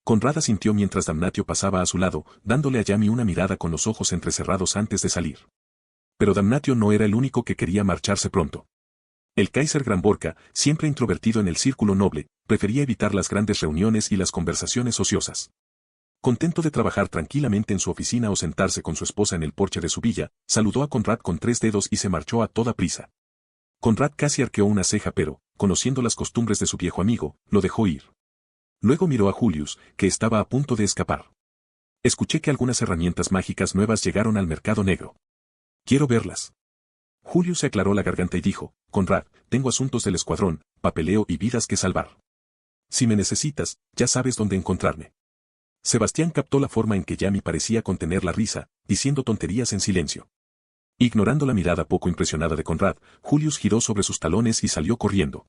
Conrad asintió mientras Damnatio pasaba a su lado, dándole a Yami una mirada con los ojos entrecerrados antes de salir. Pero Damnatio no era el único que quería marcharse pronto. El Kaiser Granborca, siempre introvertido en el círculo noble, prefería evitar las grandes reuniones y las conversaciones ociosas. Contento de trabajar tranquilamente en su oficina o sentarse con su esposa en el porche de su villa, saludó a Conrad con 3 dedos y se marchó a toda prisa. Conrad casi arqueó una ceja pero, conociendo las costumbres de su viejo amigo, lo dejó ir. Luego miró a Julius, que estaba a punto de escapar. Escuché que algunas herramientas mágicas nuevas llegaron al mercado negro. Quiero verlas. Julius se aclaró la garganta y dijo, Conrad, tengo asuntos del escuadrón, papeleo y vidas que salvar. Si me necesitas, ya sabes dónde encontrarme. Sebastián captó la forma en que Yami parecía contener la risa, diciendo tonterías en silencio. Ignorando la mirada poco impresionada de Conrad, Julius giró sobre sus talones y salió corriendo.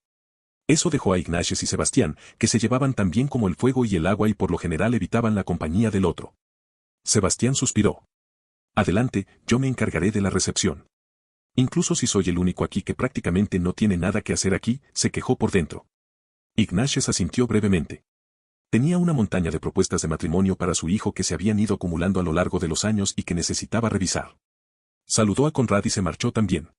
Eso dejó a Ignatius y Sebastián, que se llevaban tan bien como el fuego y el agua y por lo general evitaban la compañía del otro. Sebastián suspiró. Adelante, yo me encargaré de la recepción. Incluso si soy el único aquí que prácticamente no tiene nada que hacer aquí, se quejó por dentro. Ignatius asintió brevemente. Tenía una montaña de propuestas de matrimonio para su hijo que se habían ido acumulando a lo largo de los años y que necesitaba revisar. Saludó a Conrad y se marchó también.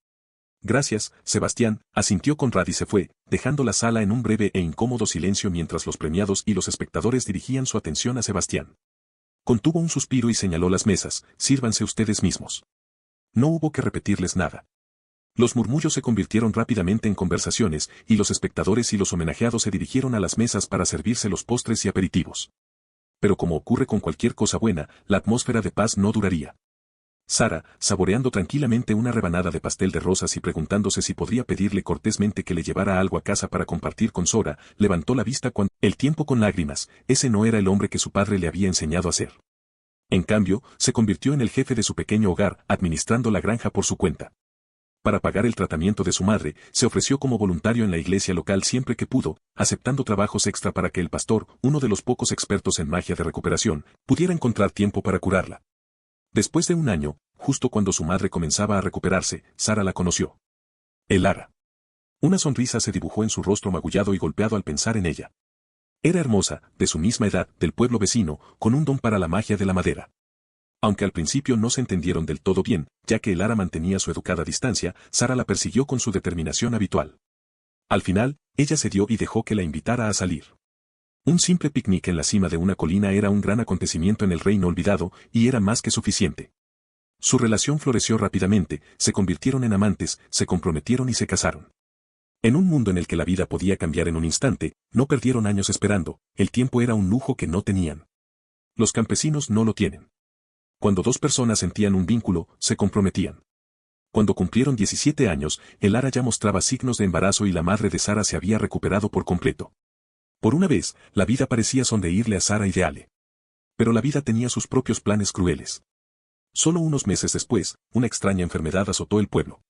Gracias, Sebastián, asintió Conrad y se fue, dejando la sala en un breve e incómodo silencio mientras los premiados y los espectadores dirigían su atención a Sebastián. Contuvo un suspiro y señaló las mesas, sírvanse ustedes mismos. No hubo que repetirles nada. Los murmullos se convirtieron rápidamente en conversaciones, y los espectadores y los homenajeados se dirigieron a las mesas para servirse los postres y aperitivos. Pero como ocurre con cualquier cosa buena, la atmósfera de paz no duraría. Sara, saboreando tranquilamente una rebanada de pastel de rosas y preguntándose si podría pedirle cortésmente que le llevara algo a casa para compartir con Sora, levantó la vista cuando el tiempo con lágrimas, ese no era el hombre que su padre le había enseñado a ser. En cambio, se convirtió en el jefe de su pequeño hogar, administrando la granja por su cuenta. Para pagar el tratamiento de su madre, se ofreció como voluntario en la iglesia local siempre que pudo, aceptando trabajos extra para que el pastor, uno de los pocos expertos en magia de recuperación, pudiera encontrar tiempo para curarla. Después de un año, justo cuando su madre comenzaba a recuperarse, Sara la conoció. Elara. Una sonrisa se dibujó en su rostro magullado y golpeado al pensar en ella. Era hermosa, de su misma edad, del pueblo vecino, con un don para la magia de la madera. Aunque al principio no se entendieron del todo bien, ya que Elara mantenía su educada distancia, Sara la persiguió con su determinación habitual. Al final, ella cedió y dejó que la invitara a salir. Un simple picnic en la cima de una colina era un gran acontecimiento en el reino olvidado, y era más que suficiente. Su relación floreció rápidamente, se convirtieron en amantes, se comprometieron y se casaron. En un mundo en el que la vida podía cambiar en un instante, no perdieron años esperando, el tiempo era un lujo que no tenían. Los campesinos no lo tienen. Cuando 2 personas sentían un vínculo, se comprometían. Cuando cumplieron 17 años, Elara ya mostraba signos de embarazo y la madre de Sara se había recuperado por completo. Por una vez, la vida parecía sonreírle a Sara y de Ale. Pero la vida tenía sus propios planes crueles. Solo unos meses después, una extraña enfermedad azotó el pueblo.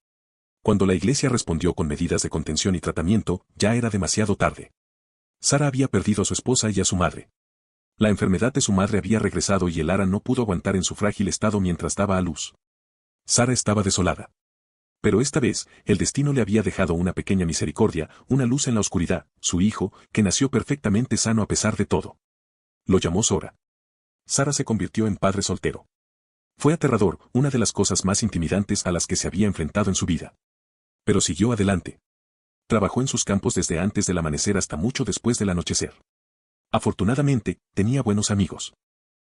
Cuando la iglesia respondió con medidas de contención y tratamiento, ya era demasiado tarde. Sara había perdido a su esposa y a su madre. La enfermedad de su madre había regresado y Elara no pudo aguantar en su frágil estado mientras daba a luz. Sara estaba desolada. Pero esta vez, el destino le había dejado una pequeña misericordia, una luz en la oscuridad, su hijo, que nació perfectamente sano a pesar de todo. Lo llamó Sora. Sara se convirtió en padre soltero. Fue aterrador, una de las cosas más intimidantes a las que se había enfrentado en su vida. Pero siguió adelante. Trabajó en sus campos desde antes del amanecer hasta mucho después del anochecer. Afortunadamente, tenía buenos amigos.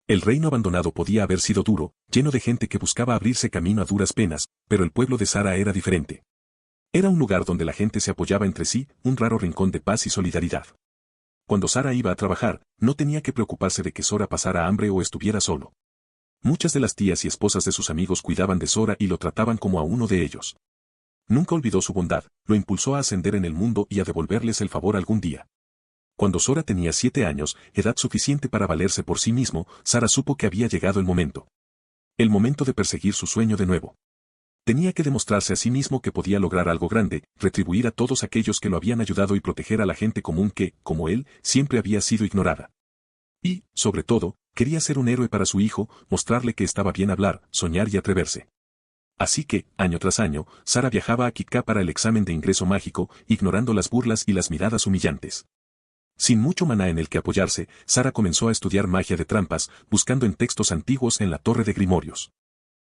El reino abandonado podía haber sido duro, lleno de gente que buscaba abrirse camino a duras penas, pero el pueblo de Sara era diferente. Era un lugar donde la gente se apoyaba entre sí, un raro rincón de paz y solidaridad. Cuando Sara iba a trabajar, no tenía que preocuparse de que Sora pasara hambre o estuviera solo. Muchas de las tías y esposas de sus amigos cuidaban de Sora y lo trataban como a uno de ellos. Nunca olvidó su bondad, lo impulsó a ascender en el mundo y a devolverles el favor algún día. Cuando Sora tenía 7 años, edad suficiente para valerse por sí mismo, Sara supo que había llegado el momento. El momento de perseguir su sueño de nuevo. Tenía que demostrarse a sí mismo que podía lograr algo grande, retribuir a todos aquellos que lo habían ayudado y proteger a la gente común que, como él, siempre había sido ignorada. Y, sobre todo, quería ser un héroe para su hijo, mostrarle que estaba bien hablar, soñar y atreverse. Así que, año tras año, Sara viajaba a Kitka para el examen de ingreso mágico, ignorando las burlas y las miradas humillantes. Sin mucho maná en el que apoyarse, Sara comenzó a estudiar magia de trampas, buscando en textos antiguos en la torre de Grimorios.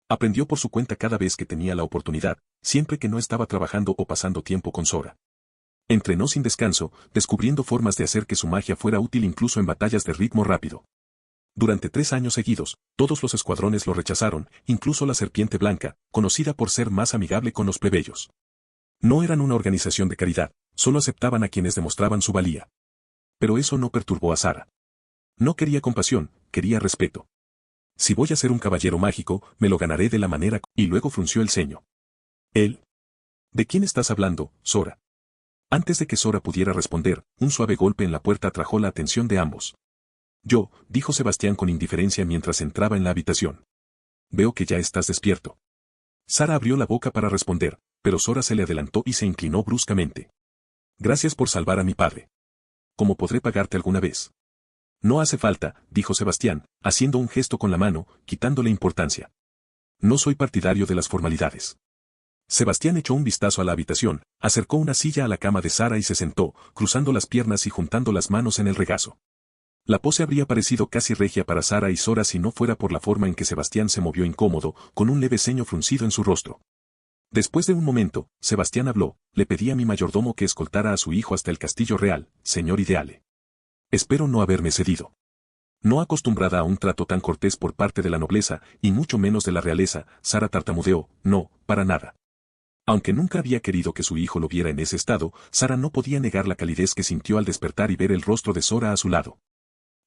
Aprendió por su cuenta cada vez que tenía la oportunidad, siempre que no estaba trabajando o pasando tiempo con Sora. Entrenó sin descanso, descubriendo formas de hacer que su magia fuera útil incluso en batallas de ritmo rápido. Durante 3 años seguidos, todos los escuadrones lo rechazaron, incluso la Serpiente Blanca, conocida por ser más amigable con los plebeyos. No eran una organización de caridad, solo aceptaban a quienes demostraban su valía. Pero eso no perturbó a Sara. No quería compasión, quería respeto. Si voy a ser un caballero mágico, me lo ganaré de la manera... Y luego frunció el ceño. ¿Él? ¿De quién estás hablando, Sora? Antes de que Sora pudiera responder, un suave golpe en la puerta atrajo la atención de ambos. Yo, dijo Sebastián con indiferencia mientras entraba en la habitación. Veo que ya estás despierto. Sara abrió la boca para responder, pero Sora se le adelantó y se inclinó bruscamente. Gracias por salvar a mi padre. ¿Cómo podré pagarte alguna vez? No hace falta, dijo Sebastián, haciendo un gesto con la mano, quitándole importancia. No soy partidario de las formalidades. Sebastián echó un vistazo a la habitación, acercó una silla a la cama de Sara y se sentó, cruzando las piernas y juntando las manos en el regazo. La pose habría parecido casi regia para Sara y Sora si no fuera por la forma en que Sebastián se movió incómodo, con un leve ceño fruncido en su rostro. Después de un momento, Sebastián habló, le pedí a mi mayordomo que escoltara a su hijo hasta el castillo real, señor Ideale. Espero no haberme cedido. No acostumbrada a un trato tan cortés por parte de la nobleza, y mucho menos de la realeza, Sara tartamudeó, no, para nada. Aunque nunca había querido que su hijo lo viera en ese estado, Sara no podía negar la calidez que sintió al despertar y ver el rostro de Sora a su lado.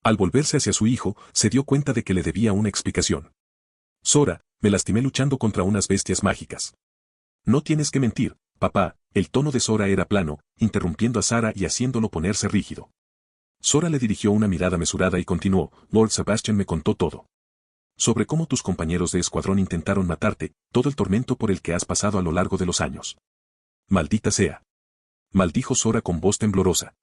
Al volverse hacia su hijo, se dio cuenta de que le debía una explicación. Sora, me lastimé luchando contra unas bestias mágicas. No tienes que mentir, papá, el tono de Sora era plano, interrumpiendo a Sara y haciéndolo ponerse rígido. Sora le dirigió una mirada mesurada y continuó, Lord Sebastian me contó todo. Sobre cómo tus compañeros de escuadrón intentaron matarte, todo el tormento por el que has pasado a lo largo de los años. Maldita sea. Maldijo Sora con voz temblorosa.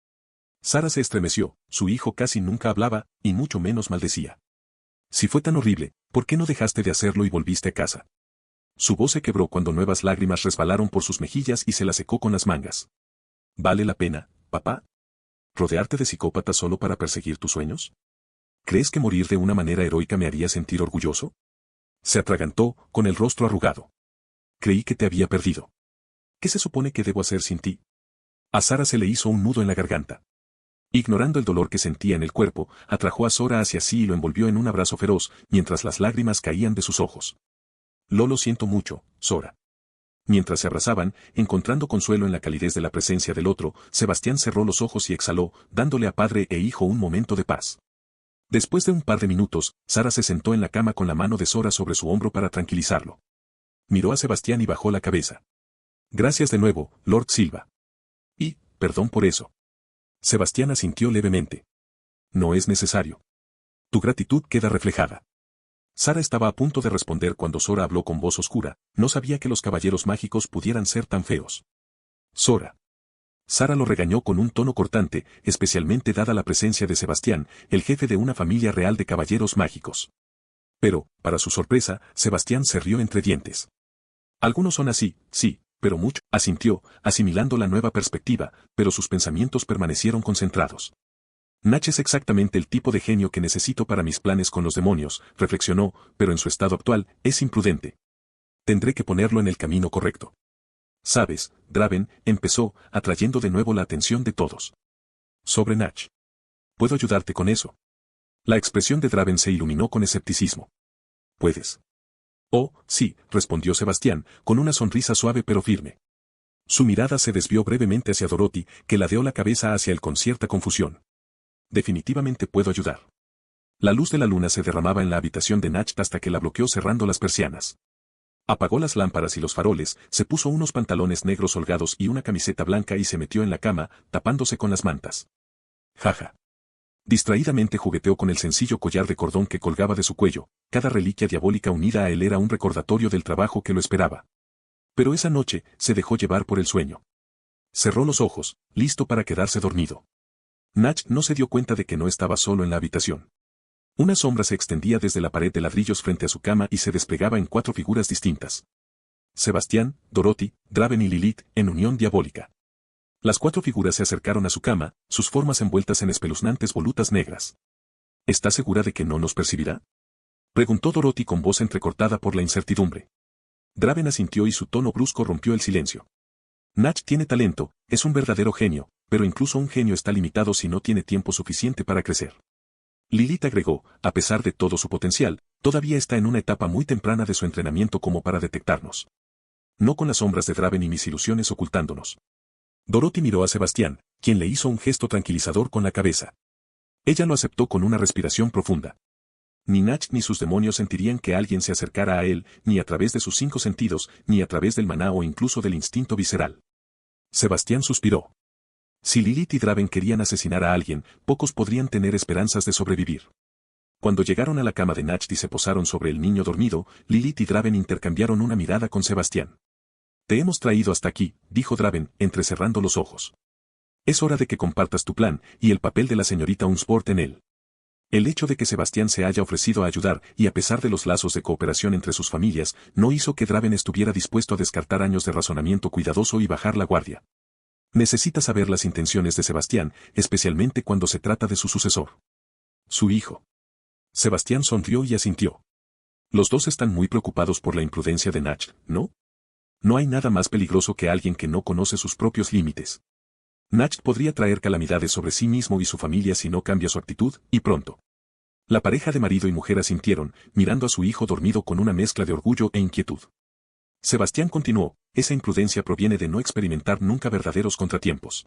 Sara se estremeció, su hijo casi nunca hablaba, y mucho menos maldecía. Si fue tan horrible, ¿por qué no dejaste de hacerlo y volviste a casa? Su voz se quebró cuando nuevas lágrimas resbalaron por sus mejillas y se las secó con las mangas. ¿Vale la pena, papá? ¿Rodearte de psicópatas solo para perseguir tus sueños? ¿Crees que morir de una manera heroica me haría sentir orgulloso? Se atragantó, con el rostro arrugado. Creí que te había perdido. ¿Qué se supone que debo hacer sin ti? A Sara se le hizo un nudo en la garganta. Ignorando el dolor que sentía en el cuerpo, atrajo a Sora hacia sí y lo envolvió en un abrazo feroz, mientras las lágrimas caían de sus ojos. Lo siento mucho, Sora. Mientras se abrazaban, encontrando consuelo en la calidez de la presencia del otro, Sebastián cerró los ojos y exhaló, dándole a padre e hijo un momento de paz. Después de un par de minutos, Sara se sentó en la cama con la mano de Sora sobre su hombro para tranquilizarlo. Miró a Sebastián y bajó la cabeza. Gracias de nuevo, Lord Silva. Y, perdón por eso. Sebastián asintió levemente. No es necesario. Tu gratitud queda reflejada. Sara estaba a punto de responder cuando Sora habló con voz oscura, no sabía que los caballeros mágicos pudieran ser tan feos. Sora. Sara lo regañó con un tono cortante, especialmente dada la presencia de Sebastián, el jefe de una familia real de caballeros mágicos. Pero, para su sorpresa, Sebastián se rió entre dientes. Algunos son así, sí, pero mucho, asintió, asimilando la nueva perspectiva, pero sus pensamientos permanecieron concentrados. Nach es exactamente el tipo de genio que necesito para mis planes con los demonios, reflexionó, pero en su estado actual, es imprudente. Tendré que ponerlo en el camino correcto. Sabes, Draven, empezó, atrayendo de nuevo la atención de todos. Sobre Nach. ¿Puedo ayudarte con eso? La expresión de Draven se iluminó con escepticismo. ¿Puedes? Oh, sí, respondió Sebastián, con una sonrisa suave pero firme. Su mirada se desvió brevemente hacia Dorothy, que ladeó la cabeza hacia él con cierta confusión. Definitivamente puedo ayudar. La luz de la luna se derramaba en la habitación de Nach hasta que la bloqueó cerrando las persianas. Apagó las lámparas y los faroles, se puso unos pantalones negros holgados y una camiseta blanca y se metió en la cama, tapándose con las mantas. Jaja. Distraídamente jugueteó con el sencillo collar de cordón que colgaba de su cuello, cada reliquia diabólica unida a él era un recordatorio del trabajo que lo esperaba. Pero esa noche, se dejó llevar por el sueño. Cerró los ojos, listo para quedarse dormido. Nach no se dio cuenta de que no estaba solo en la habitación. Una sombra se extendía desde la pared de ladrillos frente a su cama y se desplegaba en 4 figuras distintas. Sebastián, Dorothy, Draven y Lilith, en unión diabólica. Las 4 figuras se acercaron a su cama, sus formas envueltas en espeluznantes volutas negras. ¿Estás segura de que no nos percibirá? Preguntó Dorothy con voz entrecortada por la incertidumbre. Draven asintió y su tono brusco rompió el silencio. Nach tiene talento, es un verdadero genio, pero incluso un genio está limitado si no tiene tiempo suficiente para crecer. Lilith agregó, a pesar de todo su potencial, todavía está en una etapa muy temprana de su entrenamiento como para detectarnos. No con las sombras de Draven y mis ilusiones ocultándonos. Dorothy miró a Sebastián, quien le hizo un gesto tranquilizador con la cabeza. Ella lo aceptó con una respiración profunda. Ni Nach ni sus demonios sentirían que alguien se acercara a él, ni a través de sus 5 sentidos, ni a través del maná o incluso del instinto visceral. Sebastián suspiró. Si Lilith y Draven querían asesinar a alguien, pocos podrían tener esperanzas de sobrevivir. Cuando llegaron a la cama de Nach y se posaron sobre el niño dormido, Lilith y Draven intercambiaron una mirada con Sebastián. Te hemos traído hasta aquí, dijo Draven, entrecerrando los ojos. Es hora de que compartas tu plan, y el papel de la señorita Unsport en él. El hecho de que Sebastián se haya ofrecido a ayudar, y a pesar de los lazos de cooperación entre sus familias, no hizo que Draven estuviera dispuesto a descartar años de razonamiento cuidadoso y bajar la guardia. Necesita saber las intenciones de Sebastián, especialmente cuando se trata de su sucesor. Su hijo. Sebastián sonrió y asintió. Los dos están muy preocupados por la imprudencia de Nach, ¿no? No hay nada más peligroso que alguien que no conoce sus propios límites. Nach podría traer calamidades sobre sí mismo y su familia si no cambia su actitud, y pronto. La pareja de marido y mujer asintieron, mirando a su hijo dormido con una mezcla de orgullo e inquietud. Sebastián continuó, esa imprudencia proviene de no experimentar nunca verdaderos contratiempos.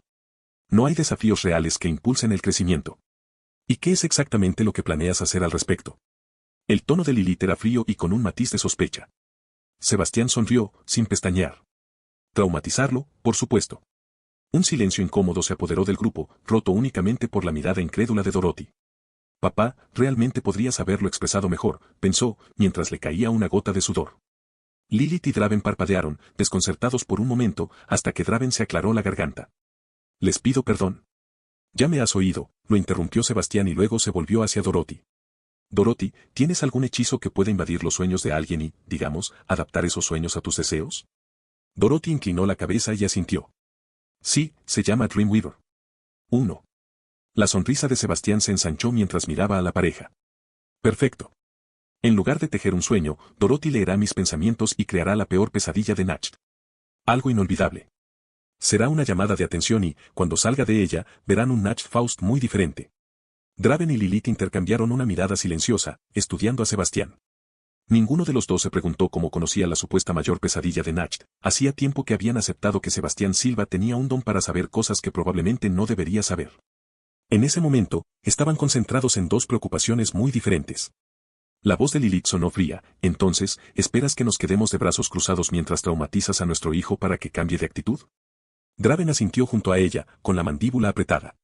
No hay desafíos reales que impulsen el crecimiento. ¿Y qué es exactamente lo que planeas hacer al respecto? El tono de Lilith era frío y con un matiz de sospecha. Sebastián sonrió, sin pestañear. Traumatizarlo, por supuesto. Un silencio incómodo se apoderó del grupo, roto únicamente por la mirada incrédula de Dorothy. Papá, realmente podrías haberlo expresado mejor, pensó, mientras le caía una gota de sudor. Lilith y Draven parpadearon, desconcertados por un momento, hasta que Draven se aclaró la garganta. Les pido perdón. Ya me has oído, lo interrumpió Sebastián y luego se volvió hacia Dorothy. Dorothy, ¿tienes algún hechizo que pueda invadir los sueños de alguien y, digamos, adaptar esos sueños a tus deseos? Dorothy inclinó la cabeza y asintió. Sí, se llama Dreamweaver. 1. La sonrisa de Sebastián se ensanchó mientras miraba a la pareja. Perfecto. En lugar de tejer un sueño, Dorothy leerá mis pensamientos y creará la peor pesadilla de Nach. Algo inolvidable. Será una llamada de atención y, cuando salga de ella, verán un Nach Faust muy diferente. Draven y Lilith intercambiaron una mirada silenciosa, estudiando a Sebastián. Ninguno de los dos se preguntó cómo conocía la supuesta mayor pesadilla de Nach. Hacía tiempo que habían aceptado que Sebastián Silva tenía un don para saber cosas que probablemente no debería saber. En ese momento, estaban concentrados en 2 preocupaciones muy diferentes. La voz de Lilith sonó fría. Entonces, ¿esperas que nos quedemos de brazos cruzados mientras traumatizas a nuestro hijo para que cambie de actitud? Draven asintió junto a ella, con la mandíbula apretada.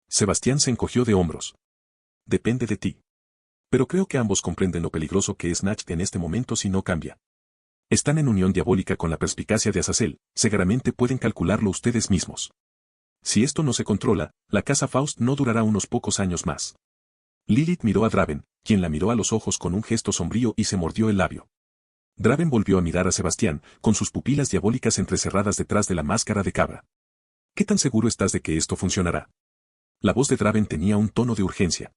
Sebastián se encogió de hombros. Depende de ti. Pero creo que ambos comprenden lo peligroso que es Natch en este momento si no cambia. Están en unión diabólica con la perspicacia de Azazel, seguramente pueden calcularlo ustedes mismos. Si esto no se controla, la casa Faust no durará unos pocos años más. Lilith miró a Draven, quien la miró a los ojos con un gesto sombrío y se mordió el labio. Draven volvió a mirar a Sebastián, con sus pupilas diabólicas entrecerradas detrás de la máscara de cabra. ¿Qué tan seguro estás de que esto funcionará? La voz de Draven tenía un tono de urgencia.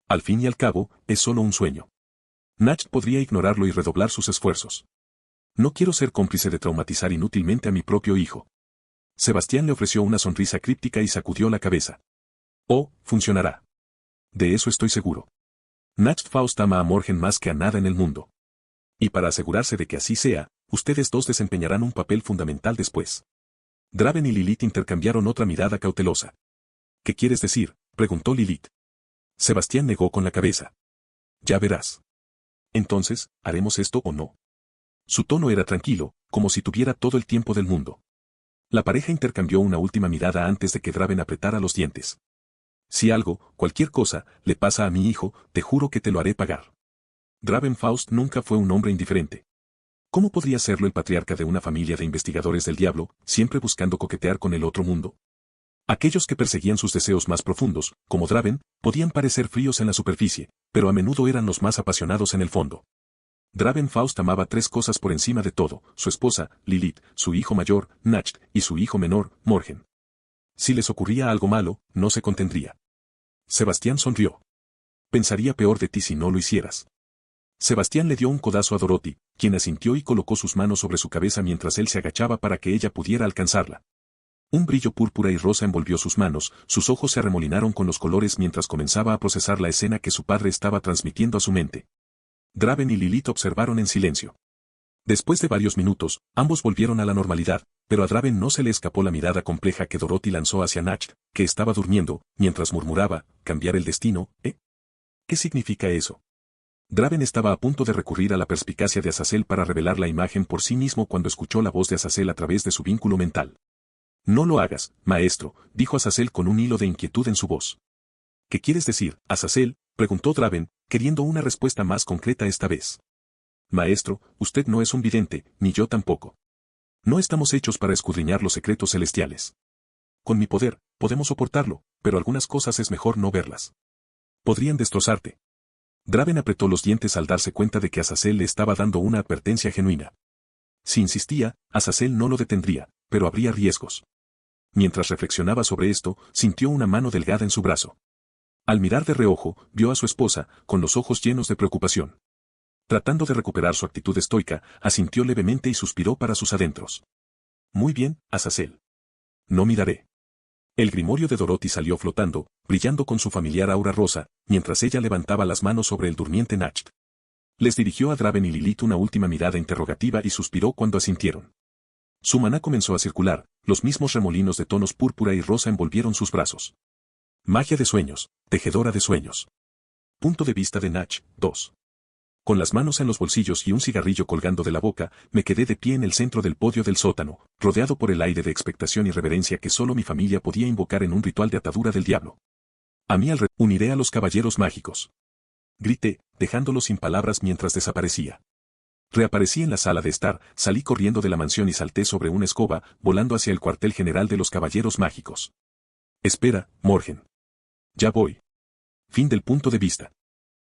Al fin y al cabo, es solo un sueño. Natch podría ignorarlo y redoblar sus esfuerzos. No quiero ser cómplice de traumatizar inútilmente a mi propio hijo. Sebastián le ofreció una sonrisa críptica y sacudió la cabeza. Oh, funcionará. De eso estoy seguro. Natch Faust ama a Morgen más que a nada en el mundo. Y para asegurarse de que así sea, ustedes dos desempeñarán un papel fundamental después. Draven y Lilith intercambiaron otra mirada cautelosa. ¿Qué quieres decir?, preguntó Lilith. Sebastián negó con la cabeza. Ya verás. Entonces, ¿haremos esto o no? Su tono era tranquilo, como si tuviera todo el tiempo del mundo. La pareja intercambió una última mirada antes de que Draven apretara los dientes. Si algo, cualquier cosa, le pasa a mi hijo, te juro que te lo haré pagar. Draven Faust nunca fue un hombre indiferente. ¿Cómo podría serlo el patriarca de una familia de investigadores del diablo, siempre buscando coquetear con el otro mundo? Aquellos que perseguían sus deseos más profundos, como Draven, podían parecer fríos en la superficie, pero a menudo eran los más apasionados en el fondo. Draven Faust amaba tres cosas por encima de todo: su esposa, Lilith, su hijo mayor, Natch, y su hijo menor, Morgen. Si les ocurría algo malo, no se contendría. Sebastián sonrió. Pensaría peor de ti si no lo hicieras. Sebastián le dio un codazo a Dorothy, quien asintió y colocó sus manos sobre su cabeza mientras él se agachaba para que ella pudiera alcanzarla. Un brillo púrpura y rosa envolvió sus manos, sus ojos se arremolinaron con los colores mientras comenzaba a procesar la escena que su padre estaba transmitiendo a su mente. Draven y Lilith observaron en silencio. Después de varios minutos, ambos volvieron a la normalidad, pero a Draven no se le escapó la mirada compleja que Dorothy lanzó hacia Natch, que estaba durmiendo, mientras murmuraba: «¿Cambiar el destino, eh? ¿Qué significa eso?». Draven estaba a punto de recurrir a la perspicacia de Azazel para revelar la imagen por sí mismo cuando escuchó la voz de Azazel a través de su vínculo mental. «No lo hagas, maestro», dijo Azazel con un hilo de inquietud en su voz. «¿Qué quieres decir, Azazel?», preguntó Draven, queriendo una respuesta más concreta esta vez. «Maestro, usted no es un vidente, ni yo tampoco. No estamos hechos para escudriñar los secretos celestiales. Con mi poder, podemos soportarlo, pero algunas cosas es mejor no verlas. Podrían destrozarte». Draven apretó los dientes al darse cuenta de que Azazel le estaba dando una advertencia genuina. Si insistía, Azazel no lo detendría, pero habría riesgos. Mientras reflexionaba sobre esto, sintió una mano delgada en su brazo. Al mirar de reojo, vio a su esposa, con los ojos llenos de preocupación. Tratando de recuperar su actitud estoica, asintió levemente y suspiró para sus adentros. «Muy bien, Azazel. No miraré». El grimorio de Dorothy salió flotando, brillando con su familiar aura rosa, mientras ella levantaba las manos sobre el durmiente Natch. Les dirigió a Draven y Lilith una última mirada interrogativa y suspiró cuando asintieron. Su maná comenzó a circular, los mismos remolinos de tonos púrpura y rosa envolvieron sus brazos. Magia de sueños, tejedora de sueños. Punto de vista de Natch, 2. Con las manos en los bolsillos y un cigarrillo colgando de la boca, me quedé de pie en el centro del podio del sótano, rodeado por el aire de expectación y reverencia que solo mi familia podía invocar en un ritual de atadura del diablo. A mí uniré a los caballeros mágicos. Grité, dejándolo sin palabras mientras desaparecía. Reaparecí en la sala de estar, salí corriendo de la mansión y salté sobre una escoba, volando hacia el cuartel general de los caballeros mágicos. «Espera, Morgen. Ya voy». Fin del punto de vista.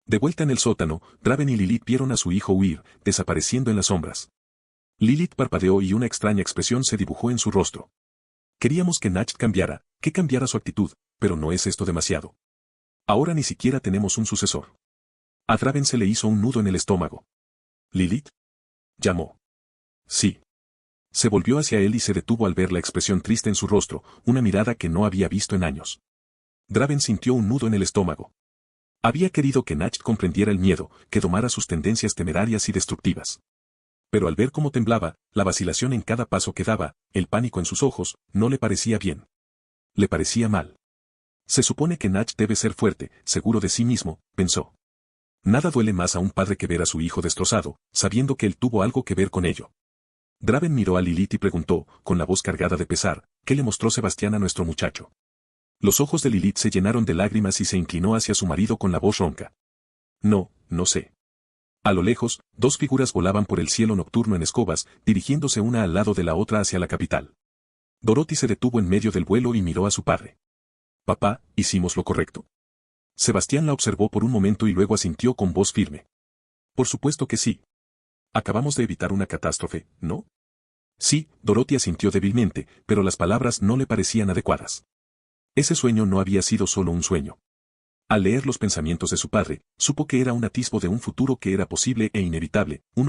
De vuelta en el sótano, Draven y Lilith vieron a su hijo huir, desapareciendo en las sombras. Lilith parpadeó y una extraña expresión se dibujó en su rostro. Queríamos que Natch cambiara, que cambiara su actitud, pero ¿no es esto demasiado? Ahora ni siquiera tenemos un sucesor. A Draven se le hizo un nudo en el estómago. «¿Lilith?», llamó. «Sí». Se volvió hacia él y se detuvo al ver la expresión triste en su rostro, una mirada que no había visto en años. Draven sintió un nudo en el estómago. Había querido que Natch comprendiera el miedo, que domara sus tendencias temerarias y destructivas. Pero al ver cómo temblaba, la vacilación en cada paso que daba, el pánico en sus ojos, no le parecía bien. Le parecía mal. Se supone que Natch debe ser fuerte, seguro de sí mismo, pensó. Nada duele más a un padre que ver a su hijo destrozado, sabiendo que él tuvo algo que ver con ello. Draven miró a Lilith y preguntó, con la voz cargada de pesar: «¿Qué le mostró Sebastián a nuestro muchacho?». Los ojos de Lilith se llenaron de lágrimas y se inclinó hacia su marido con la voz ronca. No, no sé. A lo lejos, dos figuras volaban por el cielo nocturno en escobas, dirigiéndose una al lado de la otra hacia la capital. Dorothy se detuvo en medio del vuelo y miró a su padre. Papá, ¿hicimos lo correcto? Sebastián la observó por un momento y luego asintió con voz firme. Por supuesto que sí. Acabamos de evitar una catástrofe, ¿no? Sí, Dorothy asintió débilmente, pero las palabras no le parecían adecuadas. Ese sueño no había sido solo un sueño. Al leer los pensamientos de su padre, supo que era un atisbo de un futuro que era posible e inevitable, uno